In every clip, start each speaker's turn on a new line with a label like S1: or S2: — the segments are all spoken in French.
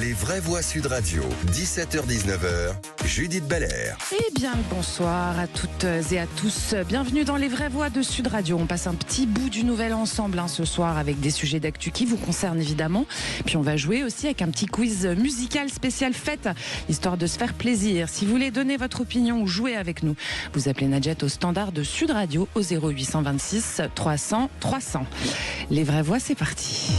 S1: Les vraies voix Sud Radio, 17h-19h, Judith Belair.
S2: Eh bien, bonsoir à toutes et à tous. Bienvenue dans Les vraies voix de Sud Radio. On passe un petit bout du nouvel ensemble ce soir avec des sujets d'actu qui vous concernent évidemment. Puis on va jouer aussi avec un petit quiz musical spécial fête, histoire de se faire plaisir. Si vous voulez donner votre opinion ou jouer avec nous, vous appelez Nadjet au standard de Sud Radio au 0826 300 300. Les vraies voix, c'est parti.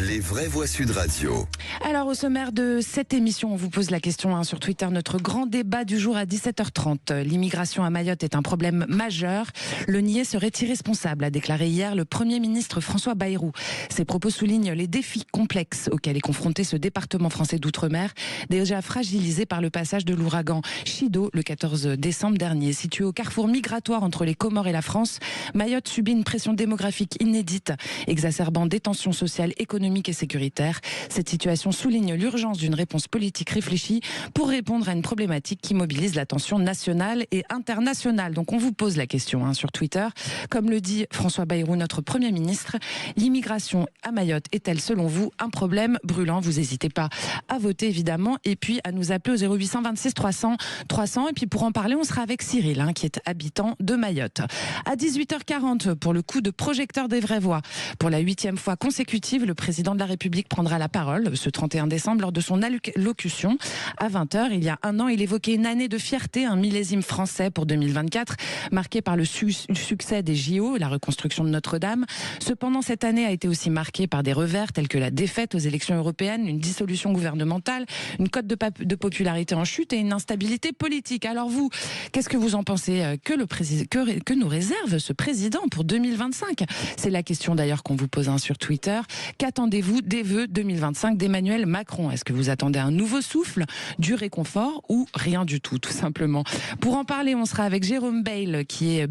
S1: Les vraies voix Sud Radio.
S2: Alors au sommaire de cette émission, on vous pose la question sur Twitter, notre grand débat du jour à 17h30. L'immigration à Mayotte est un problème majeur. Le nier serait irresponsable, a déclaré hier le Premier ministre François Bayrou. Ses propos soulignent les défis complexes auxquels est confronté ce département français d'outre-mer, déjà fragilisé par le passage de l'ouragan Chido le 14 décembre dernier. Situé au carrefour migratoire entre les Comores et la France, Mayotte subit une pression démographique inédite, exacerbant des tensions sociales, économiques et sécuritaires. Cette situation souligne l'urgence d'une réponse politique réfléchie pour répondre à une problématique qui mobilise l'attention nationale et internationale. Donc on vous pose la question sur Twitter. Comme le dit François Bayrou, notre Premier ministre, l'immigration à Mayotte est-elle selon vous un problème brûlant? Vous n'hésitez pas à voter évidemment et puis à nous appeler au 0826 300 300. Et puis pour en parler, on sera avec Cyril qui est habitant de Mayotte. À 18h40 pour le coup de projecteur des vraies voix. Pour la 8e fois consécutive, le président de la République prendra la parole ce 31 décembre lors de son allocution. À 20h, il y a un an, il évoquait une année de fierté, un millésime français pour 2024, marqué par le succès des JO, la reconstruction de Notre-Dame. Cependant, cette année a été aussi marquée par des revers tels que la défaite aux élections européennes, une dissolution gouvernementale, une cote de popularité en chute et une instabilité politique. Alors vous, qu'est-ce que vous en pensez que nous réserve ce président pour 2025? C'est la question d'ailleurs qu'on vous pose sur Twitter. Qu'attendez-vous des vœux 2025 d'Emmanuel Macron? Est-ce que vous attendez un nouveau souffle, du réconfort ou rien du tout simplement? Pour en parler, on sera avec Jérôme Bell, qui est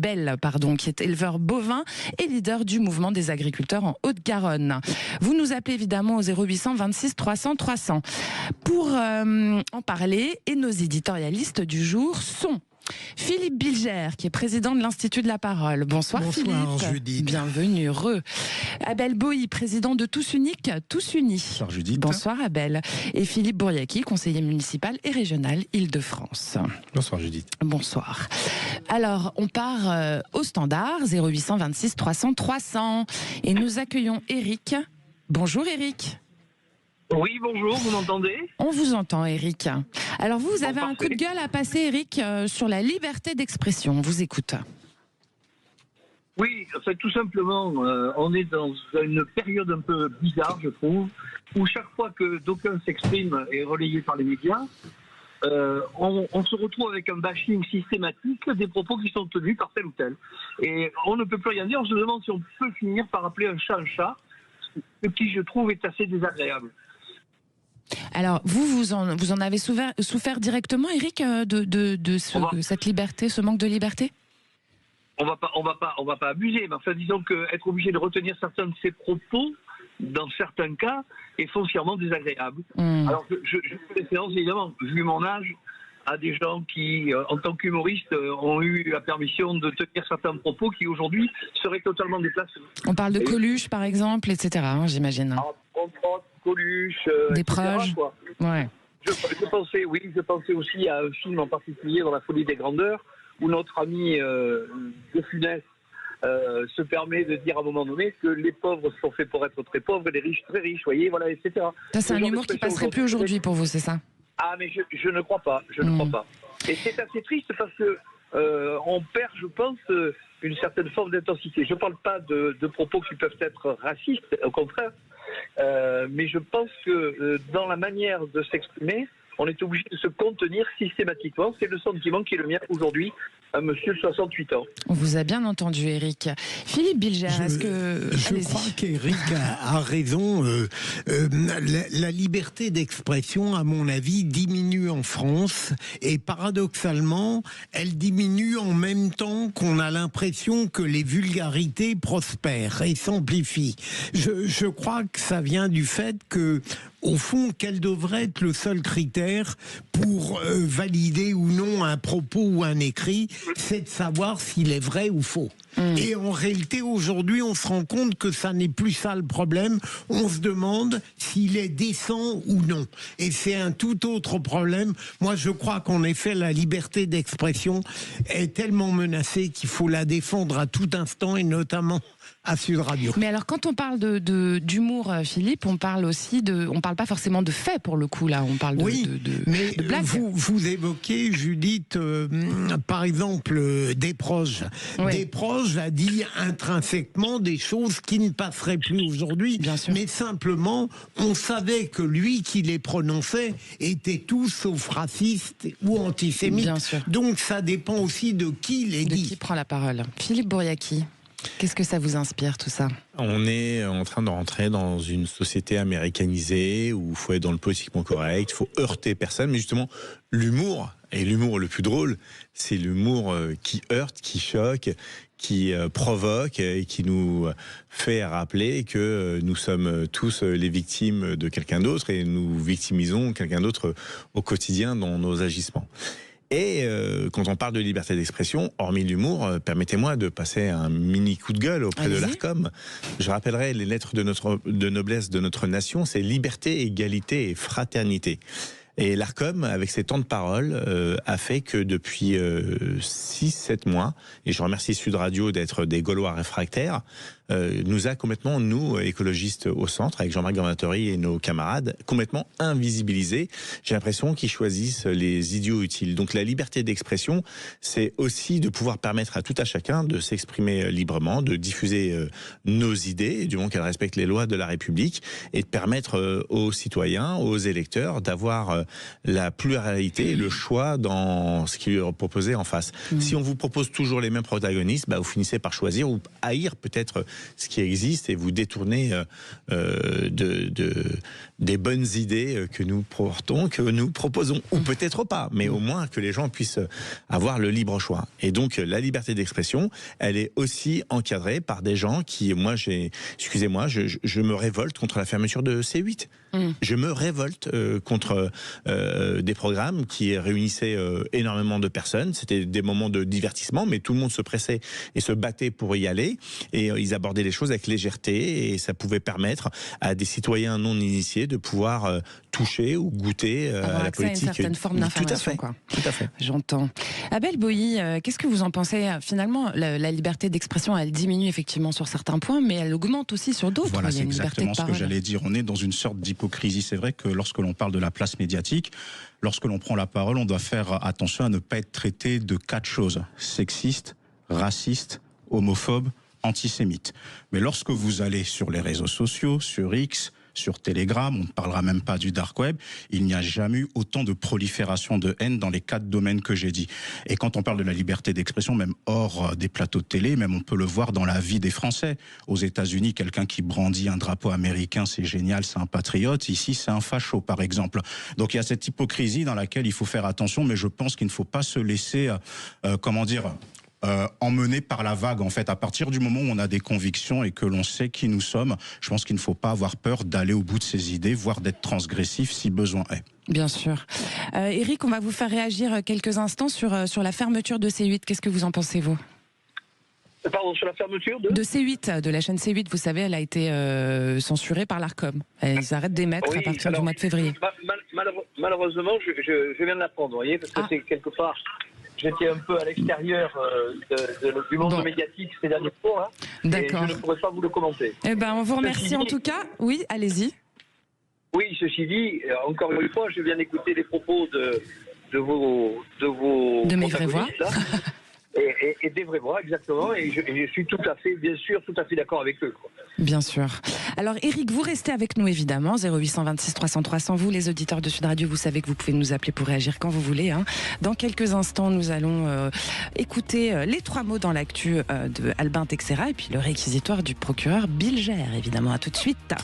S2: éleveur bovin et leader du mouvement des agriculteurs en Haute-Garonne. Vous nous appelez évidemment au 0826 300 300. Pour en parler, et nos éditorialistes du jour sont Philippe Bilger, qui est président de l'Institut de la Parole. Bonsoir Philippe.
S3: Judith.
S2: Bienvenue, Abel Boï, président de Tous Uniques, Tous Unis.
S3: Bonsoir Judith.
S2: Bonsoir Abel. Et Philippe Bouriaki, conseiller municipal et régional Île-de-France.
S3: Bonsoir Judith.
S2: Bonsoir. Alors, on part au standard, 0826 300 300. Et nous accueillons Eric. Bonjour Eric.
S4: Oui, bonjour, vous m'entendez?
S2: On vous entend, Eric. Alors vous avez un coup de gueule à passer, Eric, sur la liberté d'expression. On vous écoute.
S4: Oui, tout simplement, on est dans une période un peu bizarre, je trouve, où chaque fois que d'aucuns s'expriment et relayé par les médias, on se retrouve avec un bashing systématique des propos qui sont tenus par tel ou tel. Et on ne peut plus rien dire, on se demande si on peut finir par appeler un chat, ce qui, je trouve, est assez désagréable.
S2: Alors, vous en avez souffert directement, Eric, de cette liberté, ce manque de liberté?
S4: On va pas abuser, mais enfin, disons qu'être obligé de retenir certains de ses propos, dans certains cas, est foncièrement désagréable. Alors, je fais référence, évidemment, vu mon âge, à des gens qui, en tant qu'humoristes, ont eu la permission de tenir certains propos qui, aujourd'hui, seraient totalement déplacés.
S2: On parle de Coluche, par exemple, etc., j'imagine.
S4: Coluche,
S2: des proches. Ouais.
S4: Je pensais aussi à un film en particulier, dans La Folie des Grandeurs, où notre ami De Funès se permet de dire à un moment donné que les pauvres sont faits pour être très pauvres et les riches très riches, voyez, voilà, etc.
S2: Ça, c'est un humour qui passerait plus aujourd'hui pour vous, c'est ça?
S4: Ah, mais je ne crois pas, ne crois pas. Et c'est assez triste parce que on perd, je pense, une certaine forme d'intensité. Je ne parle pas de propos qui peuvent être racistes, au contraire, mais je pense que dans la manière de s'exprimer, on est obligé de se contenir systématiquement. C'est le sentiment qui est le mien aujourd'hui, à monsieur de 68 ans.
S2: On vous a bien entendu, Eric. Philippe Bilger, est-ce que...
S3: Je crois qu'Eric a raison. La liberté d'expression, à mon avis, diminue en France. Et paradoxalement, elle diminue en même temps qu'on a l'impression que les vulgarités prospèrent et s'amplifient. Je crois que ça vient du fait que, au fond, quel devrait être le seul critère pour pour valider ou non un propos ou un écrit, c'est de savoir s'il est vrai ou faux. Et en réalité, aujourd'hui, on se rend compte que ça n'est plus ça le problème. On se demande s'il est décent ou non. Et c'est un tout autre problème. Moi, je crois qu'en effet, la liberté d'expression est tellement menacée qu'il faut la défendre à tout instant, et notamment à Sud Radio.
S2: Mais alors, quand on parle d'humour, Philippe, on parle aussi on parle pas forcément de faits pour le coup là. On parle
S3: mais
S2: de blagues.
S3: Vous évoquez, Judith, par exemple, Desproges.
S2: Oui.
S3: Desproges a dit intrinsèquement des choses qui ne passeraient plus aujourd'hui.
S2: Bien sûr.
S3: Mais simplement, on savait que lui qui les prononçait était tout sauf raciste ou antisémite.
S2: Bien sûr.
S3: Donc ça dépend aussi de qui les dit.
S2: De qui prend la parole. Philippe Bouriaki. Qu'est-ce que ça vous inspire, tout ça?
S5: On est en train de rentrer dans une société américanisée où il faut être dans le politiquement correct, il faut heurter personne, mais justement, l'humour, et l'humour le plus drôle, c'est l'humour qui heurte, qui choque, qui provoque et qui nous fait rappeler que nous sommes tous les victimes de quelqu'un d'autre et nous victimisons quelqu'un d'autre au quotidien dans nos agissements. Et quand on parle de liberté d'expression, hormis l'humour, permettez-moi de passer un mini coup de gueule auprès de l'ARCOM. Je rappellerai les lettres de noblesse de notre nation, c'est liberté, égalité et fraternité. Et l'ARCOM, avec ses temps de parole, a fait que depuis 6-7 mois, et je remercie Sud Radio d'être des Gaulois réfractaires, nous a complètement, nous, écologistes au centre, avec Jean-Marc Gamatori et nos camarades, complètement invisibilisés. J'ai l'impression qu'ils choisissent les idiots utiles. Donc la liberté d'expression, c'est aussi de pouvoir permettre à tout à chacun de s'exprimer librement, de diffuser nos idées, du moment qu'elles respectent les lois de la République, et de permettre aux citoyens, aux électeurs, d'avoir la pluralité et le choix dans ce qui leur est proposé en face. Si on vous propose toujours les mêmes protagonistes, vous finissez par choisir ou haïr peut-être ce qui existe et vous détournez des bonnes idées que nous portons, que nous proposons, ou peut-être pas, mais au moins que les gens puissent avoir le libre choix. Et donc la liberté d'expression, elle est aussi encadrée par des gens qui, excusez-moi, je me révolte contre la fermeture de C8. Je me révolte contre des programmes qui réunissaient énormément de personnes. C'était des moments de divertissement, mais tout le monde se pressait et se battait pour y aller. Et ils abordaient les choses avec légèreté, et ça pouvait permettre à des citoyens non initiés de pouvoir toucher ou goûter à la politique.
S2: Une certaine forme d'information.
S5: Tout à fait.
S2: J'entends. Abel Boilly, qu'est-ce que vous en pensez? Finalement, la liberté d'expression, elle diminue effectivement sur certains points, mais elle augmente aussi sur d'autres.
S6: Voilà, c'est exactement ce que j'allais dire. On est dans une sorte d'hypocrisie. C'est vrai que lorsque l'on parle de la place médiatique, lorsque l'on prend la parole, on doit faire attention à ne pas être traité de 4 choses: sexiste, raciste, homophobe, antisémite. Mais lorsque vous allez sur les réseaux sociaux, sur X, sur Telegram, on ne parlera même pas du dark web, il n'y a jamais eu autant de prolifération de haine dans les 4 domaines que j'ai dit. Et quand on parle de la liberté d'expression, même hors des plateaux de télé, même on peut le voir dans la vie des Français. Aux États-Unis, quelqu'un qui brandit un drapeau américain, c'est génial, c'est un patriote. Ici, c'est un facho, par exemple. Donc il y a cette hypocrisie dans laquelle il faut faire attention, mais je pense qu'il ne faut pas se laisser, emmené par la vague. En fait, à partir du moment où on a des convictions et que l'on sait qui nous sommes, je pense qu'il ne faut pas avoir peur d'aller au bout de ses idées, voire d'être transgressif si besoin est.
S2: Bien sûr. Eric, on va vous faire réagir quelques instants sur la fermeture de C8. Qu'est-ce que vous en pensez, vous?
S4: Pardon, sur la fermeture
S2: de C8, de la chaîne C8, vous savez, elle a été censurée par l'ARCOM. Ils arrêtent d'émettre à partir du mois de février.
S4: Malheureusement, je viens de l'apprendre, vous voyez, parce que c'est quelque part... J'étais un peu à l'extérieur du monde médiatique ces derniers jours. D'accord. Et je ne pourrais pas vous le commenter.
S2: Eh ben, on vous remercie en tout cas. Oui, allez-y.
S4: Oui, ceci dit, encore une fois, je viens d'écouter les propos de
S2: mes vraies voix.
S4: Et des vraies voix, exactement. Et je suis tout à fait, bien sûr, tout à fait d'accord avec eux.
S2: Bien sûr. Alors, Eric, vous restez avec nous, évidemment. 0826 300 300. Vous, les auditeurs de Sud Radio, vous savez que vous pouvez nous appeler pour réagir quand vous voulez. Dans quelques instants, nous allons écouter les 3 mots dans l'actu de Albin Texera et puis le réquisitoire du procureur Bilger, évidemment. À tout de suite.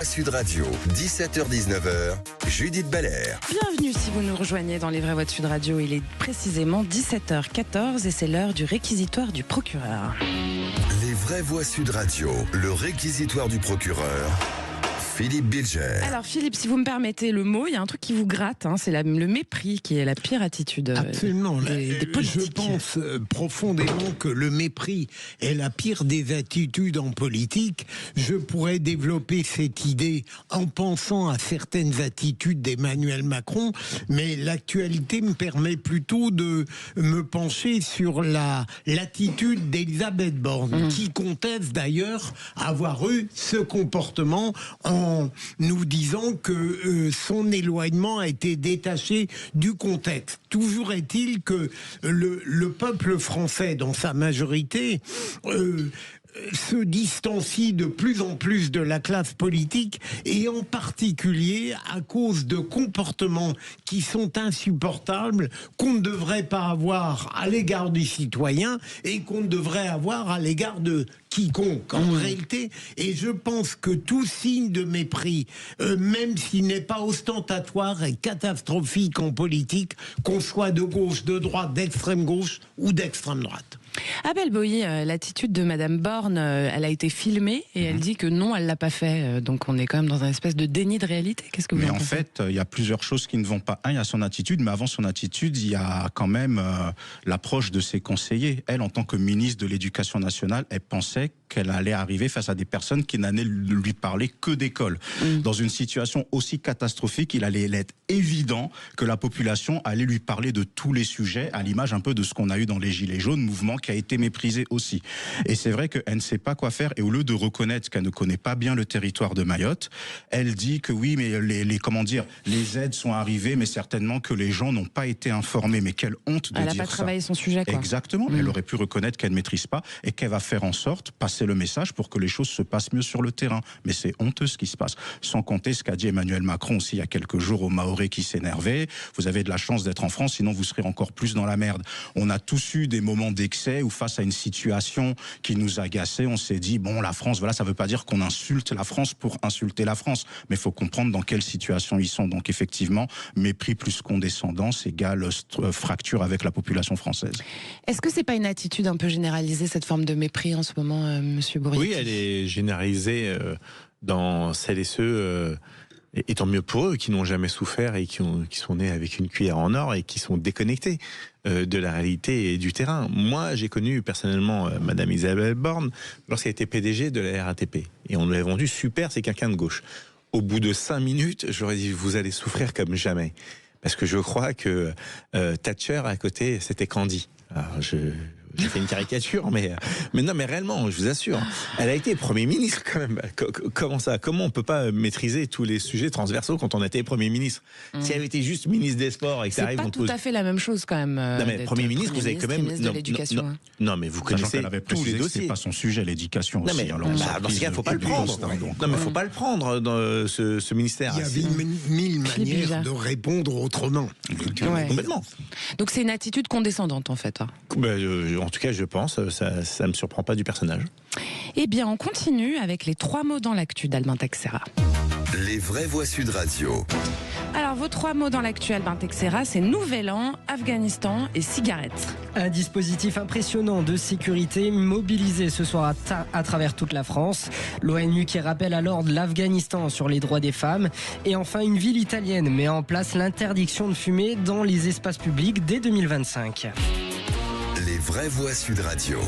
S1: Sud Radio, 17h-19h, Judith Belair.
S2: Bienvenue si vous nous rejoignez dans les vraies voix de Sud Radio. Il est précisément 17h14 et c'est l'heure du réquisitoire du procureur.
S1: Les vraies voix Sud Radio, le réquisitoire du procureur, Philippe Bilger.
S2: Alors Philippe, si vous me permettez le mot, il y a un truc qui vous gratte, hein, c'est le mépris qui est la pire attitude
S3: Absolument.
S2: des politiques.
S3: Je pense profondément que le mépris est la pire des attitudes en politique. Je pourrais développer cette idée en pensant à certaines attitudes d'Emmanuel Macron, mais l'actualité me permet plutôt de me pencher sur l'attitude d'Elisabeth Borne, qui conteste d'ailleurs avoir eu ce comportement en nous disant que son éloignement a été détaché du contexte. Toujours est-il que le peuple français, dans sa majorité, se distancie de plus en plus de la classe politique, et en particulier à cause de comportements qui sont insupportables, qu'on ne devrait pas avoir à l'égard du citoyen et qu'on ne devrait avoir à l'égard de quiconque en réalité. Et je pense que tout signe de mépris, même s'il n'est pas ostentatoire, est catastrophique en politique, qu'on soit de gauche, de droite, d'extrême gauche ou d'extrême droite.
S2: Abel Boilly, l'attitude de Madame Borne, elle a été filmée et elle dit que non, elle l'a pas fait. Donc on est quand même dans un espèce de déni de réalité. Qu'est-ce que vous en pensez ?
S6: Mais en fait, il y a plusieurs choses qui ne vont pas. Un, il y a son attitude, mais avant son attitude, il y a quand même l'approche de ses conseillers. Elle, en tant que ministre de l'Éducation nationale, elle pensait qu'elle allait arriver face à des personnes qui n'allaient lui parler que d'école. Dans une situation aussi catastrophique, il allait être évident que la population allait lui parler de tous les sujets, à l'image un peu de ce qu'on a eu dans les Gilets jaunes, mouvement qui a été méprisé aussi. Et c'est vrai qu'elle ne sait pas quoi faire, et au lieu de reconnaître qu'elle ne connaît pas bien le territoire de Mayotte, elle dit que oui, mais les aides sont arrivées, mais certainement que les gens n'ont pas été informés. Mais quelle honte de dire ça.
S2: Elle n'a pas travaillé son sujet, quoi.
S6: Exactement. Elle aurait pu reconnaître qu'elle ne maîtrise pas et qu'elle va faire en sorte, passer le message pour que les choses se passent mieux sur le terrain. Mais c'est honteux ce qui se passe. Sans compter ce qu'a dit Emmanuel Macron aussi il y a quelques jours aux Mahorais qui s'énervaient. Vous avez de la chance d'être en France, sinon vous serez encore plus dans la merde. On a tous eu des moments d'excès où face à une situation qui nous agaçait, on s'est dit, bon, la France, voilà, ça ne veut pas dire qu'on insulte la France pour insulter la France, mais il faut comprendre dans quelle situation ils sont. Donc effectivement, mépris plus condescendance égale fracture avec la population française.
S2: Est-ce que c'est pas une attitude un peu généralisée, cette forme de mépris en ce moment, Monsieur Bourrier ?
S5: Oui, elle est généralisée dans celles et ceux, et tant mieux pour eux, qui n'ont jamais souffert et qui sont nés avec une cuillère en or et qui sont déconnectés de la réalité et du terrain. Moi, j'ai connu personnellement Madame Isabelle Borne lorsqu'elle était PDG de la RATP. Et on lui a vendu, super, c'est quelqu'un de gauche. Au bout de 5 minutes, j'aurais dit, vous allez souffrir comme jamais. Parce que je crois que Thatcher, à côté, c'était Candy. Alors, j'ai fait une caricature, mais non, mais réellement, je vous assure, elle a été Premier ministre quand même. Comment ça ? Comment on peut pas maîtriser tous les sujets transversaux quand on a été Premier ministre ? Si elle avait été juste ministre des Sports et que ça arrive,
S2: c'est pas tout à fait la même chose quand même.
S5: Non mais Premier ministre, vous avez quand même
S2: de l'éducation.
S5: Non, mais vous connaissez tous les dossiers.
S6: C'est pas son sujet, l'éducation.
S5: Non mais dans ce cas, faut pas le prendre. Non mais faut pas le prendre dans ce ministère.
S3: Il y avait mille manières de répondre autrement.
S2: Ouais.
S5: Complètement.
S2: Donc c'est une attitude condescendante en fait.
S5: En tout cas, je pense, ça me surprend pas du personnage.
S2: Eh bien, on continue avec les 3 mots dans l'actu d'Albin Texera.
S1: Les vraies voix Sud Radio.
S2: Alors, vos 3 mots dans l'actu, Albin Texera, c'est Nouvel An, Afghanistan et cigarettes.
S7: Un dispositif impressionnant de sécurité mobilisé ce soir à travers toute la France. L'ONU qui rappelle à l'ordre l'Afghanistan sur les droits des femmes. Et enfin, une ville italienne met en place l'interdiction de fumer dans les espaces publics dès 2025.
S1: Les vraies voix Sud Radio.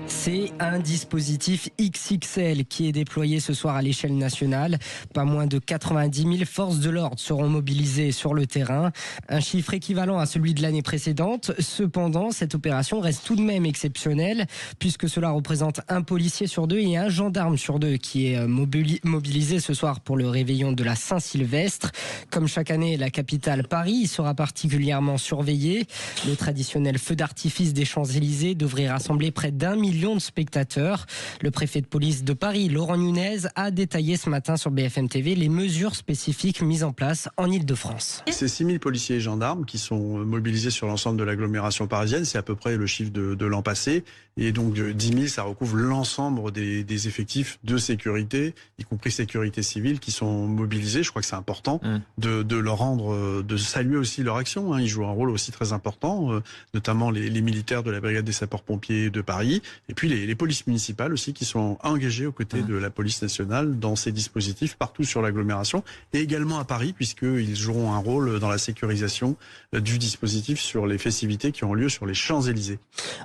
S7: C'est un dispositif XXL qui est déployé ce soir à l'échelle nationale. Pas moins de 90 000 forces de l'ordre seront mobilisées sur le terrain. Un chiffre équivalent à celui de l'année précédente. Cependant, cette opération reste tout de même exceptionnelle puisque cela représente un policier sur 2 et un gendarme sur 2 qui est mobilisé ce soir pour le réveillon de la Saint-Sylvestre. Comme chaque année, la capitale Paris sera particulièrement surveillée. Le traditionnel feu d'artifice des Champs-Élysées devrait rassembler près d'1 million de spectateurs. Le préfet de police de Paris, Laurent Nunez, a détaillé ce matin sur BFM TV les mesures spécifiques mises en place en Ile-de-France.
S8: C'est 6 000 policiers et gendarmes qui sont mobilisés sur l'ensemble de l'agglomération parisienne. C'est à peu près le chiffre de l'an passé. Et donc 10 000, ça recouvre l'ensemble des effectifs de sécurité, y compris sécurité civile, qui sont mobilisés. Je crois que c'est important de leur rendre, de saluer aussi leur action. Hein. Ils jouent un rôle aussi très important, notamment les militaires de la brigade des sapeurs-pompiers de Paris, et puis les polices municipales aussi, qui sont engagées aux côtés de la police nationale dans ces dispositifs partout sur l'agglomération, et également à Paris, puisqu'ils joueront un rôle dans la sécurisation du dispositif sur les festivités qui ont lieu sur les Champs-Élysées.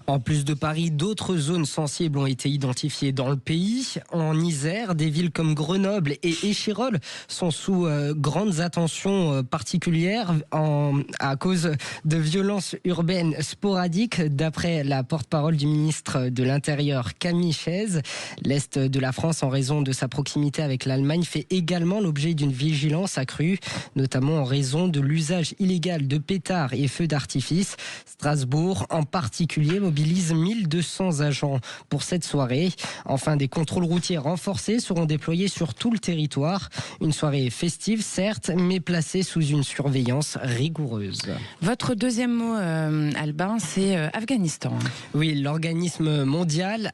S7: En plus de Paris, d'autres zones sensibles ont été identifiées dans le pays. En Isère, des villes comme Grenoble et Échirolles sont sous grandes attentions particulières à cause de violences urbaines sporadiques, d'après la porte-parole du ministre de l'Intérieur Camille Chaise. L'Est de la France, en raison de sa proximité avec l'Allemagne, fait également l'objet d'une vigilance accrue, notamment en raison de l'usage illégal de pétards et feux d'artifice. Strasbourg, en particulier, mobilise 1200 agents pour cette soirée. Enfin, des contrôles routiers renforcés seront déployés sur tout le territoire. Une soirée festive, certes, mais placée sous une surveillance rigoureuse.
S2: Votre deuxième mot, Albin, c'est Afghanistan.
S7: Oui, l'organisme mondial,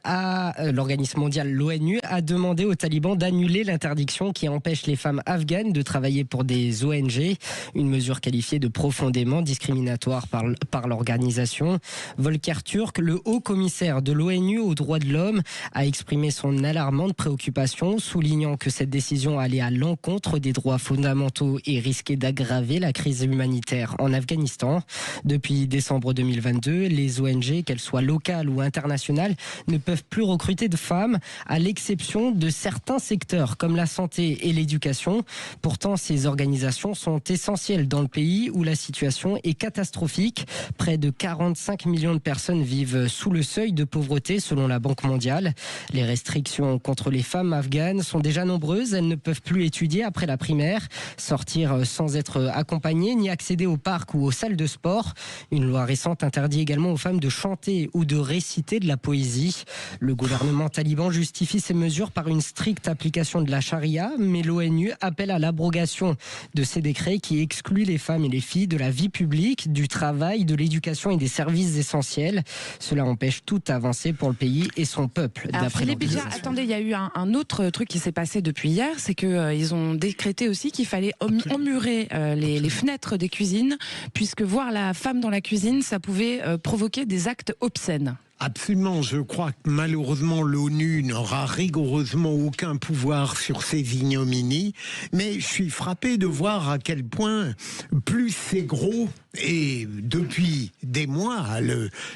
S7: l'ONU, a demandé aux talibans d'annuler l'interdiction qui empêche les femmes afghanes de travailler pour des ONG. Une mesure qualifiée de profondément discriminatoire par l'organisation. Volker Turk, le haut commissaire de l'ONU aux droits de l'homme, a exprimé son alarmante préoccupation, soulignant que cette décision allait à l'encontre des droits fondamentaux et risquait d'aggraver la crise humanitaire en Afghanistan. Depuis décembre 2022, les ONG, qu'elles soient locales ou internationales, ne peuvent plus recruter de femmes, à l'exception de certains secteurs comme la santé et l'éducation. Pourtant, ces organisations sont essentielles dans le pays où la situation est catastrophique. Près de 45 millions de personnes vivent sous le seuil de pauvreté selon la Banque mondiale. Les restrictions contre les femmes afghanes sont déjà nombreuses. Elles ne peuvent plus étudier après la primaire, sortir sans être accompagnées, ni accéder aux parcs ou aux salles de sport. Une loi récente interdit également aux femmes de chanter ou de réciter de la poésie. Le gouvernement taliban justifie ces mesures par une stricte application de la charia, mais l'ONU appelle à l'abrogation de ces décrets qui excluent les femmes et les filles de la vie publique, du travail, de l'éducation et des services essentiels. Cela empêche toute avancée pour le pays et son peuple.
S2: Alors Philippe Bidja, attendez, il y a eu un autre truc qui s'est passé depuis hier, c'est qu'ils ont décrété aussi qu'il fallait emmurer les fenêtres des cuisines, puisque voir la femme dans la cuisine, ça pouvait provoquer des actes obscènes.
S3: Absolument, je crois que malheureusement l'ONU n'aura rigoureusement aucun pouvoir sur ces ignominies, mais je suis frappé de voir à quel point plus c'est gros, et depuis des mois,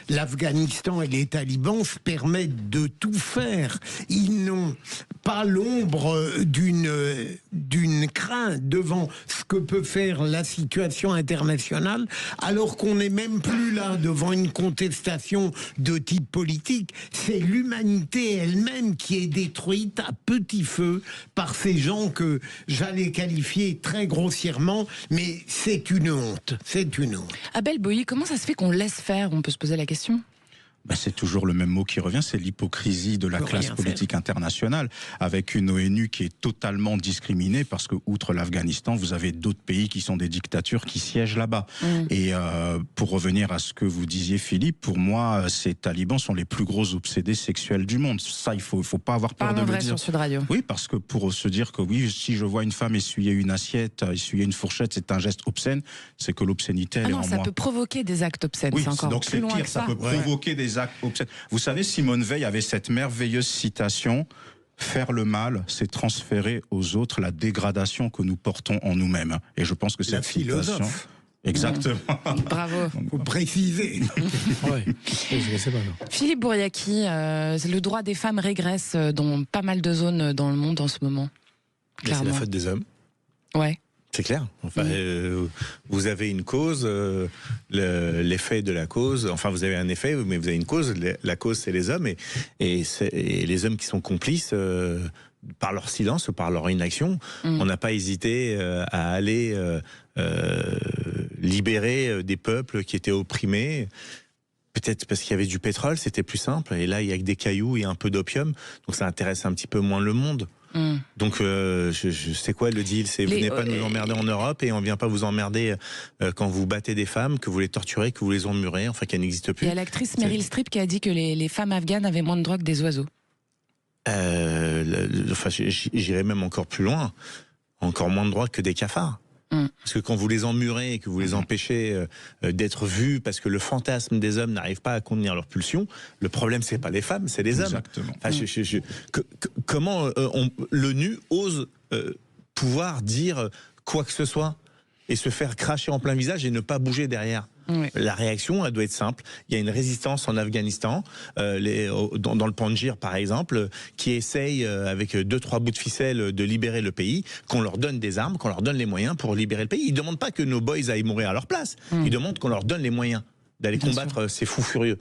S3: l'Afghanistan et les talibans se permettent de tout faire. Ils n'ont pas l'ombre d'une crainte devant ce que peut faire la situation internationale, alors qu'on n'est même plus là devant une contestation de type politique. C'est l'humanité elle-même qui est détruite à petit feu par ces gens que j'allais qualifier très grossièrement, mais c'est une honte. C'est une honte.
S2: Abel Boilly, comment ça se fait qu'on laisse faire? On peut se poser la question.
S6: C'est toujours le même mot qui revient, c'est l'hypocrisie de la classe politique internationale, avec une ONU qui est totalement discriminée, parce que outre l'Afghanistan, vous avez d'autres pays qui sont des dictatures qui siègent là-bas. Et pour revenir à ce que vous disiez, Philippe, pour moi, ces talibans sont les plus gros obsédés sexuels du monde. Ça, il faut pas avoir peur de le dire.
S2: Sur Sud Radio.
S6: Oui, parce que pour se dire que oui, si je vois une femme essuyer une assiette, essuyer une fourchette, c'est un geste obscène, c'est que l'obscénité, elle est en moi.
S2: Ça peut provoquer des actes obscènes.
S6: Oui,
S2: c'est encore
S6: donc
S2: plus
S6: c'est
S2: loin
S6: pire,
S2: que
S6: ça peut provoquer des actes obscènes. Vous savez, Simone Veil avait cette merveilleuse citation: faire le mal, c'est transférer aux autres la dégradation que nous portons en nous-mêmes. Et je pense que cette citation... Exactement.
S2: Bravo.
S3: Faut préciser.
S9: Je sais pas, non.
S2: Philippe Bouriaki, le droit des femmes régresse dans pas mal de zones dans le monde en ce moment.
S5: C'est la faute des hommes.
S2: Ouais.
S5: C'est clair. Enfin, vous avez une cause, l'effet de la cause. Enfin, vous avez un effet, mais vous avez une cause. La cause, c'est les hommes, et les hommes qui sont complices par leur silence ou par leur inaction. On n'a pas hésité à aller libérer des peuples qui étaient opprimés. Peut-être parce qu'il y avait du pétrole, c'était plus simple. Et là, il y a que des cailloux et un peu d'opium, donc ça intéresse un petit peu moins le monde. Donc, je sais quoi le deal, c'est vous venez pas nous emmerder en Europe et on vient pas vous emmerder quand vous battez des femmes, que vous les torturez, que vous les emmurez, enfin qu'elles n'existent plus.
S2: Il y a l'actrice Meryl Streep qui a dit que les femmes afghanes avaient moins de drogue que des oiseaux.
S5: Enfin, j'irais même encore plus loin, encore moins de droits que des cafards. Parce que quand vous les emmurez et que vous les empêchez d'être vus parce que le fantasme des hommes n'arrive pas à contenir leurs pulsions, le problème c'est pas les femmes, c'est les hommes.
S6: Exactement.
S5: Enfin, comment l'ONU ose pouvoir dire quoi que ce soit et se faire cracher en plein visage et ne pas bouger derrière? La réaction, elle doit être simple. Il y a une résistance en Afghanistan, dans le Pandjir par exemple, qui essaye avec 2-3 bouts de ficelle de libérer le pays, qu'on leur donne des armes, qu'on leur donne les moyens pour libérer le pays. Ils ne demandent pas que nos boys aillent mourir à leur place. Ils demandent qu'on leur donne les moyens d'aller combattre ces fous furieux.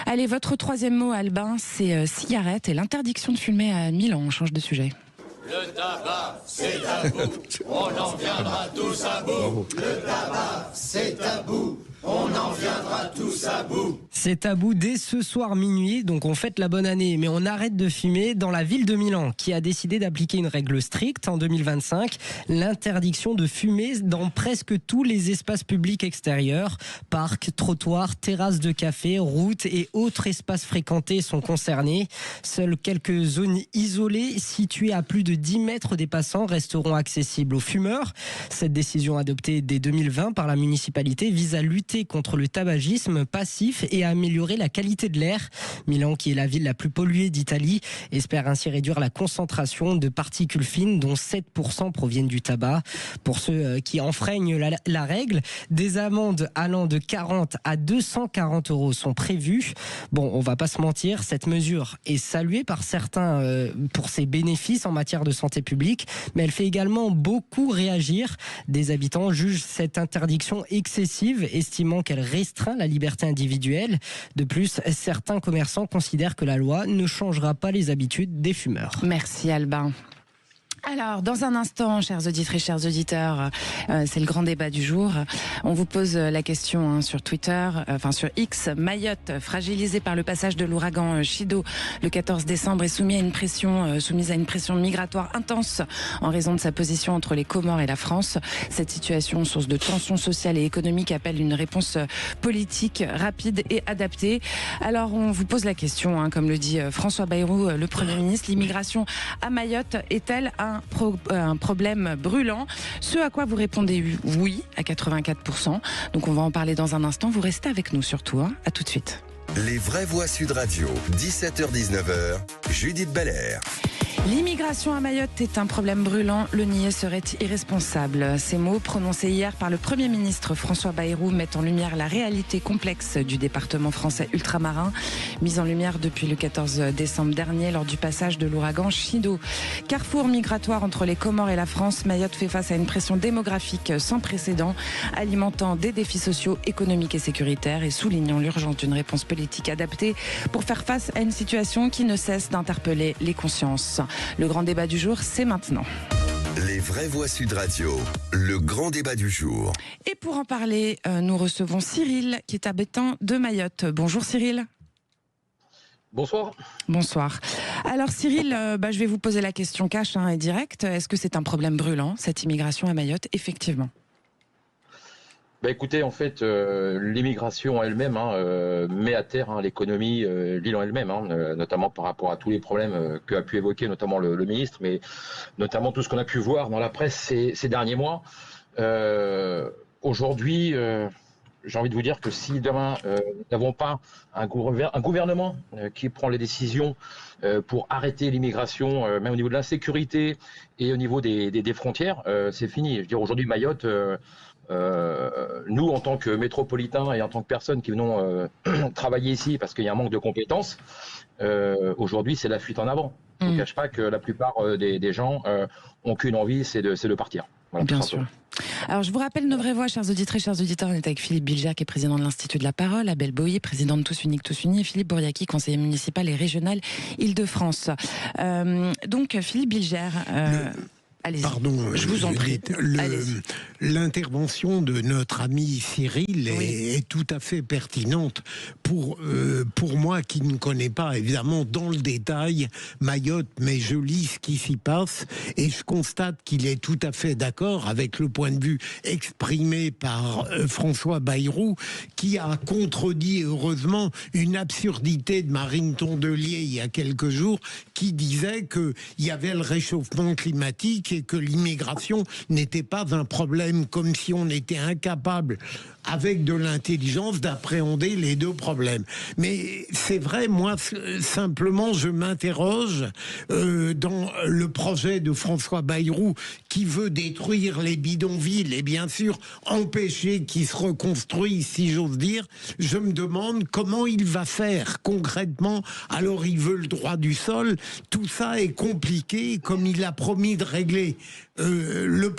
S2: Allez, votre troisième mot, Albin, c'est cigarette et l'interdiction de fumer à Milan. On change de sujet.
S10: Le tabac, c'est tabou, on en viendra tous à bout. Le tabac, c'est tabou, on en viendra tous à bout.
S7: C'est tabou dès ce soir minuit, donc on fête la bonne année, mais on arrête de fumer dans la ville de Milan, qui a décidé d'appliquer une règle stricte en 2025, l'interdiction de fumer dans presque tous les espaces publics extérieurs, parcs, trottoirs, terrasses de café, routes et autres espaces fréquentés sont concernés. Seules quelques zones isolées situées à plus de 10 mètres des passants resteront accessibles aux fumeurs. Cette décision adoptée dès 2020 par la municipalité vise à lutter contre le tabagisme passif et à améliorer la qualité de l'air. Milan, qui est la ville la plus polluée d'Italie, espère ainsi réduire la concentration de particules fines dont 7% proviennent du tabac. Pour ceux qui enfreignent la règle, des amendes allant de 40 à 240 € sont prévues. Bon, on va pas se mentir, cette mesure est saluée par certains pour ses bénéfices en matière de santé publique, mais elle fait également beaucoup réagir. Des habitants jugent cette interdiction excessive, estimant qu'elle restreint la liberté individuelle. De plus, certains commerçants considèrent que la loi ne changera pas les habitudes des fumeurs.
S2: Merci Albin. Alors, dans un instant, chères auditrices, chers auditeurs, c'est le grand débat du jour. On vous pose la question sur Twitter, sur X. Mayotte, fragilisée par le passage de l'ouragan Chido le 14 décembre, est soumise à une pression migratoire intense en raison de sa position entre les Comores et la France. Cette situation, source de tensions sociales et économiques, appelle une réponse politique rapide et adaptée. Alors, on vous pose la question, comme le dit François Bayrou, le Premier ministre, l'immigration à Mayotte est-elle un problème brûlant? Ce à quoi vous répondez oui à 84%. Donc on va en parler dans un instant. Vous restez avec nous surtout. À tout de suite.
S1: Les vraies voix Sud Radio, 17h-19h, Judith Belair.
S2: L'immigration à Mayotte est un problème brûlant, le nier serait irresponsable. Ces mots prononcés hier par le Premier ministre François Bayrou mettent en lumière la réalité complexe du département français ultramarin, mise en lumière depuis le 14 décembre dernier lors du passage de l'ouragan Chido. Carrefour migratoire entre les Comores et la France, Mayotte fait face à une pression démographique sans précédent, alimentant des défis sociaux, économiques et sécuritaires et soulignant l'urgence d'une réponse politique adaptée pour faire face à une situation qui ne cesse d'interpeller les consciences. Le grand débat du jour, c'est maintenant.
S1: Les vraies voix Sud Radio, le grand débat du jour.
S2: Et pour en parler, nous recevons Cyril, qui est habitant de Mayotte. Bonjour Cyril.
S11: Bonsoir.
S2: Bonsoir. Alors Cyril, je vais vous poser la question cash et directe. Est-ce que c'est un problème brûlant, cette immigration à Mayotte? Effectivement.
S11: Écoutez, en fait, l'immigration elle-même met à terre l'économie, l'île en elle-même, notamment par rapport à tous les problèmes qu'a pu évoquer notamment le ministre, mais notamment tout ce qu'on a pu voir dans la presse ces derniers mois. Aujourd'hui, j'ai envie de vous dire que si demain nous n'avons pas un gouvernement qui prend les décisions pour arrêter l'immigration, même au niveau de l'insécurité et au niveau des frontières, c'est fini. Je veux dire, aujourd'hui, Mayotte... nous, en tant que métropolitains et en tant que personnes qui venons travailler ici parce qu'il y a un manque de compétences, aujourd'hui, c'est la fuite en avant. Je ne cache pas que la plupart des gens ont qu'une envie, c'est de partir. Voilà,
S2: bien sûr. Alors, je vous rappelle nos vraies voix, chers auditrices, chers auditeurs. On est avec Philippe Bilger, qui est président de l'Institut de la Parole, Abel Boyer, président de Tous Uniques, Tous Unis, et Philippe Bouriaki, conseiller municipal et régional Île-de-France. Donc, Philippe Bilger... Allez-y.
S3: Pardon,
S2: je vous en prie.
S3: L'intervention de notre ami Cyril est tout à fait pertinente pour moi qui ne connais pas évidemment dans le détail Mayotte, mais je lis ce qui s'y passe et je constate qu'il est tout à fait d'accord avec le point de vue exprimé par François Bayrou, qui a contredit heureusement une absurdité de Marine Tondelier il y a quelques jours, qui disait qu'il y avait le réchauffement climatique et que l'immigration n'était pas un problème, comme si on était incapable, avec de l'intelligence, d'appréhender les deux problèmes. Mais c'est vrai, moi, simplement, je m'interroge dans le projet de François Bayrou qui veut détruire les bidonvilles et bien sûr empêcher qu'ils se reconstruisent, si j'ose dire. Je me demande comment il va faire concrètement. Alors, il veut le droit du sol. Tout ça est compliqué, comme il a promis de régler les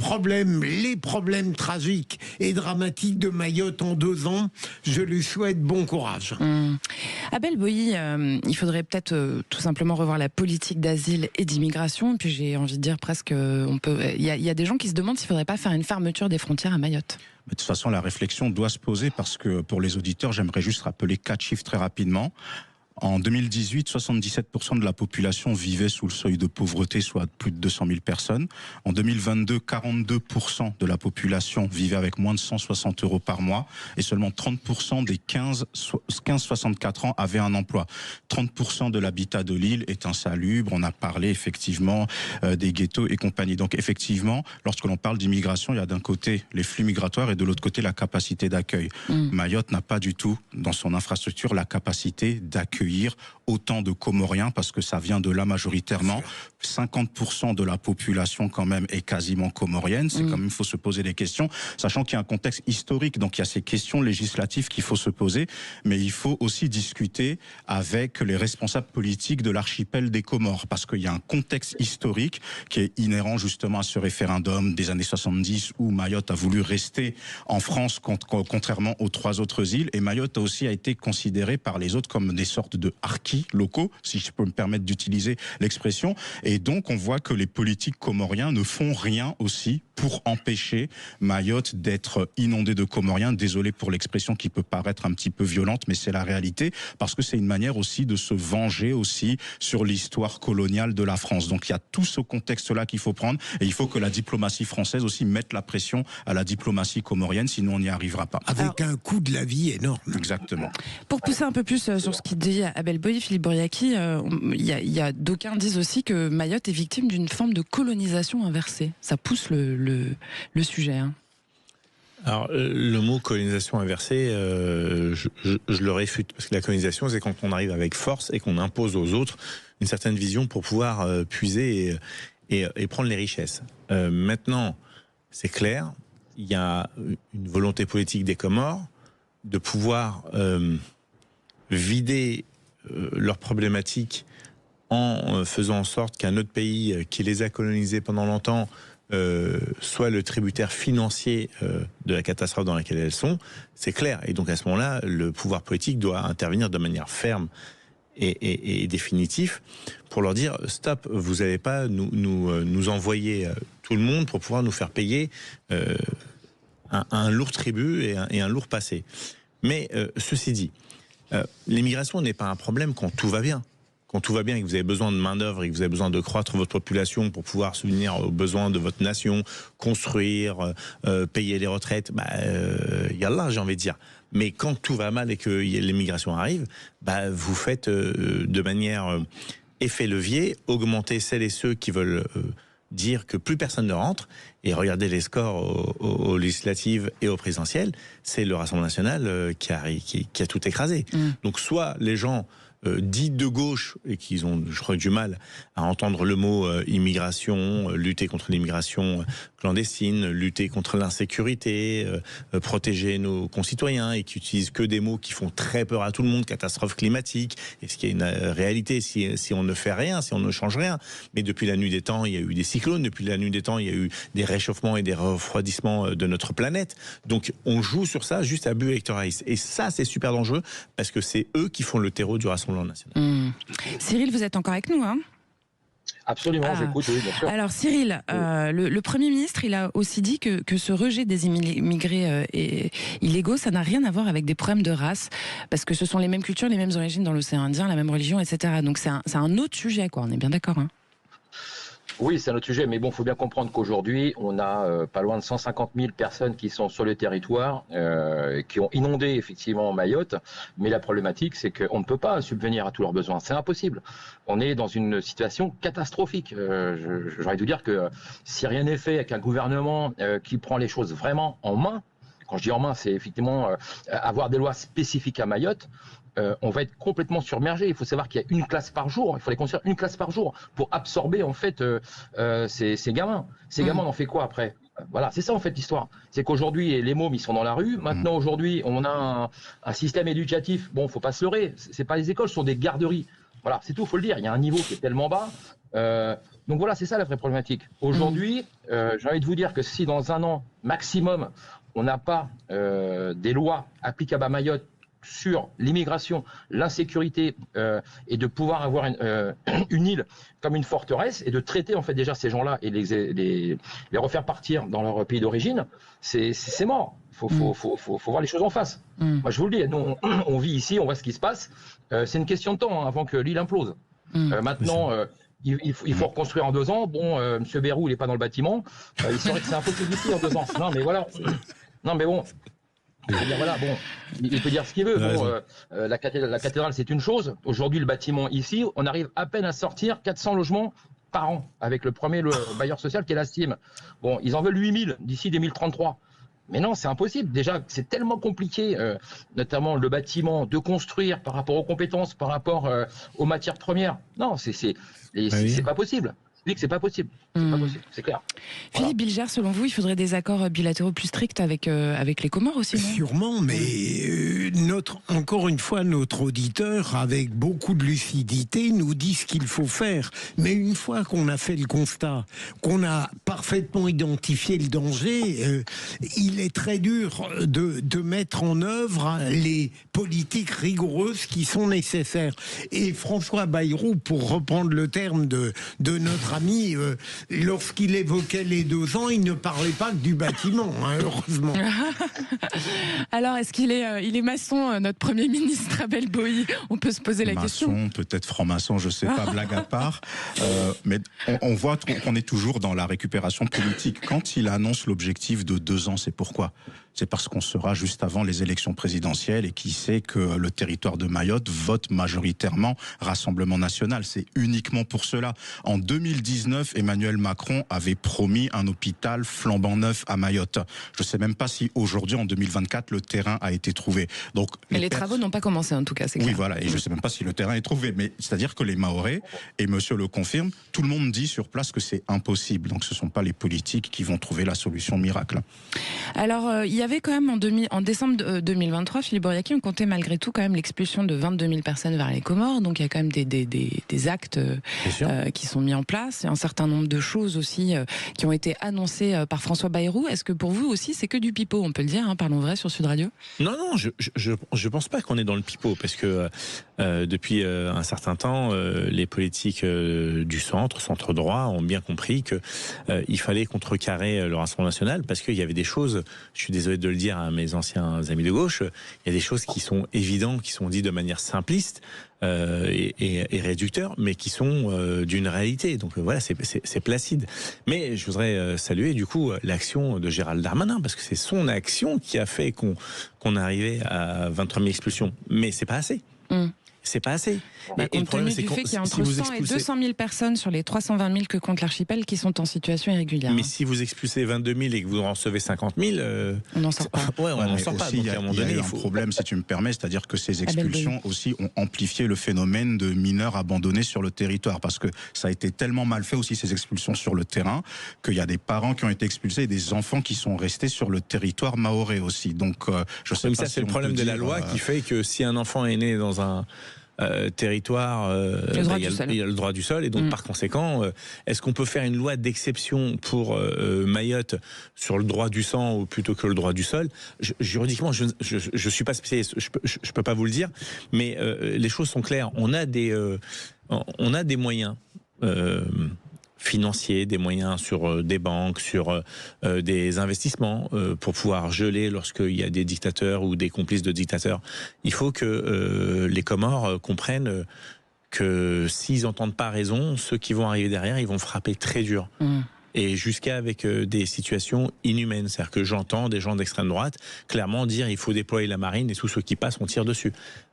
S3: problèmes tragiques et dramatiques de Mayotte en 2 ans. Je lui souhaite bon courage.
S2: Abel Boilly, il faudrait peut-être tout simplement revoir la politique d'asile et d'immigration. Puis j'ai envie de dire presque, il y a des gens qui se demandent s'il ne faudrait pas faire une fermeture des frontières à Mayotte.
S6: Mais de toute façon, la réflexion doit se poser parce que pour les auditeurs, j'aimerais juste rappeler 4 chiffres très rapidement. En 2018, 77% de la population vivait sous le seuil de pauvreté, soit plus de 200 000 personnes. En 2022, 42% de la population vivait avec moins de 160 € par mois et seulement 30% des 15-64 ans avaient un emploi. 30% de l'habitat de l'île est insalubre. On a parlé effectivement des ghettos et compagnie. Donc effectivement, lorsque l'on parle d'immigration, il y a d'un côté les flux migratoires et de l'autre côté la capacité d'accueil. Mayotte n'a pas du tout dans son infrastructure la capacité d'accueillir autant de Comoriens, parce que ça vient de là majoritairement. 50% de la population quand même est quasiment comorienne. C'est quand même, il faut se poser des questions, sachant qu'il y a un contexte historique, donc il y a ces questions législatives qu'il faut se poser, mais il faut aussi discuter avec les responsables politiques de l'archipel des Comores, parce qu'il y a un contexte historique qui est inhérent justement à ce référendum des années 70 où Mayotte a voulu rester en France contrairement aux 3 autres îles, et Mayotte a aussi été considérée par les autres comme des sortes de harkis locaux, si je peux me permettre d'utiliser l'expression. Et donc, on voit que les politiques comoriens ne font rien aussi pour empêcher Mayotte d'être inondée de Comoriens. Désolé pour l'expression qui peut paraître un petit peu violente, mais c'est la réalité, parce que c'est une manière aussi de se venger aussi sur l'histoire coloniale de la France. Donc, il y a tout ce contexte-là qu'il faut prendre, et il faut que la diplomatie française aussi mette la pression à la diplomatie comorienne, sinon on n'y arrivera pas.
S3: Avec un coût de la vie énorme.
S6: Exactement.
S2: Pour pousser un peu plus sur ce qu'il dit Abel Boilly, Philippe Boriaki, il y a d'aucuns disent aussi que Mayotte est victime d'une forme de colonisation inversée. Ça pousse le sujet. Hein.
S5: Alors, le mot colonisation inversée, je le réfute, parce que la colonisation, c'est quand on arrive avec force et qu'on impose aux autres une certaine vision pour pouvoir puiser et prendre les richesses. Maintenant, c'est clair, il y a une volonté politique des Comores de pouvoir vider leurs problématiques en faisant en sorte qu'un autre pays qui les a colonisés pendant longtemps soit le tributaire financier de la catastrophe dans laquelle elles sont, c'est clair. Et donc à ce moment-là, le pouvoir politique doit intervenir de manière ferme et définitive pour leur dire stop, vous n'allez pas nous envoyer tout le monde pour pouvoir nous faire payer un lourd tribut et un lourd passé. Mais ceci dit, l'immigration n'est pas un problème quand tout va bien. Quand tout va bien et que vous avez besoin de main-d'œuvre et que vous avez besoin de croître votre population pour pouvoir subvenir aux besoins de votre nation, construire, payer les retraites, yallah, j'ai envie de dire. Mais quand tout va mal et que l'immigration arrive, vous faites de manière effet levier, augmenter celles et ceux qui veulent dire que plus personne ne rentre. Et regardez les scores aux législatives et aux présidentielles, c'est le Rassemblement national qui a tout écrasé. Donc soit les gens dits de gauche et qu'ils ont, je crois, du mal à entendre le mot immigration, lutter contre l'immigration clandestine, lutter contre l'insécurité, protéger nos concitoyens, et qui utilisent que des mots qui font très peur à tout le monde, catastrophe climatique, et ce qui est une réalité si on ne fait rien, si on ne change rien. Mais depuis la nuit des temps, il y a eu des cyclones, depuis la nuit des temps, il y a eu des réchauffements et des refroidissements de notre planète. Donc on joue sur ça juste à but électoraliste. Et ça, c'est super dangereux, parce que c'est eux qui font le terreau du Rassemblement national.
S2: Cyril, vous êtes encore avec nous, hein ?
S11: Absolument, j'écoute, oui, bien sûr.
S2: Alors Cyril, le Premier ministre, il a aussi dit que ce rejet des immigrés illégaux, ça n'a rien à voir avec des problèmes de race, parce que ce sont les mêmes cultures, les mêmes origines dans l'océan Indien, la même religion, etc. Donc c'est un autre sujet, quoi. On est bien d'accord, hein.
S11: Oui, c'est un autre sujet, mais bon, il faut bien comprendre qu'aujourd'hui, on a pas loin de 150 000 personnes qui sont sur le territoire, qui ont inondé effectivement Mayotte, mais la problématique, c'est qu'on ne peut pas subvenir à tous leurs besoins, c'est impossible. On est dans une situation catastrophique. J'ai envie de vous dire que si rien n'est fait avec un gouvernement qui prend les choses vraiment en main, quand je dis en main, c'est effectivement avoir des lois spécifiques à Mayotte, on va être complètement submergé. Il faut savoir qu'il y a une classe par jour. Il faut les construire une classe par jour pour absorber en fait ces gamins. Ces gamins, on en fait quoi après? Voilà, c'est ça en fait l'histoire. C'est qu'aujourd'hui les mômes ils sont dans la rue. Maintenant aujourd'hui on a un système éducatif. Bon, faut pas se leurrer. C'est pas les écoles, ce sont des garderies. Voilà, c'est tout. Faut le dire. Il y a un niveau qui est tellement bas. Donc voilà, c'est ça la vraie problématique. Aujourd'hui, j'ai envie de vous dire que si dans un an maximum on n'a pas des lois applicables à Mayotte sur l'immigration, l'insécurité et de pouvoir avoir une île comme une forteresse et de traiter en fait déjà ces gens-là et les refaire partir dans leur pays d'origine, c'est mort. Faut voir les choses en face. Moi je vous le dis, nous on vit ici, on voit ce qui se passe. C'est une question de temps avant que l'île implose. Maintenant. Il faut reconstruire en 2 ans. Bon, Monsieur Bayrou, il n'est pas dans le bâtiment. Il saurait que c'est impossible ici en 2 ans. Non, mais voilà. Non, mais bon. Voilà, bon, il peut dire ce qu'il veut. Bon, la cathédrale, c'est une chose. Aujourd'hui, le bâtiment ici, on arrive à peine à sortir 400 logements par an avec le bailleur social qui est la STIM. Bon, ils en veulent 8000 d'ici 2033. Mais non, c'est impossible. Déjà, c'est tellement compliqué, notamment le bâtiment, de construire par rapport aux compétences, par rapport aux matières premières. Non, c'est pas possible. Je dis que c'est pas possible. C'est pas possible, c'est clair.
S2: Philippe Bilger, selon vous, il faudrait des accords bilatéraux plus stricts avec les Comores aussi, non ?
S3: Sûrement, mais encore une fois, notre auditeur, avec beaucoup de lucidité, nous dit ce qu'il faut faire. Mais une fois qu'on a fait le constat, qu'on a parfaitement identifié le danger, il est très dur de mettre en œuvre les politiques rigoureuses qui sont nécessaires. Et François Bayrou, pour reprendre le terme de notre ami, lorsqu'il évoquait les 2 ans, il ne parlait pas que du bâtiment, hein, heureusement.
S2: Alors, est-ce qu'il est maçon, notre Premier ministre Abel Boï? On peut se poser la question.
S6: Maçon, peut-être franc-maçon, je ne sais pas, blague à part. Mais on voit qu'on est toujours dans la récupération politique. Quand il annonce l'objectif de 2 ans, c'est pourquoi ? C'est parce qu'on sera juste avant les élections présidentielles et qui sait que le territoire de Mayotte vote majoritairement Rassemblement National. C'est uniquement pour cela. En 2019, Emmanuel Macron avait promis un hôpital flambant neuf à Mayotte. Je ne sais même pas si aujourd'hui, en 2024, le terrain a été trouvé. Donc,
S2: mais les travaux n'ont pas commencé en tout cas, c'est clair.
S6: Oui, voilà, et je ne sais même pas si le terrain est trouvé. Mais c'est-à-dire que les Mahorais, et monsieur le confirme, tout le monde dit sur place que c'est impossible. Donc ce ne sont pas les politiques qui vont trouver la solution miracle.
S2: Alors, il y avait quand même en décembre 2023, Philippe Boriaki, on comptait malgré tout quand même l'expulsion de 22 000 personnes vers les Comores. Donc il y a quand même des actes qui sont mis en place. Il y a un certain nombre de choses aussi qui ont été annoncées par François Bayrou. Est-ce que pour vous aussi c'est que du pipeau, on peut le dire, hein, parlons vrai sur Sud Radio?
S5: Non, je pense pas qu'on est dans le pipeau, parce que depuis un certain temps, les politiques du centre droit ont bien compris que il fallait contrecarrer le Rassemblement national, parce qu'il y avait des choses, je suis désolé de le dire à mes anciens amis de gauche, il y a des choses qui sont évidentes, qui sont dites de manière simpliste et réducteurs, mais qui sont d'une réalité. Donc voilà, c'est placide. Mais je voudrais saluer du coup l'action de Gérald Darmanin, parce que c'est son action qui a fait qu'on arrivait à 23 000 expulsions. Mais c'est pas assez. C'est pas assez.
S2: Compte tenu du fait qu'il y a entre 100 et 200 000 personnes sur les 320 000 que compte l'archipel qui sont en situation irrégulière.
S5: Mais si vous expulsez 22 000 et que vous en recevez 50 000...
S2: on n'en sort pas.
S5: Ouais, on n'en sort pas.
S6: Il y a un problème, si tu me permets, c'est-à-dire que ces expulsions aussi ont amplifié le phénomène de mineurs abandonnés sur le territoire, parce que ça a été tellement mal fait aussi, ces expulsions sur le terrain, qu'il y a des parents qui ont été expulsés et des enfants qui sont restés sur le territoire mahorais aussi. Donc, je sais pas
S5: ça,
S6: si
S5: c'est le problème de la loi qui fait que si un enfant est né dans un territoire, il y a le droit du sol, et donc par conséquent, est-ce qu'on peut faire une loi d'exception pour Mayotte sur le droit du sang plutôt que le droit du sol? Juridiquement, je suis pas spécialiste, je peux pas vous le dire, mais les choses sont claires. On a des moyens financiers, des moyens sur des banques, sur des investissements pour pouvoir geler lorsqu'il y a des dictateurs ou des complices de dictateurs. Il faut que les Comores comprennent que s'ils n'entendent pas raison, ceux qui vont arriver derrière, ils vont frapper très dur. Et jusqu'à avec des situations inhumaines. C'est-à-dire que j'entends des gens d'extrême droite clairement dire il faut déployer la marine et tous ceux qui passent, on tire dessus.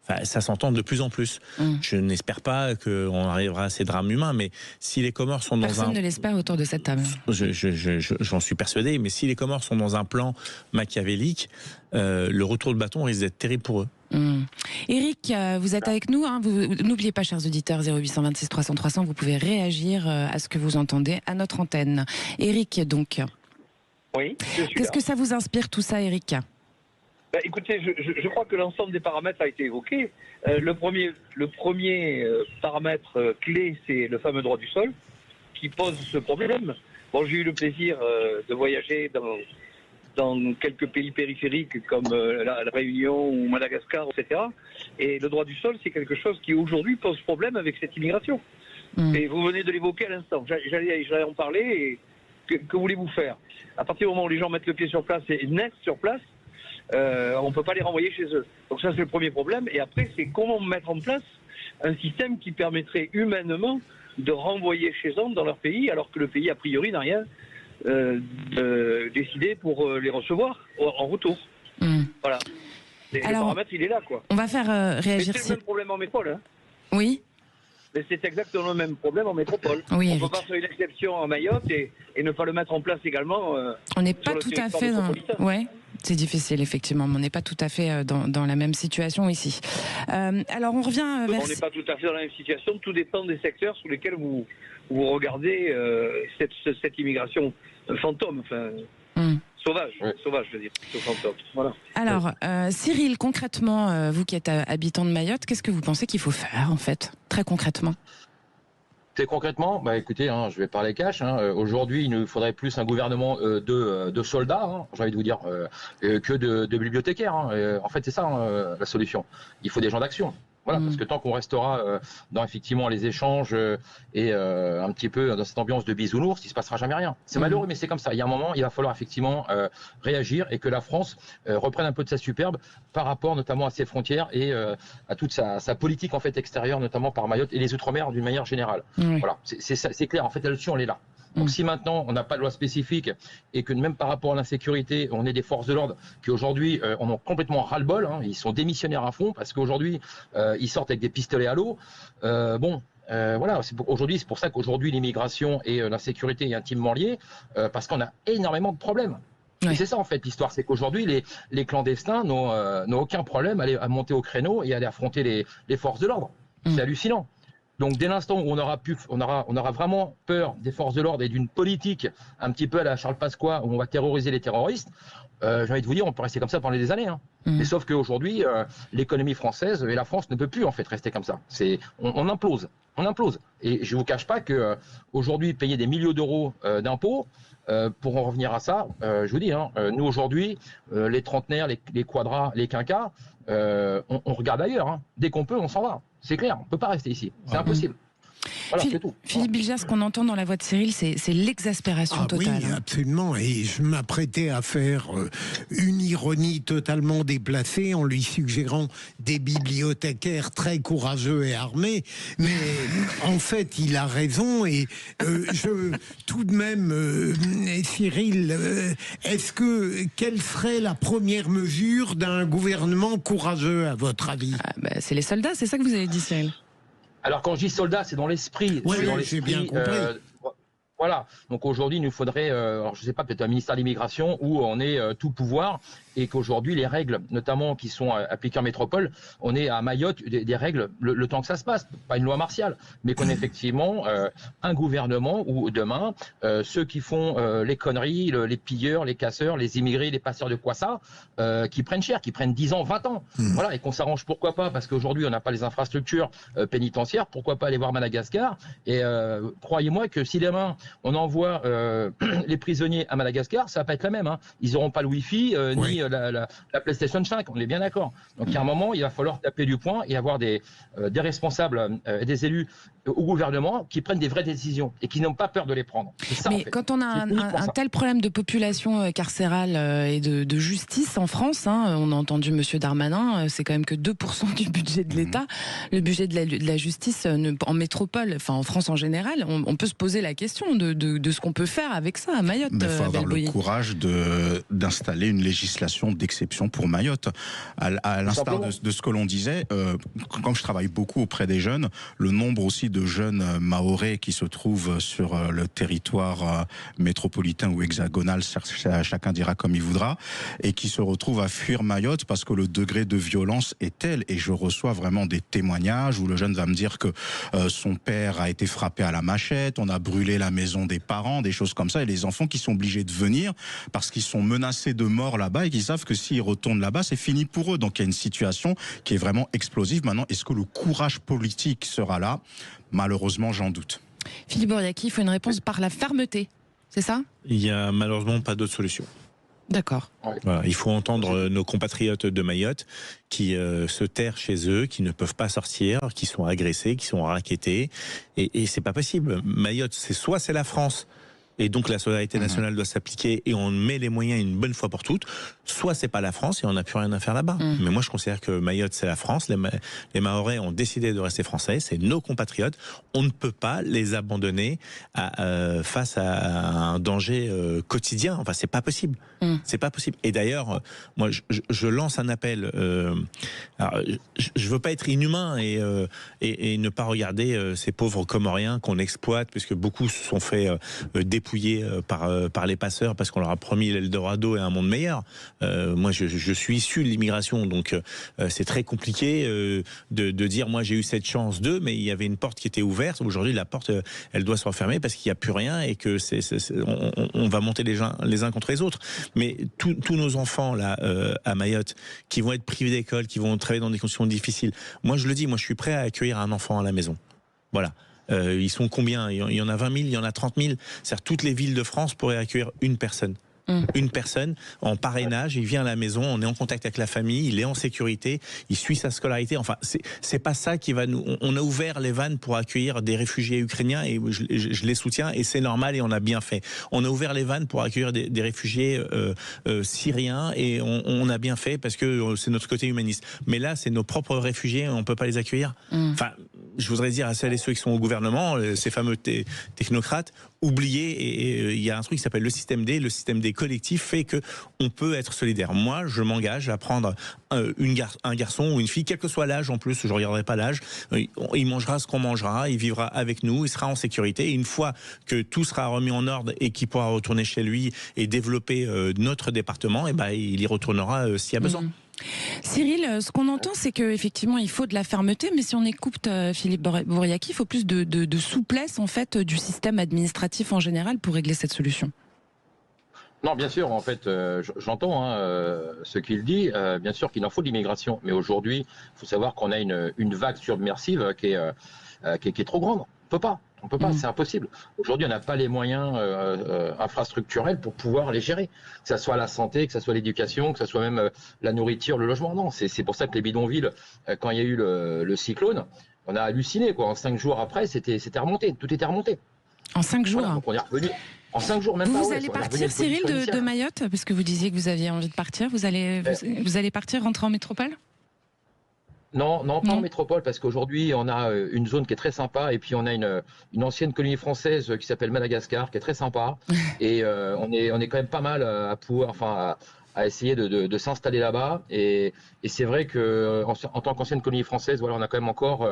S5: Enfin, ça s'entend de plus en plus. Je n'espère pas qu'on arrivera à ces drames humains, mais si les Comores sont dans
S2: Personne ne l'espère autour de cette table.
S5: J'en suis persuadé, mais si les Comores sont dans un plan machiavélique, le retour de bâton risque d'être terrible pour eux.
S2: Éric, vous êtes avec nous, hein, n'oubliez pas, chers auditeurs, 0826 300 300, vous pouvez réagir à ce que vous entendez à notre antenne. Éric, donc.
S4: Oui,
S2: qu'est-ce que ça vous inspire tout ça, Éric?
S4: Écoutez, je crois que l'ensemble des paramètres a été évoqué. Le premier paramètre clé, c'est le fameux droit du sol, qui pose ce problème. Bon, j'ai eu le plaisir de voyager dans quelques pays périphériques comme la Réunion ou Madagascar, etc. Et le droit du sol, c'est quelque chose qui aujourd'hui pose problème avec cette immigration. Et vous venez de l'évoquer à l'instant. J'allais en parler. Et que voulez-vous faire? À partir du moment où les gens mettent le pied sur place et naissent sur place, on ne peut pas les renvoyer chez eux. Donc ça, c'est le premier problème. Et après, c'est comment mettre en place un système qui permettrait humainement de renvoyer chez eux dans leur pays, alors que le pays, a priori, n'a rien décidé pour les recevoir en retour. Voilà. Le paramètre, il est là, quoi.
S2: On va faire réagir.
S4: C'est le même problème en métropole. Hein.
S2: Oui.
S4: Mais c'est exactement le même problème en métropole.
S2: Oui,
S4: on ne peut pas faire une exception à Mayotte et ne pas le mettre en place également.
S2: On n'est pas tout à fait dans... Ouais. C'est difficile, effectivement, mais on n'est pas tout à fait dans la même situation ici. Alors, on revient vers...
S4: On n'est pas tout à fait dans la même situation. Tout dépend des secteurs sous lesquels vous regardez cette immigration fantôme, enfin, sauvage, je veux dire, fantôme. Voilà.
S2: Alors, Cyril, concrètement, vous qui êtes habitant de Mayotte, qu'est-ce que vous pensez qu'il faut faire, en fait, très concrètement?
S11: Très concrètement, écoutez, je vais parler cash. Aujourd'hui, il nous faudrait plus un gouvernement de soldats, j'ai envie de vous dire, que de bibliothécaires. En fait, c'est ça la solution. Il faut des gens d'action. Voilà, parce que tant qu'on restera dans effectivement les échanges et un petit peu dans cette ambiance de bisounours, il ne se passera jamais rien. C'est malheureux, mais c'est comme ça. Il y a un moment, il va falloir effectivement réagir et que la France reprenne un peu de sa superbe par rapport notamment à ses frontières et à toute sa politique en fait extérieure, notamment par Mayotte et les Outre-mer d'une manière générale. Voilà, c'est clair. En fait, là-dessus, on est là. Donc si maintenant on n'a pas de loi spécifique et que même par rapport à l'insécurité, on est des forces de l'ordre qui aujourd'hui en ont complètement ras-le-bol, ils sont démissionnaires à fond parce qu'aujourd'hui ils sortent avec des pistolets à l'eau. Voilà, aujourd'hui c'est pour ça qu'aujourd'hui l'immigration et l'insécurité est intimement liées parce qu'on a énormément de problèmes. Et c'est ça en fait l'histoire, c'est qu'aujourd'hui les clandestins n'ont aucun problème à monter au créneau et à aller affronter les forces de l'ordre. C'est hallucinant. Donc dès l'instant où on aura vraiment peur des forces de l'ordre et d'une politique un petit peu à la Charles Pasqua où on va terroriser les terroristes, j'ai envie de vous dire, on peut rester comme ça pendant des années. Mais sauf qu'aujourd'hui, l'économie française et la France ne peut plus en fait rester comme ça. On implose, Et je vous cache pas que aujourd'hui payer des millions d'euros d'impôts pour en revenir à ça, je vous dis, nous aujourd'hui, les trentenaires, les quadras, les quinquas, on regarde ailleurs. Dès qu'on peut, on s'en va. C'est clair, on ne peut pas rester ici. C'est impossible. Voilà, c'est tout.
S2: Philippe Bilger, ce qu'on entend dans la voix de Cyril, c'est l'exaspération totale.
S3: Oui, absolument. Et je m'apprêtais à faire une ironie totalement déplacée en lui suggérant des bibliothécaires très courageux et armés. Mais en fait, il a raison. Et tout de même, Cyril, quelle serait la première mesure d'un gouvernement courageux, à votre avis?
S2: C'est les soldats, c'est ça que vous avez dit, Cyril?
S11: Alors quand je dis soldat, c'est dans l'esprit.
S3: Oui, j'ai bien compris.
S11: Voilà. Donc aujourd'hui, il nous faudrait, alors je ne sais pas, peut-être un ministère de l'immigration où on est tout pouvoir et qu'aujourd'hui les règles, notamment qui sont appliquées en métropole, on est à Mayotte des règles le temps que ça se passe, pas une loi martiale, mais qu'on ait effectivement un gouvernement où demain ceux qui font les conneries, les pilleurs, les casseurs, les immigrés, les passeurs de quoi ça, qui prennent cher, qui prennent 10 ans, 20 ans, voilà, et qu'on s'arrange pourquoi pas, parce qu'aujourd'hui on n'a pas les infrastructures pénitentiaires, pourquoi pas aller voir Madagascar, et croyez-moi que si demain on envoie les prisonniers à Madagascar, ça va pas être la même. Hein. Ils n'auront pas le Wi-Fi ni la PlayStation 5, on est bien d'accord. Donc, il y a un moment, il va falloir taper du poing et avoir des responsables et des élus au gouvernement qui prennent des vraies décisions et qui n'ont pas peur de les prendre. Ça,
S2: mais
S11: en fait.
S2: quand on a un tel problème de population carcérale et de justice en France, hein, on a entendu M. Darmanin, c'est quand même que 2% du budget de l'État. Le budget de la justice en métropole, enfin en France en général, on peut se poser la question de ce qu'on peut faire avec ça à Mayotte.
S6: Il faut avoir le courage d'installer une législation d'exception pour Mayotte. À l'instar de ce que l'on disait, quand je travaille beaucoup auprès des jeunes, le nombre aussi de jeunes mahorais qui se trouvent sur le territoire métropolitain ou hexagonal, chacun dira comme il voudra, et qui se retrouvent à fuir Mayotte parce que le degré de violence est tel, et je reçois vraiment des témoignages où le jeune va me dire que son père a été frappé à la machette, on a brûlé la maison des parents, des choses comme ça, et les enfants qui sont obligés de venir parce qu'ils sont menacés de mort là-bas et qu'ils savent que s'ils retournent là-bas, c'est fini pour eux. Donc il y a une situation qui est vraiment explosive. Maintenant, est-ce que le courage politique sera là? Malheureusement, j'en doute.
S2: Philippe Bouriaki, il faut une réponse par la fermeté, c'est ça?
S5: Il n'y a malheureusement pas d'autre solution.
S2: D'accord.
S5: Voilà, il faut entendre nos compatriotes de Mayotte qui se terrent chez eux, qui ne peuvent pas sortir, qui sont agressés, qui sont rackettés. Et c'est pas possible. Mayotte, c'est la France. Et donc la solidarité nationale doit s'appliquer et on met les moyens une bonne fois pour toutes. Soit c'est pas la France et on n'a plus rien à faire là-bas. Mais moi je considère que Mayotte c'est la France. Les Mahorais ont décidé de rester français. C'est nos compatriotes. On ne peut pas les abandonner face à un danger quotidien. Enfin c'est pas possible. C'est pas possible. Et d'ailleurs, moi je lance un appel. Alors, je veux pas être inhumain et ne pas regarder ces pauvres Comoriens qu'on exploite, puisque beaucoup se sont fait dépouiller par les passeurs parce qu'on leur a promis l'Eldorado et un monde meilleur. Moi, je suis issu de l'immigration, donc c'est très compliqué de dire moi j'ai eu cette chance d'eux, mais il y avait une porte qui était ouverte. Aujourd'hui, la porte, elle doit se refermer parce qu'il n'y a plus rien et que on va monter les uns contre les autres. Mais tous nos enfants là à Mayotte qui vont être privés d'école, qui vont travailler dans des conditions difficiles. Moi, je le dis, moi je suis prêt à accueillir un enfant à la maison. Voilà. Ils sont combien? Il y en a 20 000, il y en a 30 000. C'est-à-dire toutes les villes de France pourraient accueillir une personne. Une personne en parrainage, il vient à la maison, on est en contact avec la famille, il est en sécurité, il suit sa scolarité. Enfin, c'est pas ça qui va nous. On a ouvert les vannes pour accueillir des réfugiés ukrainiens et je les soutiens et c'est normal et on a bien fait. On a ouvert les vannes pour accueillir des réfugiés syriens et on a bien fait parce que c'est notre côté humaniste. Mais là, c'est nos propres réfugiés, on peut pas les accueillir. Enfin, je voudrais dire à celles et ceux qui sont au gouvernement, ces fameux technocrates, oubliez, et il y a un truc qui s'appelle le système D. Le système D collectif fait que on peut être solidaire. Moi, je m'engage à prendre un garçon ou une fille, quel que soit l'âge en plus, je ne regarderai pas l'âge, il mangera ce qu'on mangera, il vivra avec nous, il sera en sécurité. Et une fois que tout sera remis en ordre et qu'il pourra retourner chez lui et développer notre département, et ben, il y retournera s'il y a besoin.
S2: Cyril, ce qu'on entend, c'est qu'effectivement, il faut de la fermeté, mais si on écoute Philippe Bouriaki, il faut plus de souplesse en fait du système administratif en général pour régler cette solution.
S11: Non, bien sûr, en fait, j'entends ce qu'il dit. Bien sûr qu'il en faut de l'immigration, mais aujourd'hui, il faut savoir qu'on a une vague submersive qui est trop grande. On peut pas, c'est impossible. Aujourd'hui, on n'a pas les moyens infrastructurels pour pouvoir les gérer. Que ce soit la santé, que ce soit l'éducation, que ce soit même la nourriture, le logement. Non, c'est pour ça que les bidonvilles, quand il y a eu le cyclone, on a halluciné, quoi. En 5 jours après, c'était remonté, tout était remonté.
S2: En 5 jours.
S11: Voilà, donc on est revenu. En 5 jours, même pas.
S2: Vous allez partir, Cyril, de Mayotte, parce que vous disiez que vous aviez envie de partir. Vous allez partir, rentrer en métropole?
S11: Non, pas en métropole, parce qu'aujourd'hui, on a une zone qui est très sympa, et puis on a une ancienne colonie française qui s'appelle Madagascar, qui est très sympa, et on est quand même pas mal à pouvoir, à essayer de s'installer là-bas. Et c'est vrai que en tant qu'ancienne colonie française, voilà, on a quand même encore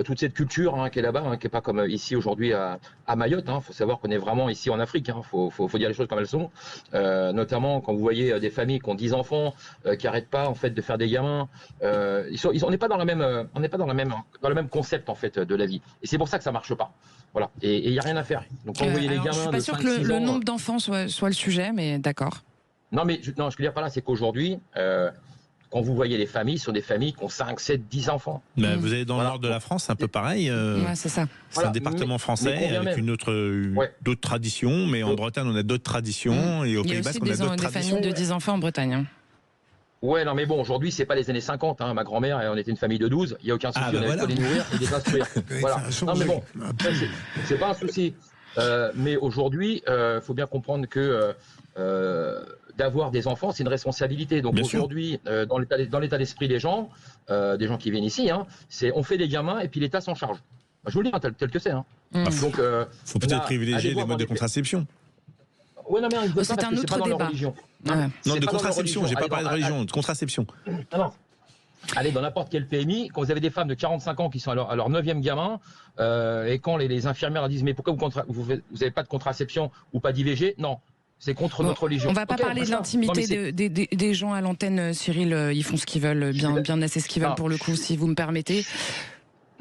S11: toute cette culture qui est là-bas, qui est pas comme ici aujourd'hui à Mayotte. Faut savoir qu'on est vraiment ici en Afrique. Faut dire les choses comme elles sont. Notamment quand vous voyez des familles qui ont 10 enfants, qui arrêtent pas en fait de faire des gamins. On n'est pas dans le même concept en fait de la vie. Et c'est pour ça que ça marche pas. Voilà. Et il y a rien à faire. Donc quand vous voyez les gamins, je
S2: suis pas sûr que le nombre d'enfants soit le sujet, mais d'accord.
S11: Non, mais ce que je veux dire par là, c'est qu'aujourd'hui, quand vous voyez les familles, ce sont des familles qui ont 5, 7, 10 enfants.
S5: Bah, vous allez dans le nord de la France, c'est un peu pareil.
S2: Ouais, c'est ça.
S5: C'est un département français avec d'autres traditions, mais en Bretagne, on a d'autres traditions, et au Pays Basque, on a d'autres traditions.
S2: Il y a aussi des familles de 10 enfants en Bretagne. Hein.
S11: Ouais, non, mais bon, aujourd'hui, c'est pas les années 50. Hein. Ma grand-mère, on était une famille de 12. Il n'y a aucun souci, on avait les nourrir et les instruire. Voilà. Non, mais bon, c'est pas un souci. Mais aujourd'hui, faut bien comprendre que d'avoir des enfants, c'est une responsabilité. Donc aujourd'hui, dans l'état d'esprit des gens qui viennent ici, hein, c'est on fait des gamins et puis l'État s'en charge. Je vous le dis, hein, tel que c'est. Hein. Donc,
S5: faut peut-être privilégier les modes de contraception.
S11: Oui, non, mais
S2: c'est un autre débat.
S5: Non, de contraception, j'ai pas parlé de religion, de contraception.
S11: Non. Allez, dans n'importe quel PMI, quand vous avez des femmes de 45 ans qui sont à leur 9e gamin, et quand les infirmières leur disent mais pourquoi vous n'avez pas de contraception ou pas d'IVG? Non, c'est contre notre religion.
S2: On va pas parler de l'intimité des gens à l'antenne, Cyril, ils font ce qu'ils veulent, bien assez ce qu'ils veulent pour le coup, si vous me permettez.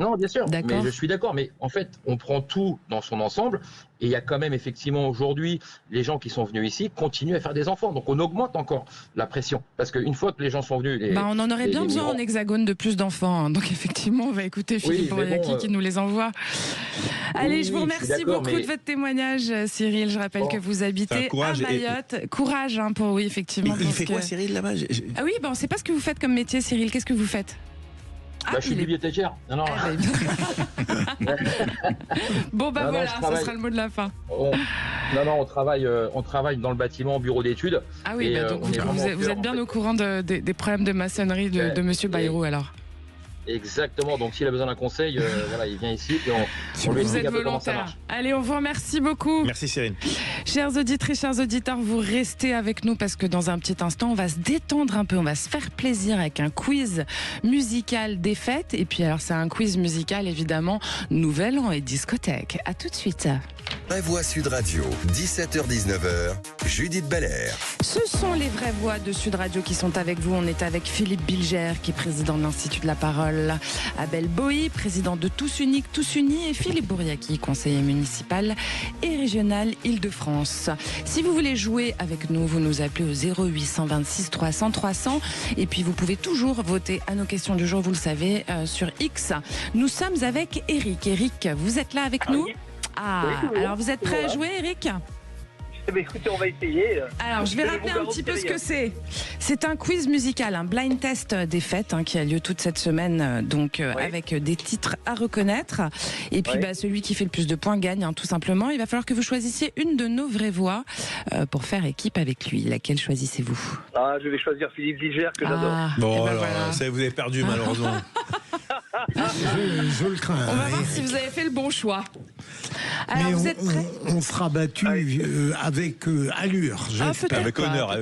S11: Non, bien sûr, mais je suis d'accord, mais en fait, on prend tout dans son ensemble, et il y a quand même effectivement aujourd'hui, les gens qui sont venus ici continuent à faire des enfants, donc on augmente encore la pression, parce qu'une fois que les gens sont venus...
S2: on en aurait bien besoin en Hexagone de plus d'enfants, hein. Donc effectivement, on va écouter Philippe Bouriaki qui nous les envoie. Allez, je vous remercie beaucoup de votre témoignage, Cyril, je rappelle que vous habitez à Mayotte. Courage, hein, pour effectivement...
S5: Il fait quoi, Cyril, là-bas?
S2: Ah oui, on ne sait pas ce que vous faites comme métier, Cyril, qu'est-ce que vous faites?
S11: Je suis bibliothécaire. Non.
S2: Bon, voilà, ce sera le mot de la fin.
S11: On travaille dans le bâtiment bureau d'études.
S2: Ah oui, donc vous êtes bien au courant des problèmes de maçonnerie de Monsieur Bayrou, alors.
S11: Exactement, donc s'il a besoin d'un conseil, il vient ici et on lui explique un peu comment ça marche.
S2: Allez, on vous remercie beaucoup.
S5: Merci Cyril.
S2: Chères auditrices, chers auditeurs, vous restez avec nous parce que dans un petit instant, on va se détendre un peu, on va se faire plaisir avec un quiz musical des fêtes. Et puis alors, c'est un quiz musical évidemment, Nouvel An et discothèque. À tout de suite.
S1: Vraie Voix Sud Radio, 17h-19h, Judith Belair.
S2: Ce sont les vraies voix de Sud Radio qui sont avec vous. On est avec Philippe Bilger, qui est président de l'Institut de la Parole, Abel Bowie, président de Tous Uniques, Tous Unis, et Philippe Bouriaki, conseiller municipal et régional Île-de-France. Si vous voulez jouer avec nous, vous nous appelez au 0826 300 300, et puis vous pouvez toujours voter à nos questions du jour, vous le savez, sur X. Nous sommes avec Eric. Eric, vous êtes là avec nous? Alors vous êtes prêt à jouer, Eric?
S4: Écoutez, on va essayer.
S2: Alors, je vais rappeler un petit peu ce que c'est. C'est un quiz musical, un blind test des fêtes qui a lieu toute cette semaine, avec des titres à reconnaître. Et puis, celui qui fait le plus de points gagne, tout simplement. Il va falloir que vous choisissiez une de nos vraies voix pour faire équipe avec lui. Laquelle choisissez-vous?
S4: Je vais choisir Philippe Bilger, que j'adore.
S5: Bon, alors, ça, vous avez perdu, malheureusement.
S3: Je le crains.
S2: On va voir si vous avez fait le bon choix. Alors, vous êtes prêts?
S3: On sera battu avec allure, j'espère.
S5: Avec honneur.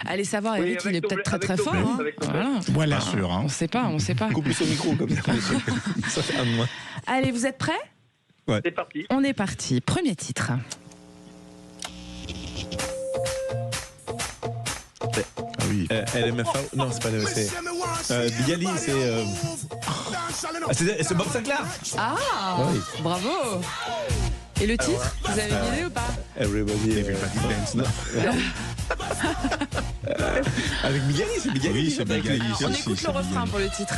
S2: Allez savoir, Eric, il est peut-être très fort.
S3: Voilà.
S6: Sûr,
S2: On sait pas.
S5: Coupe plus au micro, comme ça. Ça fait un de moins.
S2: Allez, vous êtes prêts?
S5: Ouais.
S4: C'est parti.
S2: On est parti. Premier titre.
S5: LMFAO. Non, c'est pas le. C'est. Bigali, c'est Bob Sinclair.
S2: Bravo. Et le titre, vous avez une idée ou pas?
S5: Everybody Dance, non? Avec Bigali, c'est Bigali.
S6: Oui, c'est Bigali.
S2: On écoute le refrain pour le titre.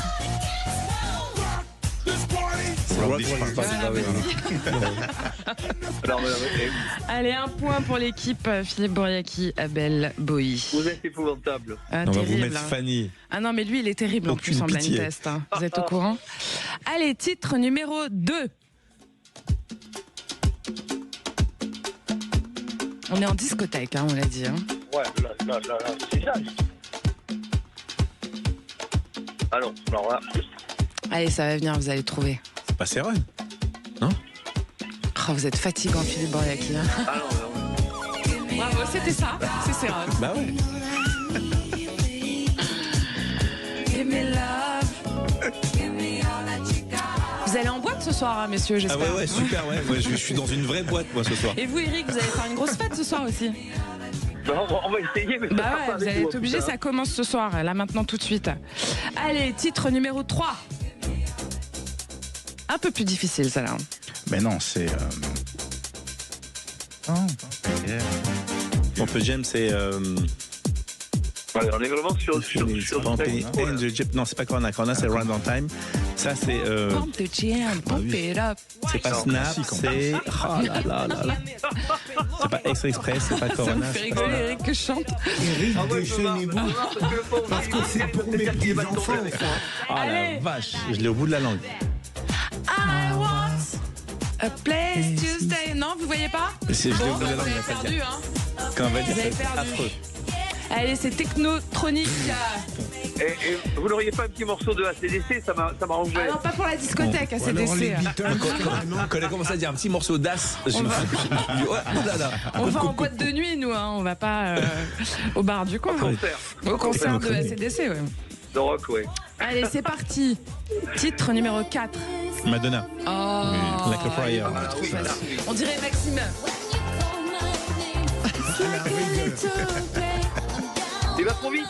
S2: Allez, un point pour l'équipe Philippe Bouriaki, Abel Bowie.
S4: Vous êtes épouvantable.
S5: On va vous mettre Fanny.
S2: Ah non, mais lui, il est terrible en plus en blind test. Vous êtes au courant? Allez, titre numéro 2. On est en discothèque, on l'a dit.
S4: Ouais, là, c'est ça. Alors là.
S2: Allez, ça va venir, vous allez trouver.
S5: C'est pas Céron, non?
S2: Vous êtes fatigant, Philippe Bouriaki. Bravo, c'était ça, c'est Céron.
S5: Bah ouais.
S2: Vous allez en boîte ce soir, messieurs, j'espère.
S5: Ah ouais, super, ouais. Moi, je suis dans une vraie boîte, moi, ce soir.
S2: Et vous, Eric, vous allez faire une grosse fête ce soir aussi?
S4: On va essayer, mais
S2: vous allez être obligé, ça commence ce soir, là, maintenant, tout de suite. Allez, titre numéro 3. Un peu plus difficile, ça, là.
S6: Mais non, c'est...
S5: On peut James, c'est...
S4: Alors, on est vraiment sur
S5: non, c'est pas Corona. Corona, c'est Round on Time. Ça, c'est.
S2: Pump the jam, pump it up.
S5: C'est pas Snap, c'est. Oh là là là là. C'est pas Extra Express, c'est pas
S2: Ça
S5: Corona.
S2: me fait rigoler, Eric, que je chante.
S3: Eric, déchaînez-vous. Parce que c'est pour mes petits-enfants.
S5: Oh la vache, je l'ai au bout de la langue.
S2: I want a place to stay. Non, vous voyez pas?
S5: Je l'ai au bout de la
S2: Vous
S5: langue,
S2: avez
S5: il va pas
S2: perdu,
S5: dire.
S2: hein.
S5: Quand on va dire,
S2: Vous avez
S5: c'est
S2: perdu.
S5: affreux.
S2: Allez, c'est technotronique.
S4: Et vous n'auriez pas un petit morceau de ACDC, ça m'arrangerait.
S2: Ah non, pas pour la discothèque,
S3: Alors les
S2: ACDC.
S3: Beatles, carrément.
S5: Quand elle a commencé à dire un petit morceau d'As, je me suis dit, oh là là.
S2: On va en boîte de nuit, nous, hein. On va pas au bar du coin. Au concert de ACDC, ouais.
S4: De rock, ouais.
S2: Allez, c'est parti. Titre numéro 4.
S5: Madonna.
S2: Oh,
S5: Like a Prayer.
S2: on dirait Maxime.
S4: Il va trop vite.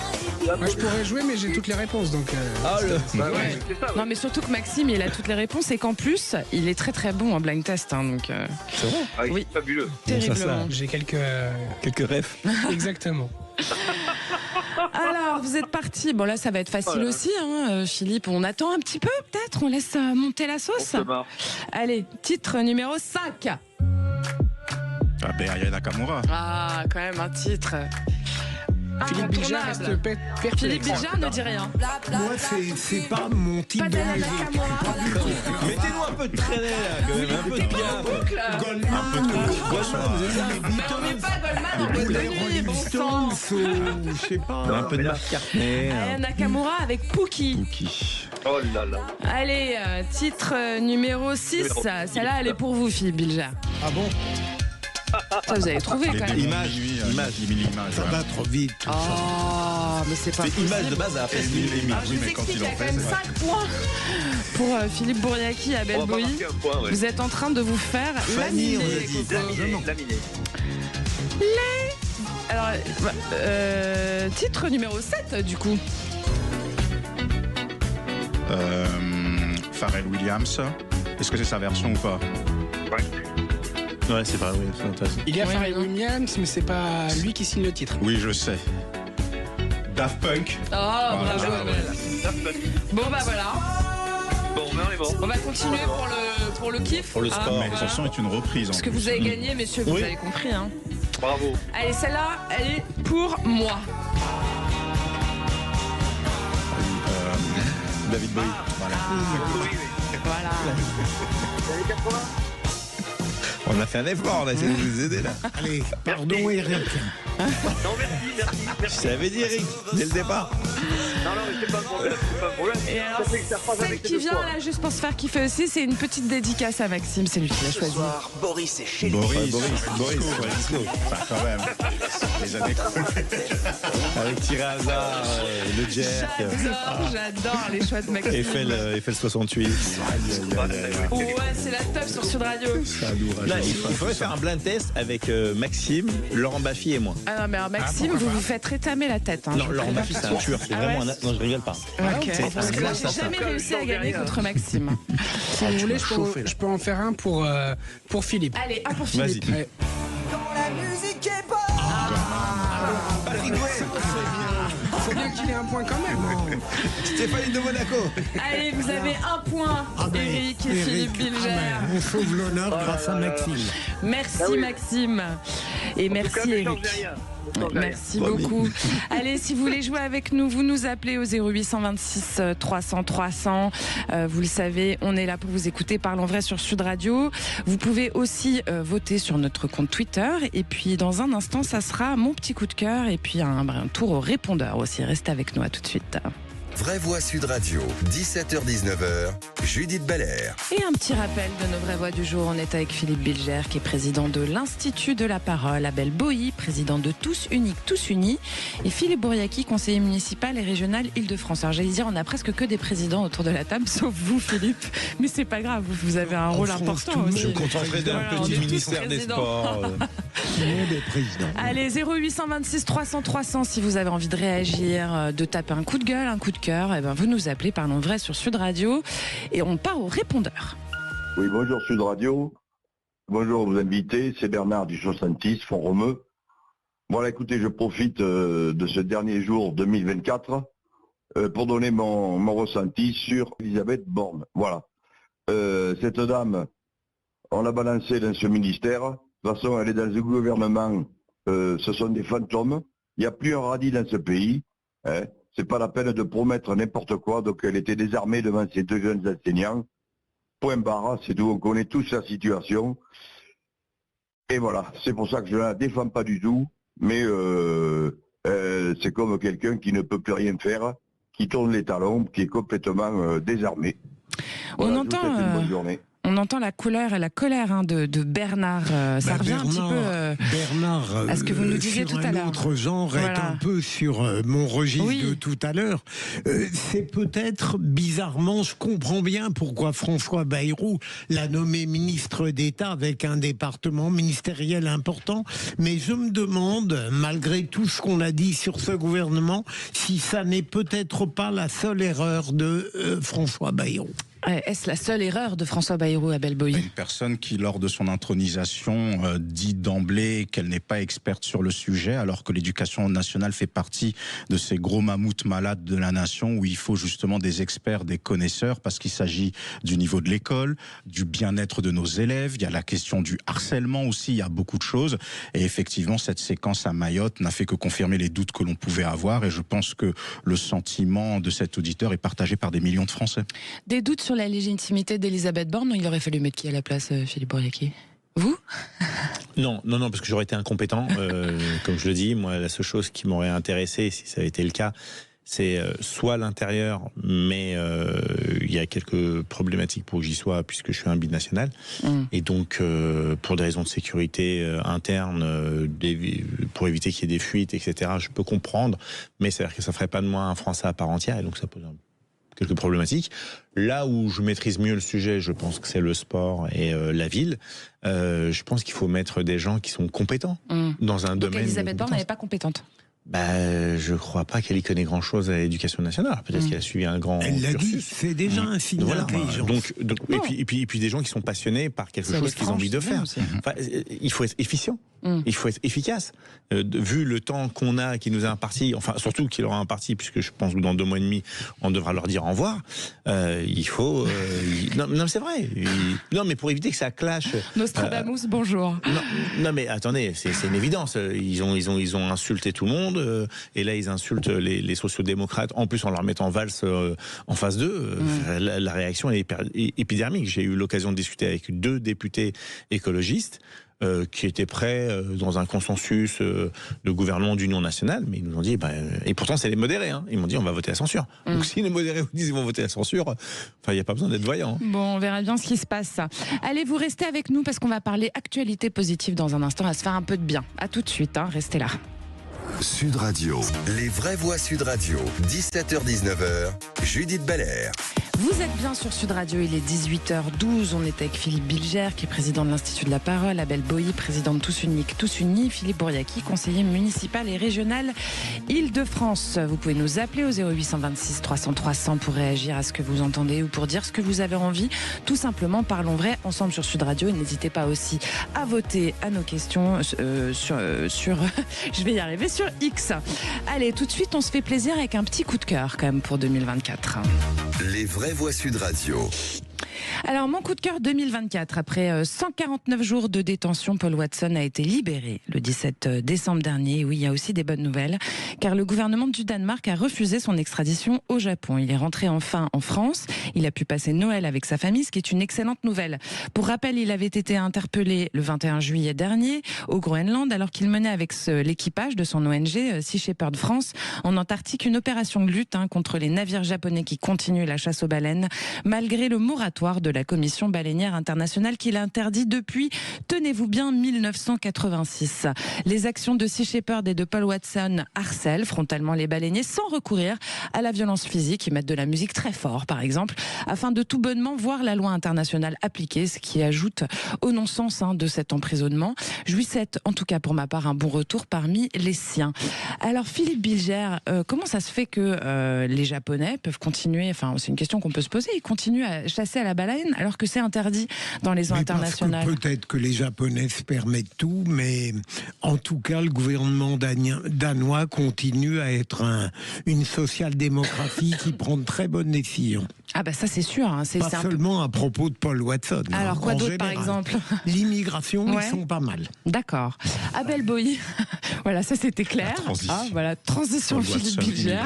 S9: Moi, je pourrais jouer, mais j'ai toutes les réponses, donc.
S4: Bah ouais, c'est ça.
S2: Non, mais surtout que Maxime, il a toutes les réponses et qu'en plus, il est très très bon en blind test. Hein, donc,
S5: C'est vrai.
S4: Ah,
S2: oui.
S4: c'est fabuleux.
S2: terriblement.
S9: J'ai quelques.
S5: Quelques rêves.
S9: Exactement.
S2: Alors, vous êtes parti. Bon, là, ça va être facile aussi, hein, Philippe. On attend un petit peu, peut-être. On laisse monter la
S4: On
S2: sauce.
S4: se marre.
S2: Allez, titre numéro 5.
S6: Ah ben, Aya Nakamura.
S2: Ah, quand même un titre.
S9: Philippe Bilger reste
S2: Philippe
S9: perplexe.
S2: Bilger ne dit rien.
S3: Moi, c'est pas mon type
S2: Pas
S3: de
S2: d'Aya
S3: musique.
S2: Nakamura.
S5: Mettez-nous un peu de traîner là, quand même, un peu de bien.
S3: Goldman,
S2: Mais on met pas Goldman en boîte de nuit, bon sang.
S3: je sais pas.
S5: Un peu de Marc Cartney.
S2: Aya Nakamura avec Pookie.
S4: Oh là là.
S2: Allez, titre numéro 6. Celle-là, elle est pour vous, Philippe Bilger.
S3: Ah bon?
S2: Ça, vous avez trouvé quand même.
S5: Image.
S3: Ça va trop vite. tout ça.
S2: Oh, mais c'est pas
S5: C'est
S2: possible.
S5: image de base à après
S2: Alors, je vous explique, il y a quand même 5 points pour Philippe Bouriaki à
S4: On va pas
S2: Belboï.
S4: marquer un point, ouais.
S2: Vous êtes en train de vous faire
S5: Fanny, on
S2: laminer,
S5: a dit.
S2: Coco.
S4: Laminé.
S2: Alors, titre numéro 7, du coup.
S6: Pharrell Williams. Est-ce que c'est sa version ou pas?
S5: Ouais, c'est pas, oui, c'est intéressant.
S9: Il y a
S2: Oui,
S9: Pharrell
S2: non.
S9: Williams, mais c'est pas lui qui signe le titre.
S6: Oui, je sais. Daft Punk.
S2: Oh, bravo. Bon, bah voilà.
S4: Bon, mais on est bon.
S2: On va continuer pour le kiff.
S5: Pour le
S2: hein.
S5: sport.
S6: Mais la chanson est une reprise.
S2: Parce que vous avez gagné, messieurs, vous
S5: Oui.
S2: avez compris. Hein.
S4: Bravo.
S2: Allez, celle-là, elle est pour moi.
S5: David Bowie.
S2: Voilà.
S4: Années 80.
S5: On a fait un effort, on a essayé de vous aider là.
S3: Allez, pardon Eric.
S4: Non, merci.
S5: Je t'avais dit, Eric, dès le départ.
S4: Non, mais c'est pas un problème. C'est pas un problème.
S2: Et alors,
S4: Ça fait que ça passe
S2: celle
S4: avec
S2: qui
S4: les
S2: vient
S4: deux
S2: là, juste pour se faire kiffer aussi, c'est une petite dédicace à Maxime, c'est lui qui l'a choisi.
S10: Boris est chez
S6: Boris.
S5: Boris, ouais.
S6: Enfin, quand même. Les années
S5: Avec tiré à hasard, le Jerk,
S2: J'adore les choix de Maxime.
S5: Eiffel 68.
S2: Ouais, c'est la teuf sur Sud Radio.
S5: Là, il faudrait faire un blind test avec Maxime, Laurent Baffy et moi.
S2: Ah non, mais alors Maxime, vous vous faites rétamer la tête. Hein,
S5: Non,
S2: je vous
S5: Laurent
S2: préviens.
S5: Baffy, c'est un tueur. C'est
S2: Ah
S5: vraiment
S2: ouais.
S5: un. Non, je rigole pas.
S2: Ok.
S5: C'est
S2: Parce que moi, j'ai
S5: assassin.
S2: jamais réussi à gagner contre Maxime.
S9: Si vous voulez, je peux en faire un pour Philippe.
S2: Allez, un pour
S5: Vas-y.
S2: Philippe.
S9: Ouais. Faut bien qu'il ait un point quand même.
S5: Stéphanie de Monaco.
S2: Allez, vous avez un point, Eric et Philippe Bilger.
S3: On sauve l'honneur grâce à Maxime.
S2: Merci Maxime. Et
S4: En tout cas,
S2: merci
S4: ne
S2: Eric.
S4: changez rien. Ne changez rien.
S2: Merci beaucoup. Allez, si vous voulez jouer avec nous, vous nous appelez au 0826 300 300. Vous le savez, on est là pour vous écouter. Parlons vrai sur Sud Radio. Vous pouvez aussi voter sur notre compte Twitter. Et puis, dans un instant, ça sera mon petit coup de cœur. Et puis, un tour au répondeur aussi. Restez avec nous, à tout de suite.
S1: Vraie Voix Sud Radio, 17h-19h, Judith Belair.
S2: Et un petit rappel de nos vraies voix du jour. On est avec Philippe Bilger, qui est président de l'Institut de la Parole, à Belboï, président de Tous Uniques, Tous Unis, et Philippe Bouriaki, conseiller municipal et régional Île-de-France. Alors j'allais dire, on n'a presque que des présidents autour de la table, sauf vous, Philippe. Mais c'est pas grave, vous avez un rôle important aussi.
S5: Je me contenterai d'un
S2: Voilà, on
S5: petit
S2: est tous
S5: ministère des
S2: présidents.
S5: Sports.
S3: Tout le monde est président.
S2: Allez, 0826 300 300 si vous avez envie de réagir, de taper un coup de gueule, un coup de cœur, et ben vous nous appelez, parlons vrai sur Sud Radio, et on part au répondeur.
S12: Oui, bonjour Sud Radio. Bonjour vos invités, c'est Bernard du 66, Font-Romeu. Voilà, écoutez, je profite de ce dernier jour 2024 pour donner mon ressenti sur Elisabeth Borne. Voilà. Cette dame, on l'a balancée dans ce ministère. De toute façon, elle est dans le gouvernement. Ce sont des fantômes. Il n'y a plus un radis dans ce pays. Hein. C'est pas la peine de promettre n'importe quoi. Donc, elle était désarmée devant ces deux jeunes enseignants. Point barre, c'est tout. On connaît tous sa situation. Et voilà. C'est pour ça que je ne la défends pas du tout. Mais c'est comme quelqu'un qui ne peut plus rien faire, qui tourne les talons, qui est complètement désarmé. Voilà,
S2: on entend la couleur et la colère de Bernard. Ça revient un petit peu
S3: Bernard,
S2: à ce que vous nous disiez tout à l'heure.
S3: Un autre genre est un peu sur mon registre de tout à l'heure. C'est peut-être bizarrement, je comprends bien pourquoi François Bayrou l'a nommé ministre d'État avec un département ministériel important, mais je me demande, malgré tout ce qu'on a dit sur ce gouvernement, si ça n'est peut-être pas la seule erreur de François Bayrou.
S2: Est-ce la seule erreur de François Bayrou, Abel Boï?
S6: Une personne qui, lors de son intronisation, dit d'emblée qu'elle n'est pas experte sur le sujet, alors que l'éducation nationale fait partie de ces gros mammouths malades de la nation, où il faut justement des experts, des connaisseurs, parce qu'il s'agit du niveau de l'école, du bien-être de nos élèves, il y a la question du harcèlement aussi, il y a beaucoup de choses. Et effectivement, cette séquence à Mayotte n'a fait que confirmer les doutes que l'on pouvait avoir, et je pense que le sentiment de cet auditeur est partagé par des millions de Français.
S2: Des doutes sur la légitimité d'Elisabeth Borne, ou il aurait fallu mettre qui à la place, Philippe Bourriaki? Vous?
S5: Non, parce que j'aurais été incompétent. Comme je le dis, moi, la seule chose qui m'aurait intéressé, si ça avait été le cas, c'est soit l'intérieur, mais il y a quelques problématiques pour que j'y sois, puisque je suis un binational. Et donc, pour des raisons de sécurité interne, pour éviter qu'il y ait des fuites, etc., je peux comprendre, mais c'est-à-dire que ça ne ferait pas de moi un Français à part entière, et donc ça pose quelques problématiques. Là où je maîtrise mieux le sujet, je pense que c'est le sport et la ville. Je pense qu'il faut mettre des gens qui sont compétents dans un domaine.
S2: Donc Elisabeth Borne n'est pas compétente?
S5: Je crois pas qu'elle y connaît grand-chose à l'éducation nationale. Peut-être qu'elle a suivi un grand
S3: Elle l'a
S5: cursus.
S3: dit, c'est déjà un signe d'intelligence.
S5: Donc, et puis des gens qui sont passionnés par quelque chose qu'ils ont envie de faire. Enfin, il faut être efficient. Il faut être efficace. Vu le temps qu'on a, qui nous a imparti, enfin surtout qu'il aura imparti, puisque je pense que dans 2 mois et demi, on devra leur dire au revoir. Il faut. Non, c'est vrai. Non, mais pour éviter que ça clash.
S2: Nostradamus, bonjour.
S5: Non, mais attendez, c'est une évidence. Ils ont insulté tout le monde, et là ils insultent les sociodémocrates. En plus, en leur mettant valse en face d'eux, la réaction est épidermique. J'ai eu l'occasion de discuter avec 2 députés écologistes. Qui étaient prêts dans un consensus de gouvernement d'union nationale, mais ils nous ont dit, et pourtant c'est les modérés, hein, ils m'ont dit on va voter la censure. Donc si les modérés vous disent ils vont voter la censure, il n'y a pas besoin d'être voyant.
S2: Bon, on verra bien ce qui se passe. Allez, vous restez avec nous parce qu'on va parler actualité positive dans un instant, à se faire un peu de bien. À tout de suite, restez là.
S1: Sud Radio, les vraies voix Sud Radio, 17h-19h, Judith Belair.
S2: Vous êtes bien sur Sud Radio, il est 18h12, on est avec Philippe Bilger, qui est président de l'Institut de la Parole, Abel Boï, président de Tous Unis, Philippe Bourriaki, conseiller municipal et régional Île-de-France. Vous pouvez nous appeler au 0826 300 300 pour réagir à ce que vous entendez ou pour dire ce que vous avez envie. Tout simplement, parlons vrai ensemble sur Sud Radio, et n'hésitez pas aussi à voter à nos questions sur je vais y arriver, sur X. Allez, tout de suite, on se fait plaisir avec un petit coup de cœur quand même pour 2024.
S1: Les vraies voix Sud Radio.
S2: Alors, mon coup de cœur 2024, après 149 jours de détention, Paul Watson a été libéré le 17 décembre dernier. Oui, il y a aussi des bonnes nouvelles, car le gouvernement du Danemark a refusé son extradition au Japon. Il est rentré enfin en France. Il a pu passer Noël avec sa famille, ce qui est une excellente nouvelle. Pour rappel, il avait été interpellé le 21 juillet dernier au Groenland, alors qu'il menait avec l'équipage de son ONG Sea Shepherd France en Antarctique une opération de lutte contre les navires japonais qui continuent la chasse aux baleines, malgré le moratoire de la Commission baleinière internationale qui l'interdit depuis, tenez-vous bien, 1986. Les actions de Sea Shepherd et de Paul Watson harcèlent frontalement les baleiniers sans recourir à la violence physique. Ils mettent de la musique très fort, par exemple, afin de tout bonnement voir la loi internationale appliquée, ce qui ajoute au non-sens de cet emprisonnement. Jouissait, en tout cas pour ma part, un bon retour parmi les siens. Alors Philippe Bilger, comment ça se fait que les Japonais peuvent continuer, enfin c'est une question qu'on peut se poser, ils continuent à chasser à la baleine baleines alors que c'est interdit dans les eaux internationales?
S3: Peut-être que les Japonais se permettent tout, mais en tout cas, le gouvernement danois continue à être une social-démocratie qui prend de très bonnes décisions.
S2: Ah bah ça c'est sûr. Hein.
S3: Pas seulement à propos de Paul Watson.
S2: Alors quoi d'autre par exemple?
S3: L'immigration, ils sont pas mal.
S2: D'accord. Abel Bowie, voilà, ça c'était clair. Transition Philippe Bilger.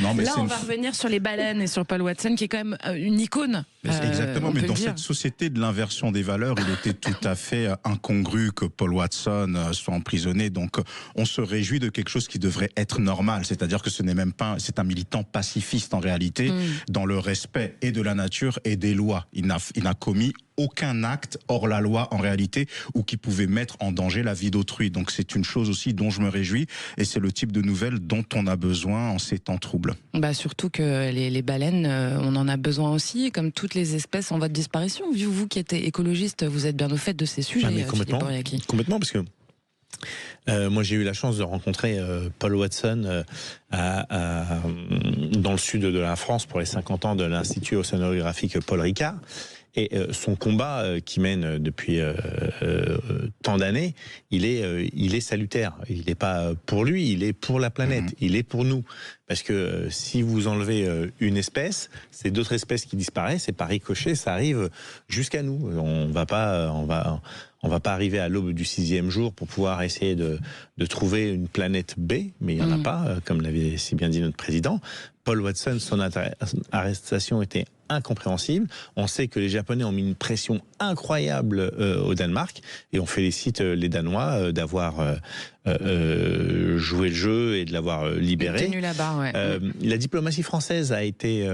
S2: Là on va revenir sur les baleines et sur Paul Watson qui est quand même une icône.
S6: Exactement, mais dans cette société de l'inversion des valeurs, il était tout à fait incongru que Paul Watson soit emprisonné. Donc on se réjouit de quelque chose qui devrait être normal, c'est-à-dire que ce n'est même pas, c'est un militant pacifiste en réalité, dans le respect et de la nature et des lois. Il n'a commis aucun acte hors la loi en réalité ou qui pouvait mettre en danger la vie d'autrui. Donc c'est une chose aussi dont je me réjouis et c'est le type de nouvelles dont on a besoin en ces temps troubles.
S2: Bah surtout que les baleines, on en a besoin aussi, comme toutes les espèces en voie de disparition. Vous qui êtes écologiste, vous êtes bien au fait de ces sujets.
S5: Complètement, parce que moi j'ai eu la chance de rencontrer Paul Watson dans le sud de la France pour les 50 ans de l'Institut océanographique Paul Ricard. Et son combat qui mène depuis tant d'années, il est salutaire. Il n'est pas pour lui, il est pour la planète, il est pour nous. Parce que si vous enlevez une espèce, c'est d'autres espèces qui disparaissent et par ricochet, ça arrive jusqu'à nous. On va pas arriver à l'aube du 6e jour pour pouvoir essayer de trouver une planète B, mais il n'y en a pas, comme l'avait si bien dit notre président. Paul Watson, son arrestation était incompréhensible. On sait que les Japonais ont mis une pression incroyable au Danemark et on félicite les Danois d'avoir joué le jeu et de l'avoir libéré.
S2: Tenu là-bas, ouais.
S5: La diplomatie française a été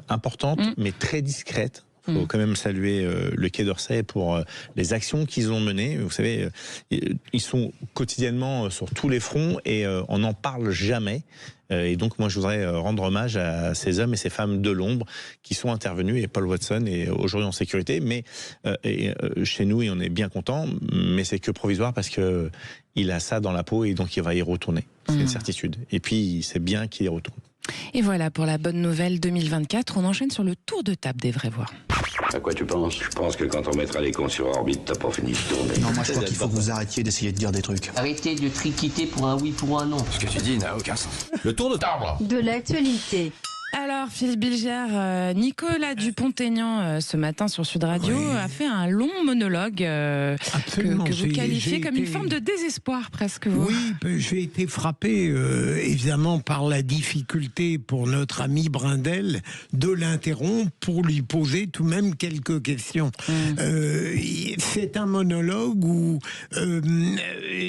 S5: importante, mais très discrète. Il faut quand même saluer le Quai d'Orsay pour les actions qu'ils ont menées. Vous savez, ils sont quotidiennement sur tous les fronts et on n'en parle jamais. Et donc moi je voudrais rendre hommage à ces hommes et ces femmes de l'ombre qui sont intervenus, et Paul Watson est aujourd'hui en sécurité, mais chez nous, et on est bien content, mais c'est que provisoire parce que il a ça dans la peau et donc il va y retourner, c'est une certitude. Et puis c'est bien qu'il y retourne.
S2: Et voilà pour la bonne nouvelle 2024, on enchaîne sur le tour de table des vraies voix.
S13: À quoi tu penses? Je pense que quand on mettra les cons sur orbite, t'as pas fini de tourner.
S14: Non, moi je crois qu'il faut que vous arrêtiez d'essayer de dire des trucs.
S15: Arrêtez de triquiter pour un oui, pour un non.
S14: Ce que tu dis n'a aucun sens.
S1: Le tour de table
S16: de l'actualité.
S2: Alors, Philippe Bilger, Nicolas Dupont-Aignan, ce matin sur Sud Radio, a fait un long monologue que vous qualifiez comme une forme de désespoir, presque.
S3: Oui, j'ai été frappé, évidemment, par la difficulté pour notre ami Brindel de l'interrompre pour lui poser tout de même quelques questions. C'est un monologue où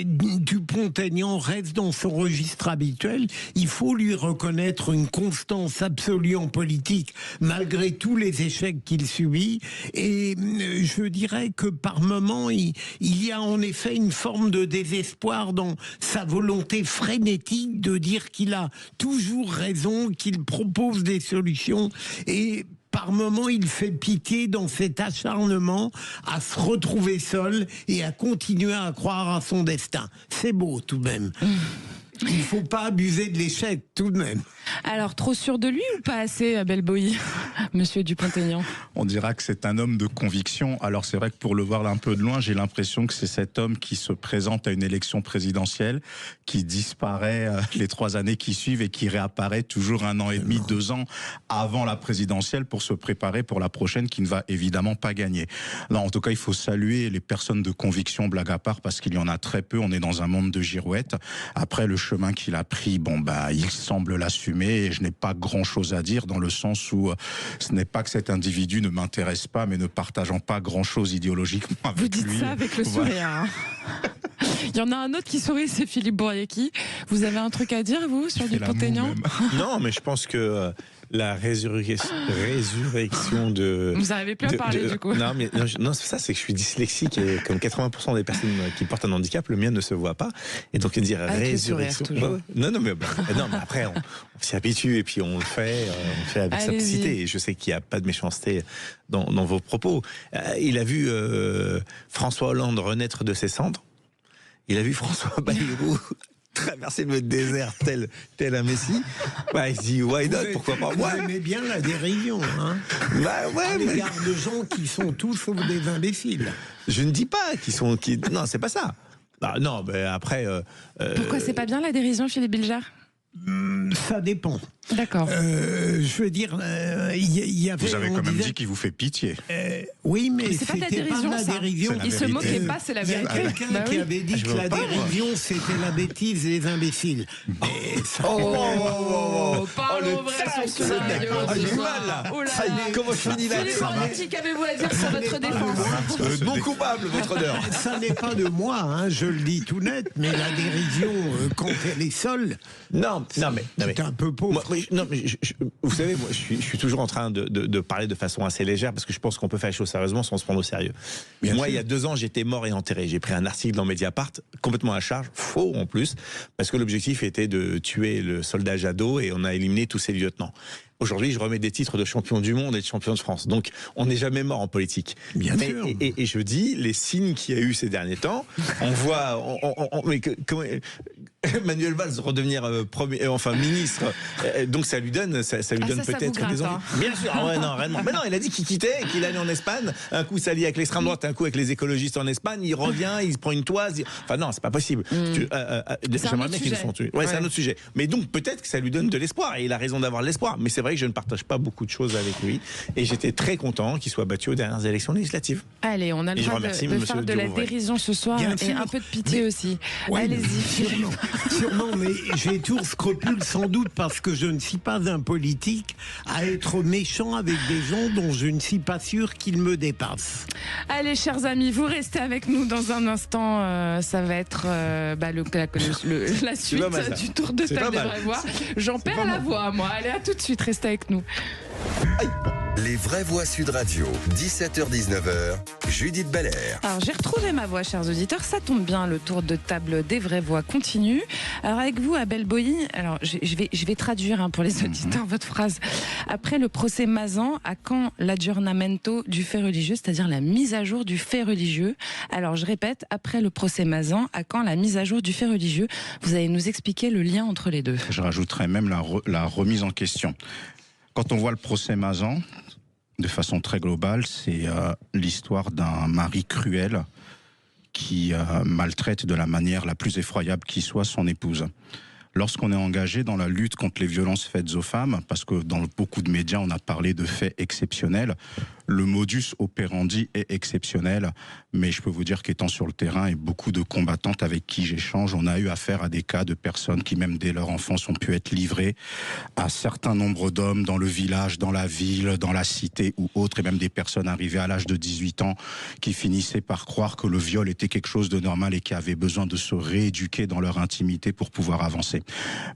S3: Dupont-Aignan reste dans son registre habituel. Il faut lui reconnaître une constance absolue en politique, malgré tous les échecs qu'il subit. Et je dirais que par moments, il y a en effet une forme de désespoir dans sa volonté frénétique de dire qu'il a toujours raison, qu'il propose des solutions. Et par moments, il fait pitié dans cet acharnement à se retrouver seul et à continuer à croire à son destin. C'est beau tout de même. Il ne faut pas abuser de l'échec, tout de même.
S2: Alors, trop sûr de lui ou pas assez, Abel Bowie, monsieur Dupont-Aignan?
S6: On dira que c'est un homme de conviction. Alors, c'est vrai que pour le voir un peu de loin, j'ai l'impression que c'est cet homme qui se présente à une élection présidentielle, qui disparaît les 3 années qui suivent et qui réapparaît toujours 1 an et demi, 2 ans avant la présidentielle pour se préparer pour la prochaine qui ne va évidemment pas gagner. Non, en tout cas, il faut saluer les personnes de conviction, blague à part, parce qu'il y en a très peu. On est dans un monde de girouettes. Après, le chemin qu'il a pris, il semble l'assumer et je n'ai pas grand-chose à dire dans le sens où ce n'est pas que cet individu ne m'intéresse pas, mais ne partageant pas grand-chose idéologiquement avec lui.
S2: Vous dites ça avec le sourire. Hein. Il y en a un autre qui sourit, c'est Philippe Bouriaki. Vous avez un truc à dire, vous, sur Dupont-Aignan?
S5: Non, mais je pense que la résurrection de...
S2: Vous n'arrivez plus à parler, du coup.
S5: Non, mais non, c'est ça, c'est que je suis dyslexique et comme 80% des personnes qui portent un handicap, le mien ne se voit pas. Et donc, dire résurrection... Non, mais après, on s'y habitue et puis on le fait avec simplicité. Et je sais qu'il n'y a pas de méchanceté dans vos propos. Il a vu François Hollande renaître de ses cendres. Il a vu François Bayrou traverser le désert tel un messie. Bah, il se dit, why not, pourquoi pas moi.
S3: Vous aimez bien la dérision, hein.
S5: Bah ouais,
S3: à l'égard de gens qui sont tous sauf des imbéciles.
S5: Je ne dis pas qu'ils sont... Non, c'est pas ça. Ah, non, mais après...
S2: Pourquoi c'est pas bien la dérision, Philippe Bilger?
S3: Ça dépend.
S2: D'accord.
S3: Je veux dire, il y avait...
S6: Vous avez quand même dit qu'il vous fait pitié.
S3: Oui, mais
S2: c'est pas de la
S3: c'était
S2: dérision,
S3: pas de la
S2: ça.
S3: dérision.
S2: Il se moquait pas, c'est la vérité.
S3: Il y a quelqu'un qui avait dit que la dérision, c'était la bêtise et les imbéciles. Et ça...
S2: Parlons vrai sur ce radio.
S5: J'ai du mal, là. Comment je finis là?
S2: Philippe Morganti, qu'avez-vous à dire sur votre défense?
S5: Non coupable, votre honneur.
S3: Ça n'est pas de moi, hein, je le dis tout net, mais la dérision, quand elle est seule, c'est un peu pauvre.
S5: Vous savez, moi, je suis toujours en train de parler de façon assez légère parce que je pense qu'on peut faire les choses sérieusement sans se prendre au sérieux. Moi, il y a 2 ans, j'étais mort et enterré. J'ai pris un article dans Mediapart, complètement à charge, faux en plus, parce que l'objectif était de tuer le soldat Jadot et on a éliminé tous ses lieutenants. Aujourd'hui, je remets des titres de champion du monde et de champion de France. Donc, on n'est jamais mort en politique.
S3: Bien sûr.
S5: Et je dis, les signes qu'il y a eu ces derniers temps, on voit... Manuel Valls redevenir ministre, donc ça lui donne peut-être des envies. Bien sûr, non, réellement. Mais non, il a dit qu'il quittait, qu'il allait en Espagne. Un coup, s'allie avec l'extrême droite, un coup avec les écologistes en Espagne. Il revient, il se prend une toise. Enfin non, c'est pas possible. J'aimerais bien qu'ils le font tuer. Ouais, c'est un autre sujet. Mais donc peut-être que ça lui donne de l'espoir et il a raison d'avoir de l'espoir. Mais c'est vrai que je ne partage pas beaucoup de choses avec lui et j'étais très content qu'il soit battu aux dernières élections législatives.
S2: Allez, on a le droit de faire de la dérision ce soir et un peu de pitié aussi. Allez-y.
S3: Sûrement, mais j'ai tout scrupule sans doute parce que je ne suis pas un politique à être méchant avec des gens dont je ne suis pas sûr qu'ils me dépassent.
S2: Allez, chers amis, vous restez avec nous dans un instant. Ça va être la suite du tour de table des vraies voix. J'en perds la voix, moi. Allez, à tout de suite, restez avec nous.
S1: Les vraies voix Sud Radio, 17h-19h, Judith Belair.
S2: Alors j'ai retrouvé ma voix, chers auditeurs, ça tombe bien, le tour de table des vraies voix continue. Alors avec vous, Abel Boilly, alors je vais traduire pour les auditeurs votre phrase. Après le procès Mazan, à quand l'aggiornamento du fait religieux, c'est-à-dire la mise à jour du fait religieux? Alors je répète, après le procès Mazan, à quand la mise à jour du fait religieux? Vous allez nous expliquer le lien entre les deux.
S6: Je rajouterais même la remise en question. Quand on voit le procès Mazan, de façon très globale, c'est l'histoire d'un mari cruel qui maltraite de la manière la plus effroyable qui soit son épouse. Lorsqu'on est engagé dans la lutte contre les violences faites aux femmes, parce que dans beaucoup de médias on a parlé de faits exceptionnels, le modus operandi est exceptionnel, mais je peux vous dire qu'étant sur le terrain et beaucoup de combattantes avec qui j'échange, on a eu affaire à des cas de personnes qui, même dès leur enfance, ont pu être livrées à certains nombres d'hommes dans le village, dans la ville, dans la cité ou autre, et même des personnes arrivées à l'âge de 18 ans qui finissaient par croire que le viol était quelque chose de normal et qui avaient besoin de se rééduquer dans leur intimité pour pouvoir avancer.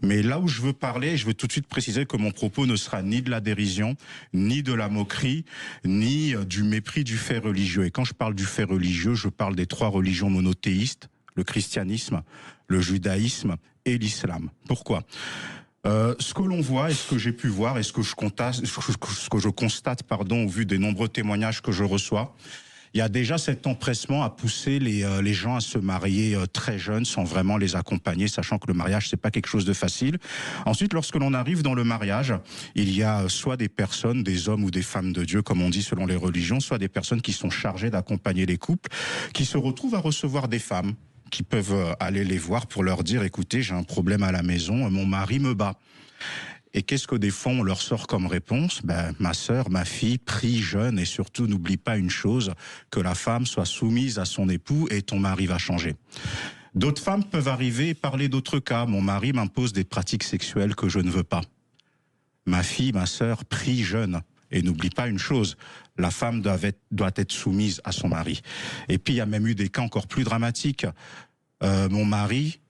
S6: Mais là où je veux parler, je veux tout de suite préciser que mon propos ne sera ni de la dérision, ni de la moquerie, ni du mépris du fait religieux. Et quand je parle du fait religieux, je parle des 3 religions monothéistes, le christianisme, le judaïsme et l'islam. Pourquoi ? Ce que l'on voit et ce que j'ai pu voir et ce que je constate, au vu des nombreux témoignages que je reçois, il y a déjà cet empressement à pousser les gens à se marier très jeunes sans vraiment les accompagner, sachant que le mariage, c'est pas quelque chose de facile. Ensuite, lorsque l'on arrive dans le mariage, il y a soit des personnes, des hommes ou des femmes de Dieu, comme on dit selon les religions, soit des personnes qui sont chargées d'accompagner les couples, qui se retrouvent à recevoir des femmes qui peuvent aller les voir pour leur dire « Écoutez, j'ai un problème à la maison, mon mari me bat ». Et qu'est-ce que des fois on leur sort comme réponse ? Ma sœur, ma fille, prie, jeûne et surtout n'oublie pas une chose, que la femme soit soumise à son époux et ton mari va changer. D'autres femmes peuvent arriver et parler d'autres cas. Mon mari m'impose des pratiques sexuelles que je ne veux pas. Ma fille, ma sœur, prie, jeûne. Et n'oublie pas une chose, la femme doit être soumise à son mari. Et puis il y a même eu des cas encore plus dramatiques. Mon mari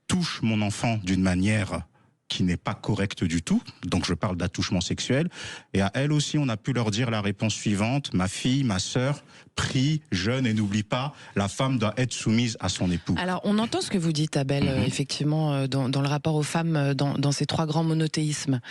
S6: touche mon enfant d'une manière qui n'est pas correcte du tout. Donc je parle d'attouchement sexuel. Et à elles aussi, on a pu leur dire la réponse suivante: ma fille, ma sœur, prie, jeûne et n'oublie pas, la femme doit être soumise à son époux.
S2: Alors, on entend ce que vous dites, Abel, effectivement, dans le rapport aux femmes, dans ces trois grands monothéismes.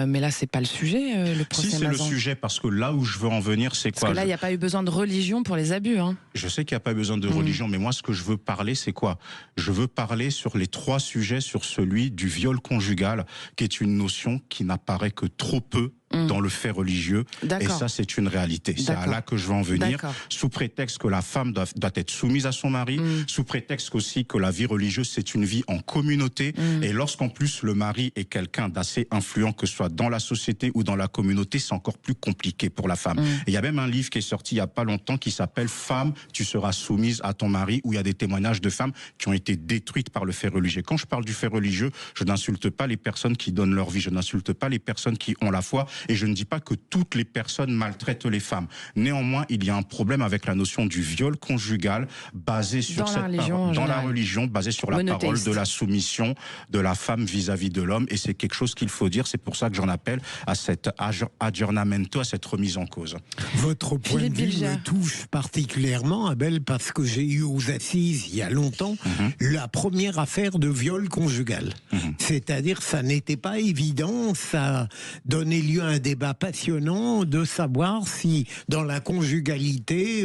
S2: Mais là, c'est pas le sujet, le procès
S6: Si, c'est
S2: Mazan.
S6: le sujet, parce que là où je veux en venir, c'est quoi?
S2: Parce que là, il n'y a pas eu besoin de religion pour les abus. Hein.
S6: Je sais qu'il n'y a pas besoin de religion, mais moi, ce que je veux parler, c'est quoi? Je veux parler sur les trois sujets, sur celui du viol conjugal, qui est une notion qui n'apparaît que trop peu dans le fait religieux. Et ça, c'est une réalité. C'est à là que je veux en venir. Sous prétexte que la femme doit être soumise à son mari, sous prétexte aussi que la vie religieuse, c'est une vie en communauté. Et lorsqu'en plus, le mari est quelqu'un d'assez influent, que ce soit dans la société ou dans la communauté, c'est encore plus compliqué pour la femme. Et il y a même un livre qui est sorti il n'y a pas longtemps qui s'appelle « Femme, tu seras soumise à ton mari », où il y a des témoignages de femmes qui ont été détruites par le fait religieux. Quand je parle du fait religieux, je n'insulte pas les personnes qui donnent leur vie, je n'insulte pas les personnes qui ont la foi, et je ne dis pas que toutes les personnes maltraitent les femmes. Néanmoins, il y a un problème avec la notion du viol conjugal basé sur
S2: dans la
S6: religion, basé sur la parole de la soumission de la femme vis-à-vis de l'homme, et c'est quelque chose qu'il faut dire. C'est pour ça que j'en appelle à cet aggiornamento, à cette remise en cause.
S3: Votre point de vue me touche particulièrement, Abel, parce que j'ai eu aux assises il y a longtemps la première affaire de viol conjugal. C'est-à-dire, ça n'était pas évident, ça donnait lieu à un débat passionnant de savoir si dans la conjugalité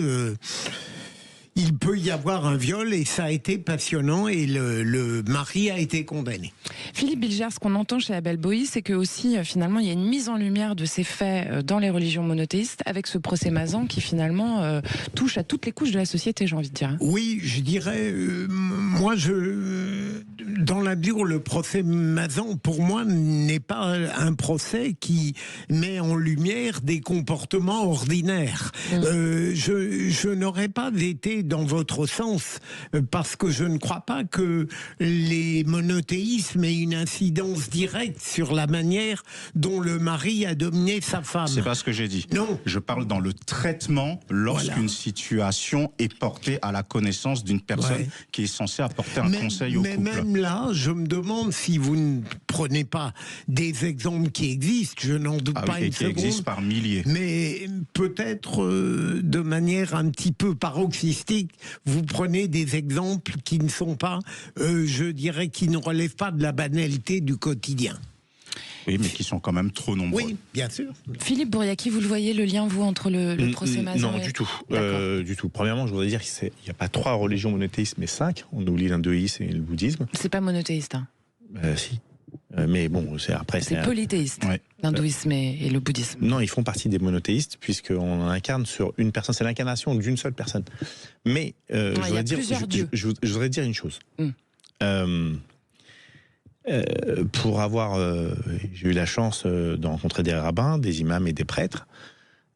S3: il peut y avoir un viol, et ça a été passionnant, et le mari a été condamné.
S2: Philippe Bilger, ce qu'on entend chez Abel Boï, c'est que aussi finalement il y a une mise en lumière de ces faits dans les religions monothéistes avec ce procès Mazan qui finalement touche à toutes les couches de la société, j'ai envie de dire.
S3: Oui, je dirais, moi dans la mesure où le procès Mazan pour moi n'est pas un procès qui met en lumière des comportements ordinaires. Je n'aurais pas été dans votre sens, parce que je ne crois pas que les monothéismes aient une incidence directe sur la manière dont le mari a dominé sa femme.
S6: C'est pas ce que j'ai dit.
S3: Non.
S6: Je parle dans le traitement lorsqu'une situation est portée à la connaissance d'une personne qui est censée apporter un conseil au couple.
S3: Mais même là, je me demande si vous ne prenez pas des exemples qui existent, je n'en doute pas une seconde.
S6: Qui existent par milliers.
S3: Mais peut-être de manière un petit peu paroxystique, vous prenez des exemples qui ne sont pas, je dirais, qui ne relèvent pas de la banalité du quotidien.
S6: Oui, mais qui sont quand même trop nombreux.
S3: Oui, bien sûr.
S2: Philippe Bouriaki, vous le voyez, le lien, vous, entre le procès Mazan?
S5: Non, du tout. Du tout. Premièrement, je voudrais dire qu'il n'y a pas 3 religions monothéistes, mais 5. On oublie l'hindouisme et le bouddhisme.
S2: C'est pas monothéiste, hein.
S5: Si. Mais bon,
S2: c'est polythéiste, l'hindouisme et le bouddhisme.
S5: Non, ils font partie des monothéistes, puisqu'on incarne sur une personne, c'est l'incarnation d'une seule personne. Mais je voudrais dire une chose. Pour avoir, j'ai eu la chance de rencontrer des rabbins, des imams et des prêtres.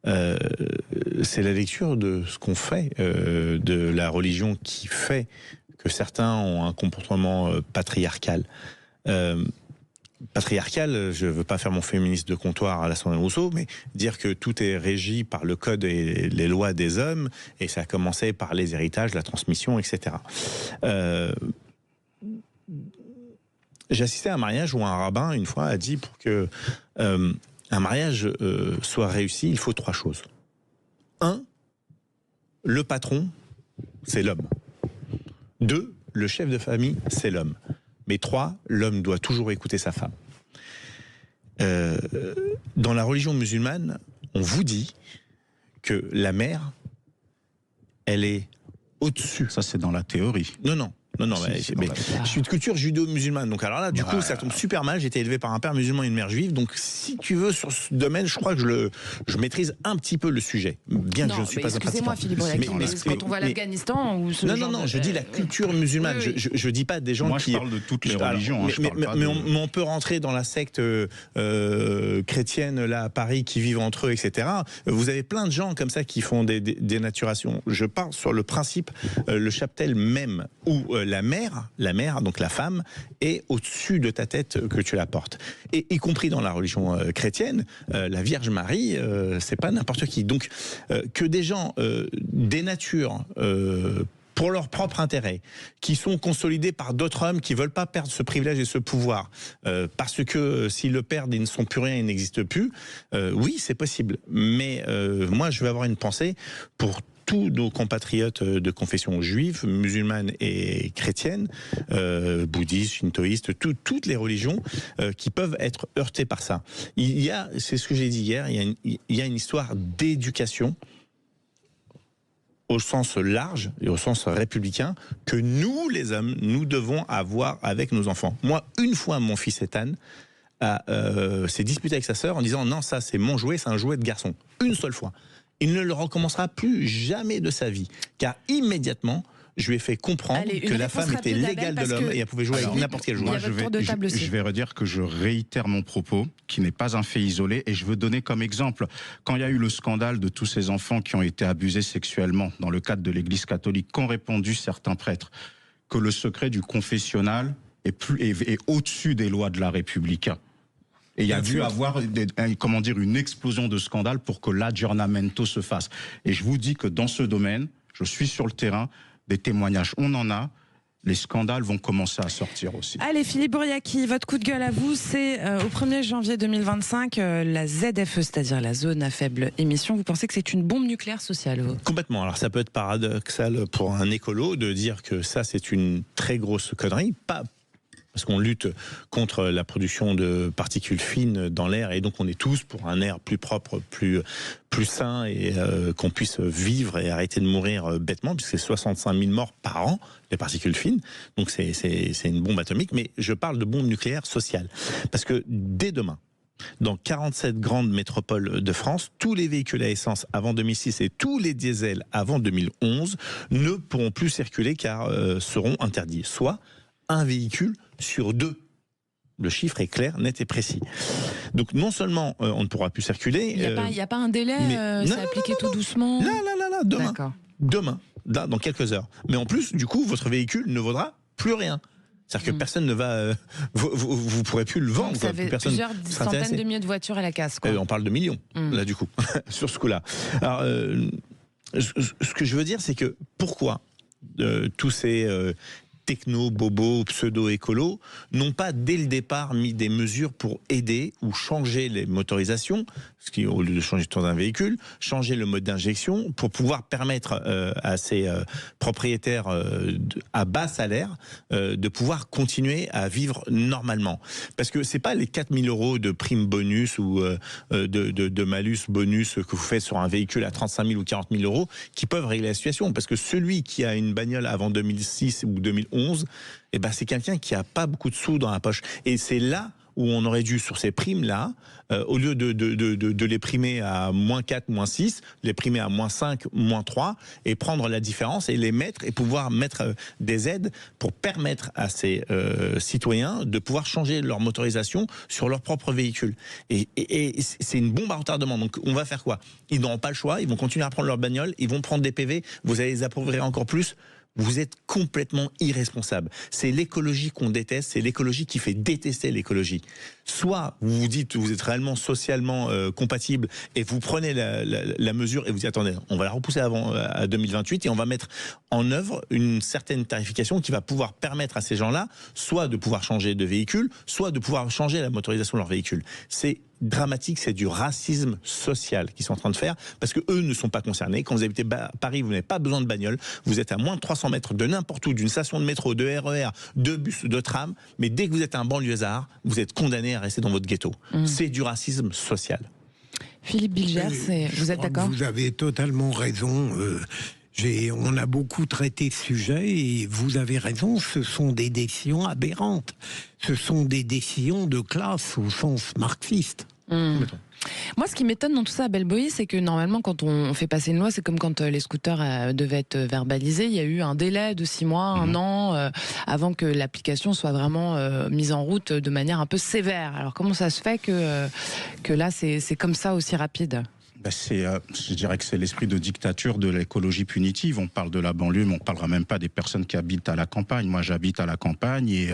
S5: C'est la lecture de ce qu'on fait, de la religion qui fait que certains ont un comportement patriarcal. Patriarcal, je ne veux pas faire mon féministe de comptoir à la Sandrine Rousseau, mais dire que tout est régi par le code et les lois des hommes, et ça a commencé par les héritages, la transmission, etc. J'ai assisté à un mariage où un rabbin, une fois, a dit pour que un mariage soit réussi, il faut 3 choses. 1, le patron, c'est l'homme. 2, le chef de famille, c'est l'homme. Mais 3, l'homme doit toujours écouter sa femme. Dans la religion musulmane, on vous dit que la mère, elle est au-dessus.
S6: Ça, c'est dans la théorie.
S5: Non, mais je suis de culture judo-musulmane, donc alors là, du coup, ça tombe super mal. J'ai été élevé par un père musulman et une mère juive, donc si tu veux, sur ce domaine, je crois que je maîtrise un petit peu le sujet, bien que je ne suis pas un pratiquant.
S2: Excusez-moi, Philippe Bouriaki, mais quand on va à l'Afghanistan ou ce
S5: Non, je dis la culture musulmane. Je dis pas des gens qui...
S6: Moi, je parle de toutes les religions.
S5: Mais on peut rentrer dans la secte chrétienne, là, à Paris, qui vivent entre eux, etc. Vous avez plein de gens comme ça qui font des dénaturations. Je parle sur le principe, le chaptel même, où la mère, donc la femme, est au-dessus de ta tête que tu la portes. Et y compris dans la religion chrétienne, la Vierge Marie, c'est pas n'importe qui. Donc que des gens dénaturent pour leur propre intérêt, qui sont consolidés par d'autres hommes qui veulent pas perdre ce privilège et ce pouvoir, parce que s'ils le perdent, ils ne sont plus rien, ils n'existent plus, oui, c'est possible. Mais moi, je vais avoir une pensée pour tous nos compatriotes de confession juive, musulmane et chrétienne, bouddhistes, shintoïstes, toutes les religions qui peuvent être heurtées par ça. Il y a, c'est ce que j'ai dit hier, il y a une histoire d'éducation au sens large et au sens républicain que nous, les hommes, nous devons avoir avec nos enfants. Moi, une fois, mon fils Ethan s'est disputé avec sa sœur en disant « Non, ça c'est mon jouet, c'est un jouet de garçon. » Une seule fois. Il ne le recommencera plus jamais de sa vie, car immédiatement, je lui ai fait comprendre que la femme était l'égale de l'homme et elle pouvait jouer avec n'importe quel joueur.
S6: Je vais redire que je réitère mon propos, qui n'est pas un fait isolé, et je veux donner comme exemple, quand il y a eu le scandale de tous ces enfants qui ont été abusés sexuellement dans le cadre de l'Église catholique, qu'ont répondu certains prêtres, que le secret du confessionnal est au-dessus des lois de la République. Et il y a dû avoir une explosion de scandales pour que l'aggiornamento se fasse. Et je vous dis que dans ce domaine, je suis sur le terrain, des témoignages, on en a. Les scandales vont commencer à sortir aussi.
S2: Allez, Philippe Bouriaki, votre coup de gueule à vous, c'est au 1er janvier 2025, la ZFE, c'est-à-dire la zone à faible émission. Vous pensez que c'est une bombe nucléaire sociale, vous ?
S5: Complètement. Alors ça peut être paradoxal pour un écolo de dire que ça c'est une très grosse connerie, pas parce qu'on lutte contre la production de particules fines dans l'air et donc on est tous pour un air plus propre, plus sain et qu'on puisse vivre et arrêter de mourir bêtement, puisque c'est 65 000 morts par an, les particules fines, donc c'est une bombe atomique, mais je parle de bombe nucléaire sociale, parce que dès demain, dans 47 grandes métropoles de France, tous les véhicules à essence avant 2006 et tous les diesels avant 2011 ne pourront plus circuler car seront interdits, soit un véhicule sur 2. Le chiffre est clair, net et précis. Donc non seulement on ne pourra plus circuler...
S2: Il n'y a pas un délai, c'est appliqué tout doucement.
S5: Là, demain. Demain, dans quelques heures. Mais en plus, du coup, votre véhicule ne vaudra plus rien. C'est-à-dire que personne ne va... vous pourrez plus le vendre.
S2: Donc ça fait plusieurs centaines de milliers de voitures à la casse. Quoi.
S5: On parle de millions, là, du coup, sur ce coup-là. Alors, ce que je veux dire, c'est que pourquoi tous ces... techno, bobo, pseudo-écolo, n'ont pas dès le départ mis des mesures pour aider ou changer les motorisations, ce qui, au lieu de changer le tour d'un véhicule, changer le mode d'injection pour pouvoir permettre à ces propriétaires à bas salaire de pouvoir continuer à vivre normalement. Parce que c'est pas les 4 000 € de prime bonus ou de malus bonus que vous faites sur un véhicule à 35 000 ou 40 000 € qui peuvent régler la situation. Parce que celui qui a une bagnole avant 2006 ou 2011, eh ben c'est quelqu'un qui a pas beaucoup de sous dans la poche. Et c'est là où on aurait dû, sur ces primes-là, au lieu de les primer à -4, -6, les primer à -5, -3, et prendre la différence et les mettre, et pouvoir mettre des aides pour permettre à ces citoyens de pouvoir changer leur motorisation sur leur propre véhicule. Et c'est une bombe à retardement. Donc on va faire quoi? Ils n'auront pas le choix, ils vont continuer à prendre leur bagnole, ils vont prendre des PV, vous allez les appauvrir encore plus. Vous êtes complètement irresponsable. C'est l'écologie qu'on déteste, c'est l'écologie qui fait détester l'écologie. Soit vous vous dites, vous êtes réellement socialement compatible et vous prenez la mesure et vous dites, attendez, on va la repousser à 2028 et on va mettre en œuvre une certaine tarification qui va pouvoir permettre à ces gens-là soit de pouvoir changer de véhicule, soit de pouvoir changer la motorisation de leur véhicule. C'est dramatique, c'est du racisme social qu'ils sont en train de faire, parce que eux ne sont pas concernés. Quand vous habitez Paris, vous n'avez pas besoin de bagnole, vous êtes à moins de 300 mètres de n'importe où, d'une station de métro, de RER, de bus, de tram, mais dès que vous êtes un banlieusard, vous êtes condamné à rester dans votre ghetto. C'est du racisme social.
S2: Philippe Bilger, vous êtes d'accord?
S3: Vous avez totalement raison. On a beaucoup traité ce sujet et vous avez raison, ce sont des décisions aberrantes. Ce sont des décisions de classe au sens marxiste.
S2: Moi, ce qui m'étonne dans tout ça à Bellebois, c'est que normalement, quand on fait passer une loi, c'est comme quand les scooters devaient être verbalisés. Il y a eu un délai de 6 mois, 1 an, avant que l'application soit vraiment mise en route de manière un peu sévère. Alors, comment ça se fait que là, c'est comme ça aussi rapide ?
S6: Je dirais que c'est l'esprit de dictature de l'écologie punitive. On parle de la banlieue, mais on ne parlera même pas des personnes qui habitent à la campagne. Moi, j'habite à la campagne et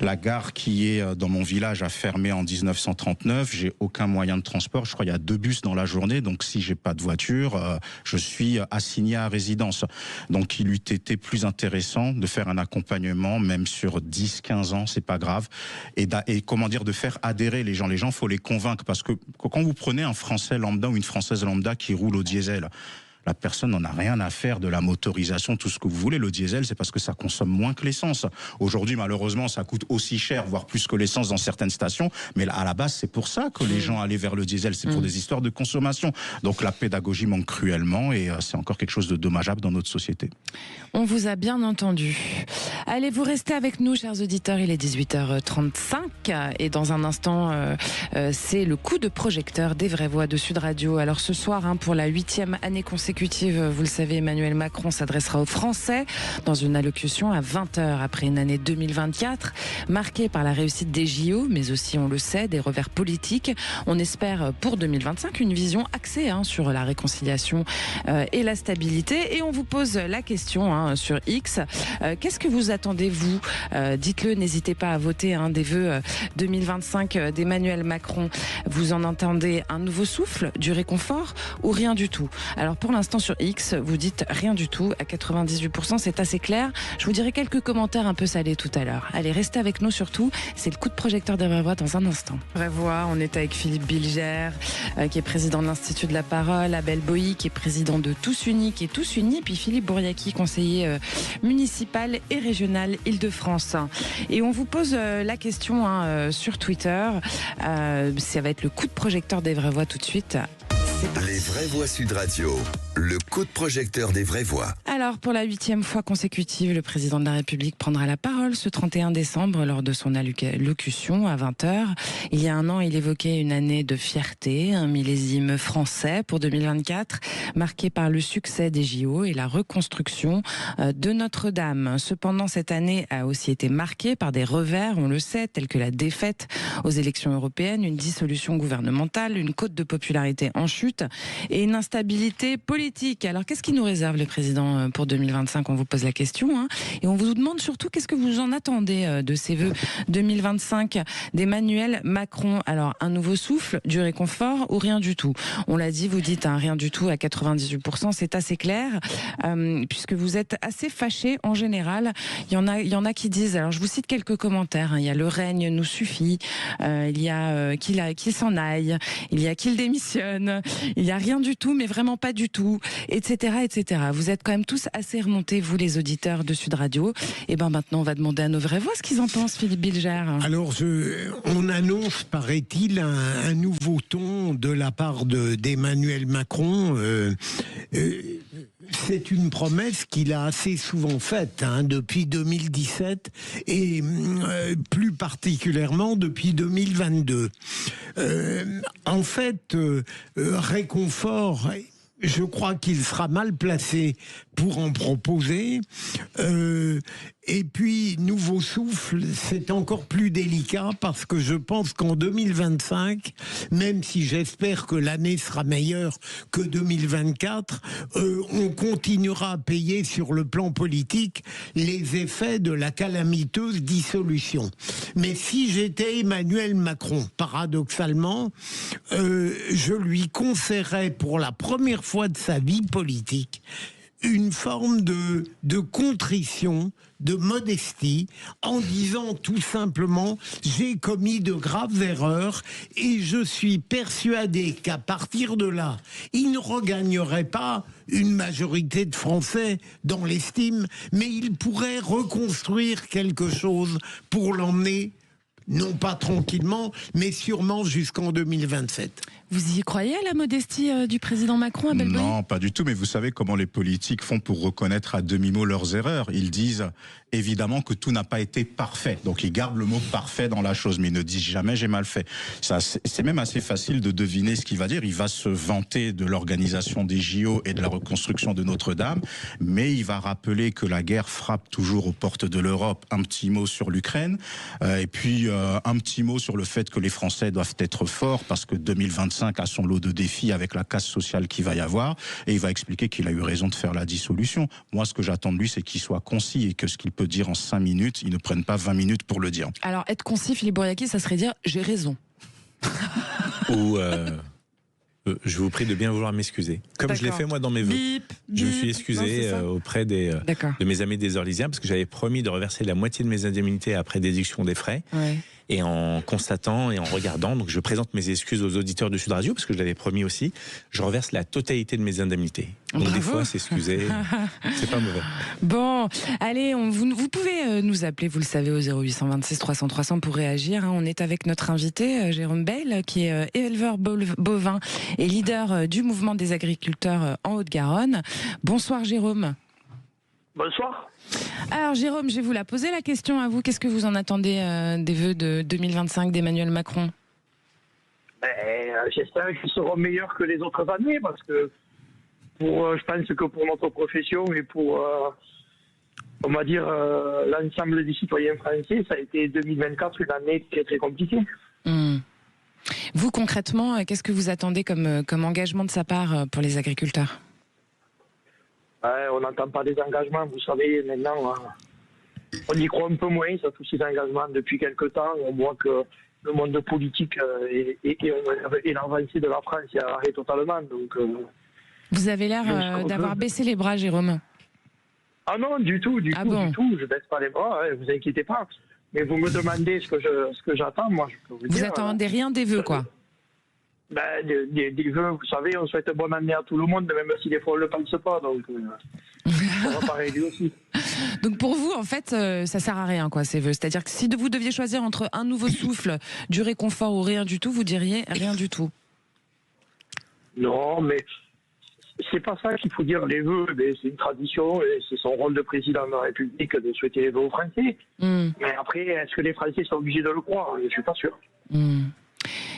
S6: la gare qui est dans mon village a fermé en 1939. J'ai aucun moyen de transport. Je crois qu'il y a 2 bus dans la journée. Donc, si j'ai pas de voiture, je suis assigné à résidence. Donc, il eût été plus intéressant de faire un accompagnement, même sur 10, 15 ans, c'est pas grave. Et comment dire, de faire adhérer les gens. Les gens, faut les convaincre parce que quand vous prenez un Français lambda ou une Française lambda qui roule au diesel, la personne n'en a rien à faire de la motorisation, tout ce que vous voulez. Le diesel, c'est parce que ça consomme moins que l'essence. Aujourd'hui, malheureusement, ça coûte aussi cher, voire plus que l'essence dans certaines stations. Mais à la base, c'est pour ça que les gens allaient vers le diesel. C'est pour des histoires de consommation. Donc la pédagogie manque cruellement et c'est encore quelque chose de dommageable dans notre société.
S2: On vous a bien entendu. Allez, vous restez avec nous, chers auditeurs. Il est 18h35 et dans un instant, c'est le coup de projecteur des vraies voix de Sud Radio. Alors ce soir, pour la 8e année consécutive, vous le savez, Emmanuel Macron s'adressera aux Français dans une allocution à 20h après une année 2024 marquée par la réussite des JO, mais aussi, on le sait, des revers politiques. On espère pour 2025 une vision axée sur la réconciliation et la stabilité. Et on vous pose la question sur X. Qu'est-ce que vous attendez, vous ? Dites-le, n'hésitez pas à voter des vœux 2025 d'Emmanuel Macron. Vous en entendez un nouveau souffle, du réconfort ou rien du tout ? Alors pour l'instant sur X, vous dites rien du tout à 98%, c'est assez clair. Je vous dirai quelques commentaires un peu salés tout à l'heure. Allez, restez avec nous surtout, c'est le coup de projecteur des vraies voix dans un instant. Vraies voix, on est avec Philippe Bilger, qui est président de l'Institut de la Parole, Abel Boï, qui est président de Tous Unis, qui est Tous Unis, puis Philippe Bouriaki, conseiller municipal et régional Île-de-France. Et on vous pose la question sur Twitter, ça va être le coup de projecteur des vraies voix tout de suite.
S1: Les vraies voix Sud Radio, le coup de projecteur des vraies voix.
S2: Alors, pour la 8e fois consécutive, le président de la République prendra la parole ce 31 décembre lors de son allocution à 20h. Il y a un an, il évoquait une année de fierté, un millésime français pour 2024, marqué par le succès des JO et la reconstruction de Notre-Dame. Cependant, cette année a aussi été marquée par des revers, on le sait, tels que la défaite aux élections européennes, une dissolution gouvernementale, une cote de popularité en chute et une instabilité politique. Alors, qu'est-ce qui nous réserve le président pour 2025 ? On vous pose la question. Et on vous demande surtout qu'est-ce que vous en attendez de ces vœux 2025 d'Emmanuel Macron. Alors, un nouveau souffle, du réconfort ou rien du tout ? On l'a dit, vous dites rien du tout à 98%, c'est assez clair, puisque vous êtes assez fâchés en général. Il y en a qui disent, alors je vous cite quelques commentaires, il y a le règne nous suffit, il y a qu'il s'en aille, il y a qu'il démissionne, il n'y a rien du tout, mais vraiment pas du tout, etc., etc. Vous êtes quand même tous assez remontés, vous les auditeurs de Sud Radio. Et maintenant, on va demander à nos vraies voix ce qu'ils en pensent, Philippe Bilger.
S3: Alors, on annonce, paraît-il, un nouveau ton de la part d'Emmanuel Macron. C'est une promesse qu'il a assez souvent faite depuis 2017 et plus particulièrement depuis 2022. En fait, réconfort, je crois qu'il sera mal placé pour en proposer. Et puis, nouveau souffle, c'est encore plus délicat parce que je pense qu'en 2025, même si j'espère que l'année sera meilleure que 2024, on continuera à payer sur le plan politique les effets de la calamiteuse dissolution. Mais si j'étais Emmanuel Macron, paradoxalement, je lui conseillerais pour la première fois de sa vie politique une forme de contrition, de modestie, en disant tout simplement « j'ai commis de graves erreurs et je suis persuadé qu'à partir de là, il ne regagnerait pas une majorité de Français dans l'estime, mais il pourrait reconstruire quelque chose pour l'emmener, non pas tranquillement, mais sûrement jusqu'en 2027. »
S2: Vous y croyez à la modestie du président Macron, Abel Boï ?
S6: Non, pas du tout, mais vous savez comment les politiques font pour reconnaître à demi-mot leurs erreurs. Ils disent évidemment que tout n'a pas été parfait. Donc ils gardent le mot parfait dans la chose, mais ils ne disent jamais j'ai mal fait. Ça, c'est même assez facile de deviner ce qu'il va dire. Il va se vanter de l'organisation des JO et de la reconstruction de Notre-Dame, mais il va rappeler que la guerre frappe toujours aux portes de l'Europe. Un petit mot sur l'Ukraine. Et puis un petit mot sur le fait que les Français doivent être forts parce que 2025 a son lot de défis avec la casse sociale qu'il va y avoir, et il va expliquer qu'il a eu raison de faire la dissolution. Moi, ce que j'attends de lui, c'est qu'il soit concis et que ce qu'il peut dire en 5 minutes, il ne prenne pas 20 minutes pour le dire.
S2: Alors, être concis, Philippe Bouriaki, ça serait dire « j'ai raison ».
S5: Ou je vous prie de bien vouloir m'excuser. Comme je l'ai fait moi dans mes vœux. Je me suis excusé auprès de mes amis des Orlysiens parce que j'avais promis de reverser la moitié de mes indemnités après déduction des frais. Ouais. Et en constatant et en regardant, donc je présente mes excuses aux auditeurs de Sud Radio parce que je l'avais promis aussi, je reverse la totalité de mes indemnités. Donc Bravo. Des fois, s'excuser, c'est pas mauvais.
S2: Bon, allez, vous pouvez nous appeler, vous le savez, au 0826 300 300 pour réagir. On est avec notre invité, Jérôme Bayle, qui est éleveur bovin et leader du mouvement des agriculteurs en Haute-Garonne. Bonsoir Jérôme.
S4: Bonsoir.
S2: Alors Jérôme, je vais vous la poser la question à vous. Qu'est-ce que vous en attendez des vœux de 2025 d'Emmanuel Macron?
S4: J'espère qu'ils seront meilleurs que les autres années parce que je pense que pour notre profession et pour, on va dire, l'ensemble des citoyens français, ça a été 2024 une année très très compliquée.
S2: Vous concrètement, qu'est-ce que vous attendez comme engagement de sa part pour les agriculteurs?
S4: On n'entend pas des engagements, vous savez, maintenant, on y croit un peu moins, ça, tous ces engagements. Depuis quelque temps, on voit que le monde politique et l'avancée de la France y arrête totalement. Donc,
S2: vous avez l'air d'avoir baissé les bras, Jérôme.
S4: Ah non, du tout, du tout, je baisse pas les bras, vous inquiétez pas. Mais vous me demandez ce que j'attends, moi je peux vous dire.
S2: Vous attendez rien des vœux, quoi?
S4: Des vœux, vous savez, on souhaite bonne année à tout le monde, même si des fois on ne le pense pas, donc ça va pareil lui aussi.
S2: Donc pour vous, en fait, ça sert à rien, quoi, ces vœux. C'est-à-dire que si vous deviez choisir entre un nouveau souffle, du réconfort ou rien du tout, vous diriez rien du tout.
S4: Non, mais c'est pas ça qu'il faut dire les vœux. C'est une tradition et c'est son rôle de président de la République de souhaiter les vœux aux Français. Mais après, est-ce que les Français sont obligés de le croire? Je suis pas sûr.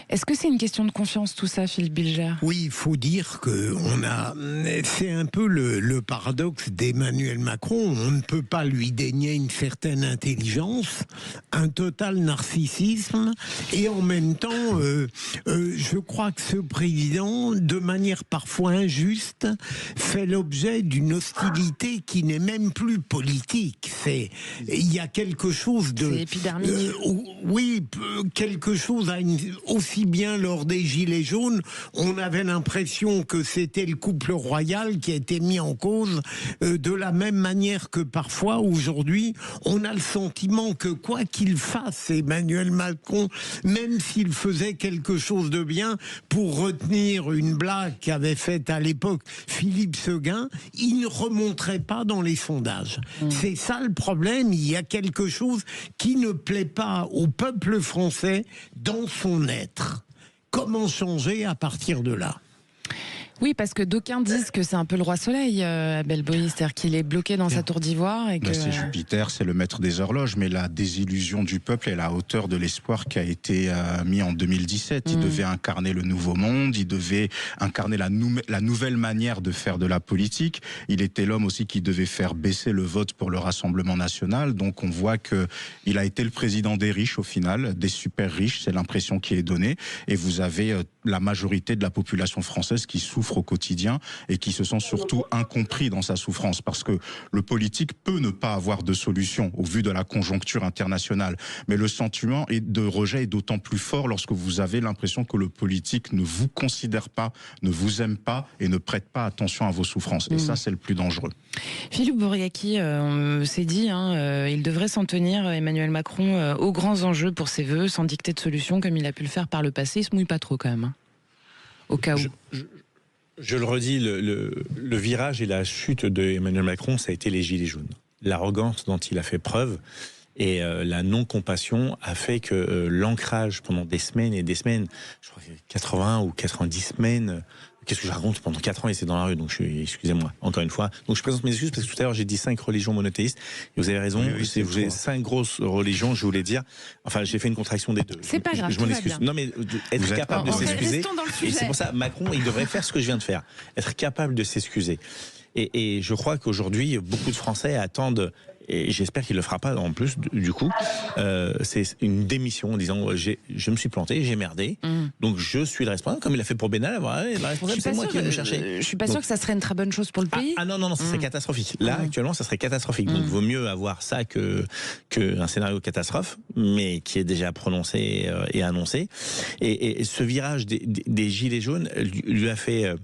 S2: Est-ce que c'est une question de confiance tout ça, Philippe Bilger?
S3: Oui, il faut dire que c'est un peu le paradoxe d'Emmanuel Macron. On ne peut pas lui dénier une certaine intelligence, un total narcissisme, et en même temps, je crois que ce président, de manière parfois injuste, fait l'objet d'une hostilité qui n'est même plus politique. Il y a quelque chose de...
S2: C'est épidermique.
S3: Oui, quelque chose aussi bien lors des Gilets jaunes, on avait l'impression que c'était le couple royal qui a été mis en cause de la même manière que parfois aujourd'hui, on a le sentiment que quoi qu'il fasse Emmanuel Macron, même s'il faisait quelque chose de bien, pour retenir une blague qu'avait faite à l'époque Philippe Seguin, il ne remonterait pas dans les sondages. C'est ça le problème, il y a quelque chose qui ne plaît pas au peuple français dans son être. Comment changer à partir de là?
S2: Oui, parce que d'aucuns disent que c'est un peu le roi soleil, Abel Boï, c'est-à-dire qu'il est bloqué dans sa tour d'ivoire.
S6: C'est Jupiter, c'est le maître des horloges, mais la désillusion du peuple est à la hauteur de l'espoir qui a été mis en 2017. Il devait incarner le nouveau monde, il devait incarner la nouvelle manière de faire de la politique. Il était l'homme aussi qui devait faire baisser le vote pour le Rassemblement national. Donc on voit qu'il a été le président des riches au final, des super riches, c'est l'impression qui est donnée. Et vous avez la majorité de la population française qui souffre au quotidien et qui se sent surtout incompris dans sa souffrance, parce que le politique peut ne pas avoir de solution au vu de la conjoncture internationale, mais le sentiment de rejet est d'autant plus fort lorsque vous avez l'impression que le politique ne vous considère pas, ne vous aime pas et ne prête pas attention à vos souffrances. Et ça, c'est le plus dangereux.
S2: Philippe Bouriaki, on s'est dit, il devrait s'en tenir, Emmanuel Macron, aux grands enjeux pour ses vœux, sans dicter de solution comme il a pu le faire par le passé. Il se mouille pas trop quand même, au cas où.
S5: Je le redis, le virage et la chute d'Emmanuel Macron, ça a été les Gilets jaunes. L'arrogance dont il a fait preuve et la non-compassion a fait que l'ancrage pendant des semaines et des semaines, je crois que 80 ou 90 semaines, qu'est-ce que je raconte, pendant 4 ans et c'est dans la rue, donc excusez-moi, encore une fois. Donc je présente mes excuses parce que tout à l'heure j'ai dit 5 religions monothéistes, et vous avez raison, vous avez 5 grosses religions, je voulais dire, enfin j'ai fait une contraction des deux.
S2: C'est pas grave,
S5: je m'en excuse. Non mais être capable de s'excuser, et c'est pour ça, Macron, il devrait faire ce que je viens de faire, être capable de s'excuser. Et je crois qu'aujourd'hui, beaucoup de Français attendent et j'espère qu'il le fera pas en plus du coup, c'est une démission en disant je me suis planté, j'ai merdé, donc je suis le responsable, comme il a fait pour Benalla. Le responsable, c'est moi qui vais me chercher.
S2: Je suis pas sûr que ça serait une très bonne chose pour le pays.
S5: Non, ça serait catastrophique. Là, actuellement, ça serait catastrophique. Donc, vaut mieux avoir ça que un scénario catastrophe, mais qui est déjà prononcé et annoncé. Et ce virage des gilets jaunes lui a fait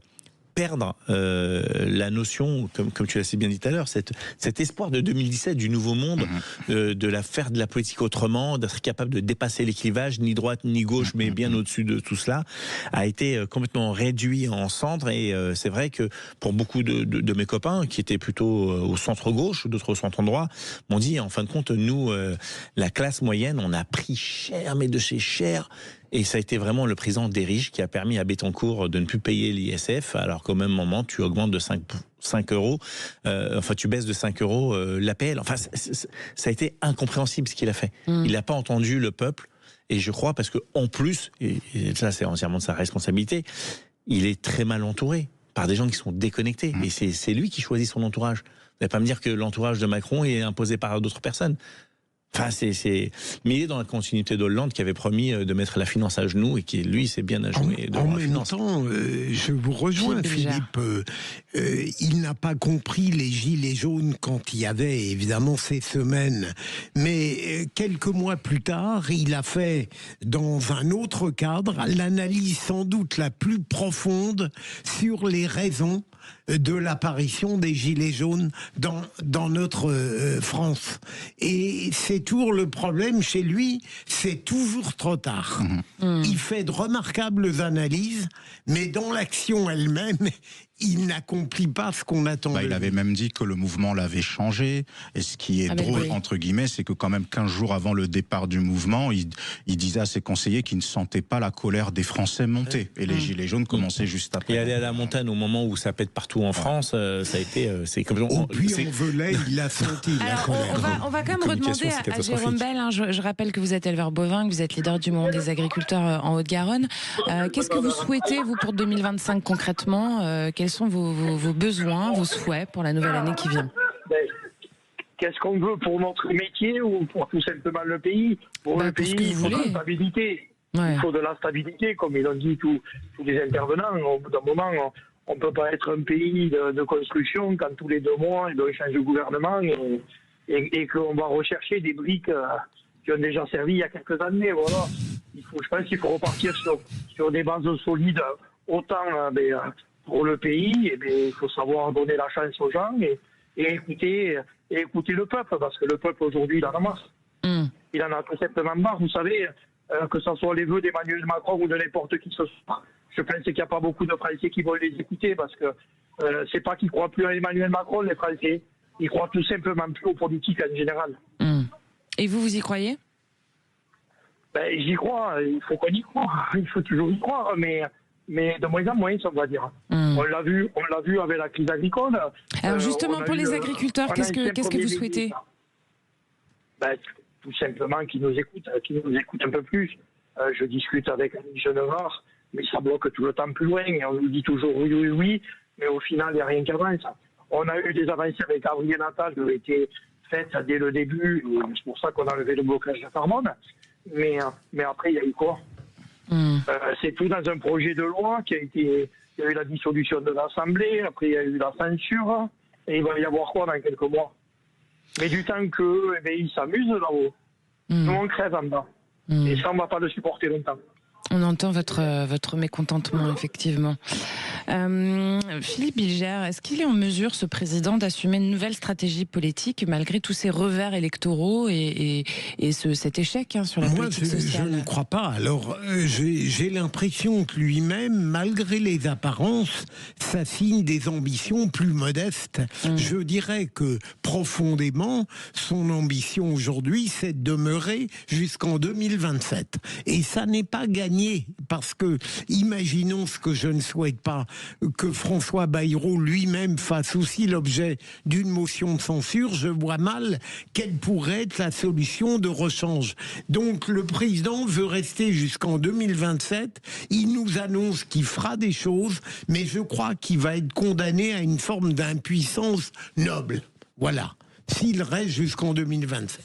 S5: perdre la notion, comme tu l'as si bien dit tout à l'heure, cet espoir de 2017 du nouveau monde, de faire de la politique autrement, d'être capable de dépasser les clivages, ni droite ni gauche, mais bien au-dessus de tout cela, a été complètement réduit en cendres. Et c'est vrai que pour beaucoup de mes copains, qui étaient plutôt au centre-gauche, d'autres au centre-droit, m'ont dit, en fin de compte, nous, la classe moyenne, on a pris cher, mais de chez cher. Et ça a été vraiment le président d'Erige qui a permis à Bettencourt de ne plus payer l'ISF, alors qu'au même moment, tu augmentes de 5 euros, tu baisses de 5 euros l'APL. Enfin, ça a été incompréhensible ce qu'il a fait. Il n'a pas entendu le peuple, et je crois, parce qu'en plus, et ça c'est entièrement de sa responsabilité, il est très mal entouré par des gens qui sont déconnectés. Et c'est lui qui choisit son entourage. Vous n'allez pas me dire que l'entourage de Macron est imposé par d'autres personnes. Enfin, mais il est dans la continuité d'Hollande qui avait promis de mettre la finance à genoux et qui, lui, s'est bien à genoux.
S3: En même temps, je vous rejoins, Philippe. Il n'a pas compris les gilets jaunes quand il y avait évidemment ces semaines. Mais quelques mois plus tard, il a fait, dans un autre cadre, l'analyse sans doute la plus profonde sur les raisons de l'apparition des gilets jaunes dans notre France. Et c'est toujours le problème chez lui, c'est toujours trop tard. Il fait de remarquables analyses, mais dans l'action elle-même, il n'accomplit pas ce qu'on attendait.
S6: Il avait même dit que le mouvement l'avait changé. Et ce qui est drôle, entre guillemets, c'est que quand même 15 jours avant le départ du mouvement, il disait à ses conseillers qu'il ne sentait pas la colère des Français monter. Et les gilets jaunes commençaient juste après.
S5: Et aller à la montagne au moment où ça pète partout en France, ça a été... c'est complètement...
S3: Puy-en-Velay, il a senti la colère.
S2: On va quand même redemander à Jérôme Bel, je rappelle que vous êtes éleveur bovin, que vous êtes leader du mouvement des agriculteurs en Haute-Garonne. Qu'est-ce que vous souhaitez, vous, pour 2025 concrètement ? Quels sont vos besoins, vos souhaits pour la nouvelle année qui vient?
S4: Qu'est-ce qu'on veut pour notre métier ou pour tout simplement le pays? Pour le pays, il faut de la stabilité. Ouais. Il faut de la stabilité, comme ils l'ont dit tous les intervenants. Au bout d'un moment, on ne peut pas être un pays de construction quand tous les 2 mois, il doit changer de gouvernement et qu'on va rechercher des briques qui ont déjà servi il y a quelques années. Voilà. Je pense qu'il faut repartir sur des bases solides, autant pour le pays. Il faut savoir donner la chance aux gens et écouter le peuple, parce que le peuple aujourd'hui, il en a marre. Il en a tout simplement marre. Vous savez, que ce soit les vœux d'Emmanuel Macron ou de n'importe qui ce soit, je pense qu'il n'y a pas beaucoup de Français qui vont les écouter, parce que c'est pas qu'ils croient plus à Emmanuel Macron, les Français. Ils croient tout simplement plus aux politiques en général.
S2: Et vous y croyez?
S4: J'y crois. Il faut qu'on y croit. Il faut toujours y croire, mais de moins en moins, ça on va dire. On l'a vu avec la crise agricole.
S2: Alors justement, pour les agriculteurs, qu'est-ce que vous souhaitez?
S4: Tout simplement qu'ils nous écoutent un peu plus. Je discute avec un jeune rare, mais ça bloque tout le temps plus loin. Et on nous dit toujours oui, mais au final, il n'y a rien qui avance. On a eu des avancées avec Gabriel Attal qui ont été faites dès le début. C'est pour ça qu'on a levé le blocage de Carbone. Mais après, il y a eu quoi? C'est tout dans un projet de loi il y a eu la dissolution de l'Assemblée, après il y a eu la censure, et il va y avoir quoi dans quelques mois? Mais du temps qu'eux, ils s'amusent là-haut, nous on crève en bas. Et ça, on ne va pas le supporter longtemps.
S2: On entend votre mécontentement, effectivement. Philippe Bilger, est-ce qu'il est en mesure, ce président, d'assumer une nouvelle stratégie politique malgré tous ces revers électoraux et cet échec sur la politique sociale?
S3: Je ne crois pas. Alors, j'ai l'impression que lui-même, malgré les apparences, s'assigne des ambitions plus modestes. Je dirais que, profondément, son ambition aujourd'hui, c'est de demeurer jusqu'en 2027. Et ça n'est pas gagné, parce que, imaginons ce que je ne souhaite pas, que François Bayrou lui-même fasse aussi l'objet d'une motion de censure, je vois mal quelle pourrait être la solution de rechange. Donc le président veut rester jusqu'en 2027, il nous annonce qu'il fera des choses, mais je crois qu'il va être condamné à une forme d'impuissance noble. Voilà. s'il reste jusqu'en 2027.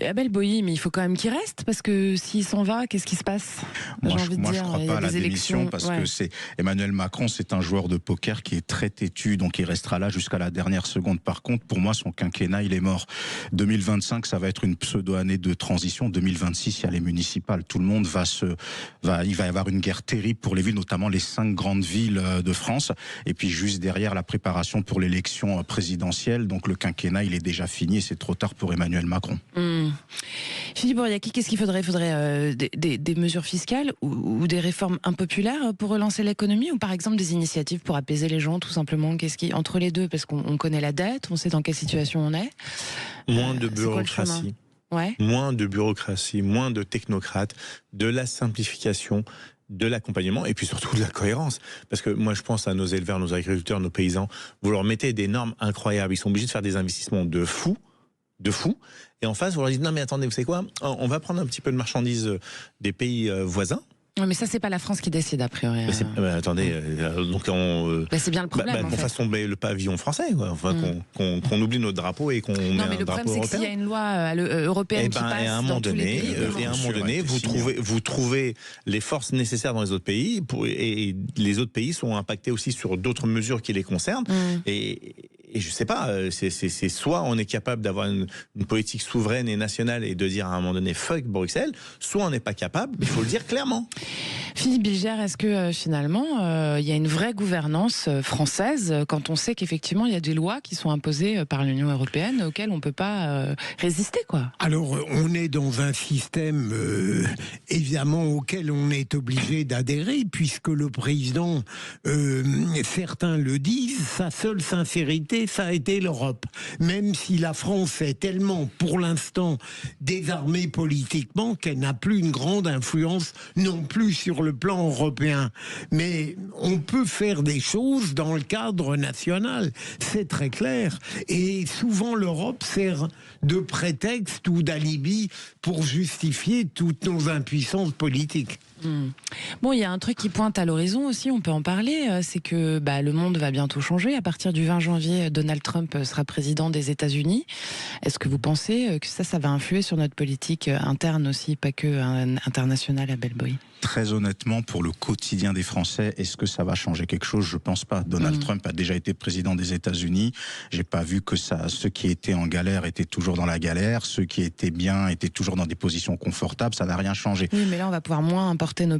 S2: Abel Boilly, mais il faut quand même qu'il reste, parce que s'il s'en va, qu'est-ce qui se passe?
S6: Moi, je ne crois pas à la démission, parce que c'est Emmanuel Macron, c'est un joueur de poker qui est très têtu, donc il restera là jusqu'à la dernière seconde. Par contre, pour moi, son quinquennat, il est mort. 2025, ça va être une pseudo-année de transition. 2026, il y a les municipales. Tout le monde il va y avoir une guerre terrible pour les villes, notamment les 5 grandes villes de France. Et puis juste derrière, la préparation pour l'élection présidentielle. Donc le quinquennat, il est déjà fini et c'est trop tard pour Emmanuel Macron.
S2: Philippe Bouriaki, qu'est-ce qu'il faudrait? Il faudrait des mesures fiscales ou des réformes impopulaires pour relancer l'économie, ou par exemple des initiatives pour apaiser les gens, tout simplement? Qu'est-ce qui, entre les deux, parce qu'on connaît la dette, on sait dans quelle situation on est.
S5: Moins de bureaucratie. Moins de bureaucratie, moins de technocrates, de la simplification, de l'accompagnement et puis surtout de la cohérence. Parce que moi je pense à nos éleveurs, nos agriculteurs, nos paysans, vous leur mettez des normes incroyables, ils sont obligés de faire des investissements de fou, et en face vous leur dites non mais attendez, vous savez quoi, on va prendre un petit peu de marchandises des pays voisins.
S2: Non, mais ça, c'est pas la France qui décide, a priori.
S5: Attendez, donc
S2: c'est bien le problème.
S5: Qu'on fasse tomber le pavillon français, quoi. Enfin, qu'on oublie notre drapeau et qu'on met un drapeau européen. Non, mais le problème, c'est que s'il y a une loi européenne qui passe dans tous les pays... Et à un moment donné, vous trouvez les forces nécessaires dans les autres pays, et les autres pays sont impactés aussi sur d'autres mesures qui les concernent. Et je sais pas, c'est soit on est capable d'avoir une politique souveraine et nationale et de dire à un moment donné fuck Bruxelles, soit on n'est pas capable, il faut le dire clairement.
S2: Philippe Bilger, est-ce que finalement il y a une vraie gouvernance française quand on sait qu'effectivement il y a des lois qui sont imposées par l'Union européenne auxquelles on ne peut pas résister, quoi?
S3: Alors on est dans un système évidemment auquel on est obligé d'adhérer, puisque le président, certains le disent, sa seule sincérité, ça a été l'Europe. Même si la France est tellement, pour l'instant, désarmée politiquement qu'elle n'a plus une grande influence non plus sur le plan européen. Mais on peut faire des choses dans le cadre national, c'est très clair. Et souvent l'Europe sert de prétexte ou d'alibi pour justifier toutes nos impuissances politiques.
S2: Bon, il y a un truc qui pointe à l'horizon aussi, on peut en parler, c'est que le monde va bientôt changer. À partir du 20 janvier, Donald Trump sera président des États-Unis. Est-ce que vous pensez que ça va influer sur notre politique interne aussi, pas que internationale, Abel Boilly?
S6: Très honnêtement, pour le quotidien des Français, est-ce que ça va changer quelque chose? Je pense pas. Donald Trump a déjà été président des États-Unis. J'ai pas vu que ceux qui étaient en galère étaient toujours dans la galère, ceux qui étaient bien étaient toujours dans des positions confortables. Ça n'a rien changé.
S2: Oui, mais là, on va pouvoir moins importer nos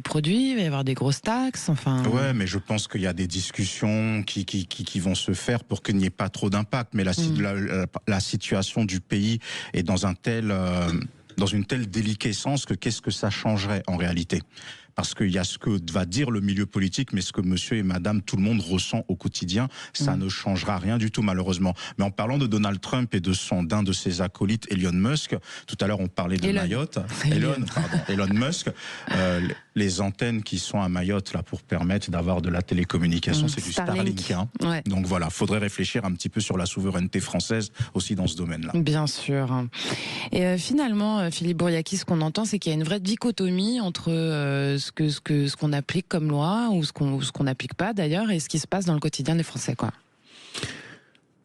S2: produits. Il va y avoir des grosses taxes. Enfin.
S6: Ouais, mais je pense qu'il y a des discussions qui vont se faire pour qu'il n'y ait pas trop d'impact. Mais la situation du pays est dans une telle déliquescence que qu'est-ce que ça changerait en réalité? Parce qu'il y a ce que va dire le milieu politique, mais ce que monsieur et madame, tout le monde ressent au quotidien, ça ne changera rien du tout, malheureusement. Mais en parlant de Donald Trump et d'un de ses acolytes, Elon Musk, tout à l'heure on parlait de Mayotte, Elon Musk, les antennes qui sont à Mayotte là pour permettre d'avoir de la télécommunication, c'est du Starlink.
S2: Ouais.
S6: Donc voilà, faudrait réfléchir un petit peu sur la souveraineté française aussi dans ce domaine-là.
S2: Bien sûr. Et finalement, Philippe Bouriaki, ce qu'on entend, c'est qu'il y a une vraie dichotomie entre ce qu'on applique comme loi ou ce qu'on n'applique pas d'ailleurs et ce qui se passe dans le quotidien des Français, quoi.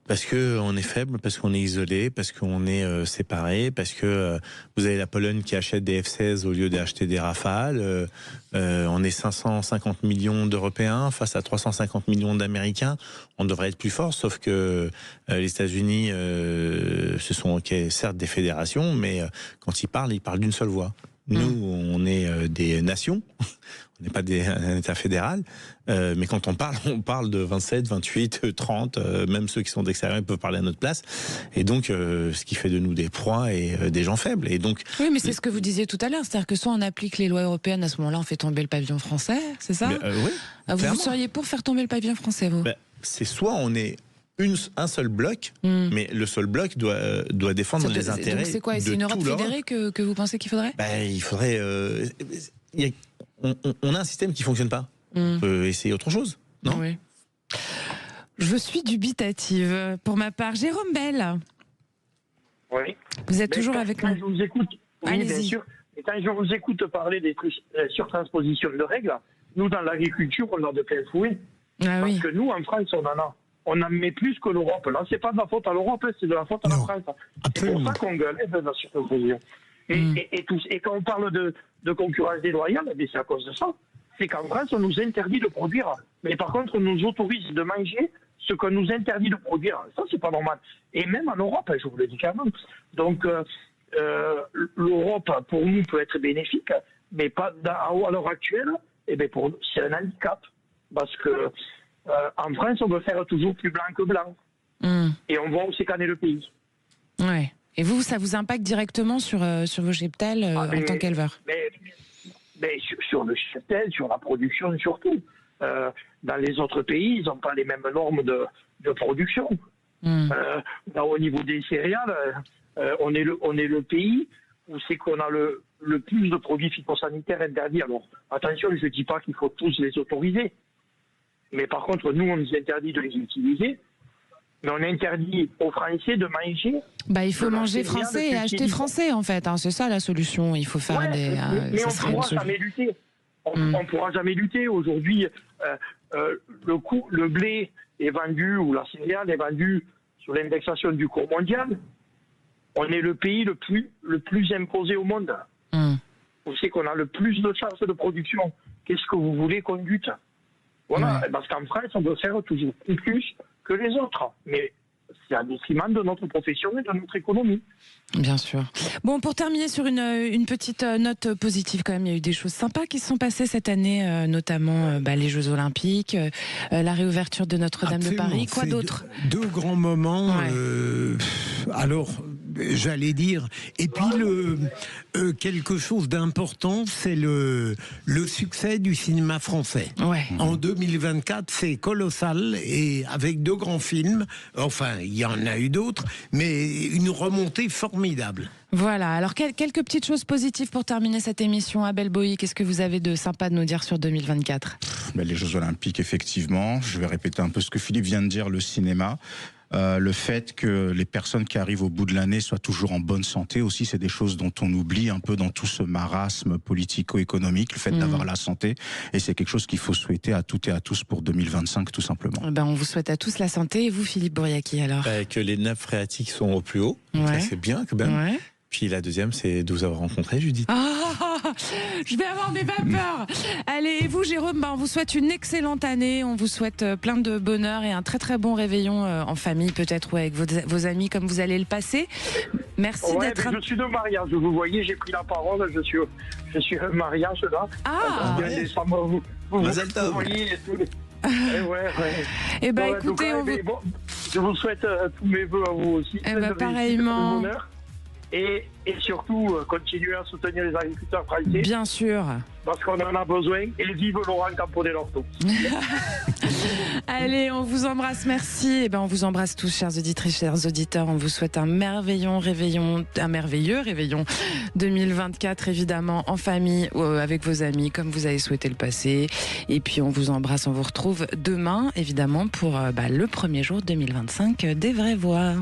S5: Parce qu'on est faible, parce qu'on est isolé, parce qu'on est séparé, parce que vous avez la Pologne qui achète des F-16 au lieu d'acheter des Rafales. On est 550 millions d'Européens face à 350 millions d'Américains. On devrait être plus fort, sauf que les États-Unis, ce sont certes des fédérations, mais quand ils parlent d'une seule voix. Nous, on est des nations, on n'est pas un État fédéral, mais quand on parle de 27, 28, 30, même ceux qui sont d'extérieur peuvent parler à notre place, et donc ce qui fait de nous des proies et des gens faibles. Et donc,
S2: oui, mais c'est ce que vous disiez tout à l'heure, c'est-à-dire que soit on applique les lois européennes, à ce moment-là on fait tomber le pavillon français, c'est ça?
S5: Oui.
S2: Vous seriez pour faire tomber le pavillon français, vous?
S5: C'est soit on est un seul bloc, mais le seul bloc doit défendre les intérêts.
S2: Donc c'est quoi? C'est une Europe fédérée que vous pensez qu'il faudrait?
S5: Il faudrait. On a un système qui fonctionne pas. On peut essayer autre chose, non?
S2: Oui. Je suis dubitative. Pour ma part, Jérôme Bell.
S16: Oui.
S2: Vous êtes toujours avec nous?
S16: Je vous écoute. Oui, bien sûr. Et quand je vous écoute parler des surtranspositions de règles, nous, dans l'agriculture, on a de plein fouet. Parce que nous, en France, on en a. on en met plus que l'Europe. Là, c'est pas de la faute à l'Europe, c'est de la faute à la France. C'est pour ça qu'on gueule, dans la circoncision. Et quand on parle de concurrence déloyale, c'est à cause de ça. C'est qu'en France, on nous interdit de produire. Mais par contre, on nous autorise de manger ce qu'on nous interdit de produire. Ça, c'est pas normal. Et même en Europe, je vous le dis quand même. Donc, l'Europe, pour nous, peut être bénéfique, mais pas à l'heure actuelle, pour nous, c'est un handicap. Parce que en France, on veut faire toujours plus blanc que blanc. Et on voit où c'est qu'en est le pays.
S2: Ouais. Et vous, ça vous impacte directement sur vos cheptels en tant qu'éleveur?
S16: Mais sur le cheptel, sur la production surtout. Dans les autres pays, ils n'ont pas les mêmes normes de production. Au niveau des céréales, on est le pays où c'est qu'on a le plus de produits phytosanitaires interdits. Alors, attention, je ne dis pas qu'il faut tous les autoriser. Mais par contre, nous, on nous interdit de les utiliser. Mais on interdit aux Français de manger.
S2: Il faut manger français et acheter français, en fait. C'est ça la solution. Il faut faire
S16: mais on ne pourra jamais lutter. On ne pourra jamais lutter. Aujourd'hui, le blé est vendu, ou la céréale est vendue sur l'indexation du cours mondial. On est le pays le plus imposé au monde. Vous savez qu'on a le plus de chances de production. Qu'est-ce que vous voulez qu'on lutte? Voilà, parce qu'en France, on doit faire toujours plus que les autres. Mais c'est un détriment de notre profession et de notre économie.
S2: Bien sûr. Bon, pour terminer sur une petite note positive quand même, il y a eu des choses sympas qui se sont passées cette année, notamment les Jeux Olympiques, la réouverture de Notre-Dame de Paris. Quoi d'autre?
S3: Deux grands moments. Alors, j'allais dire. Et puis quelque chose d'important, c'est le succès du cinéma français. En 2024, c'est colossal, et avec deux grands films. Enfin, il y en a eu d'autres, mais une remontée formidable.
S2: Voilà, alors quelques petites choses positives pour terminer cette émission. Abel Boï, qu'est-ce que vous avez de sympa de nous dire sur 2024?
S6: Les Jeux Olympiques, effectivement. Je vais répéter un peu ce que Philippe vient de dire, le cinéma. Le fait que les personnes qui arrivent au bout de l'année soient toujours en bonne santé aussi, c'est des choses dont on oublie un peu dans tout ce marasme politico-économique, le fait d'avoir la santé, et c'est quelque chose qu'il faut souhaiter à toutes et à tous pour 2025 tout simplement.
S2: On vous souhaite à tous la santé. Et vous, Philippe Bouriaki, alors?
S5: Que les nappes phréatiques sont au plus haut, ça c'est bien quand même. Puis la deuxième, c'est de vous avoir rencontré, Judith.
S2: Je vais avoir des vapeurs. Allez, et vous, Jérôme, on vous souhaite une excellente année. On vous souhaite plein de bonheur et un très très bon réveillon en famille, peut-être, ou avec vos amis, comme vous allez le passer. Merci d'être.
S16: Je suis de mariage. Vous voyez, j'ai pris la parole. Je suis un mariage là. Vous voyez tous les...
S2: écoutez,
S16: je vous souhaite tous mes vœux à vous aussi.
S2: Pareillement.
S16: Et surtout, continuer à soutenir les agriculteurs français.
S2: Bien sûr.
S16: Parce qu'on en a besoin. Et vive Laurent Camponet-Lorto.
S2: Allez, on vous embrasse, merci. On vous embrasse tous, chers auditrices, chers auditeurs. On vous souhaite un merveilleux réveillon 2024, évidemment, en famille, avec vos amis, comme vous avez souhaité le passer. Et puis, on vous embrasse. On vous retrouve demain, évidemment, pour le premier jour 2025 des Vraies Voix.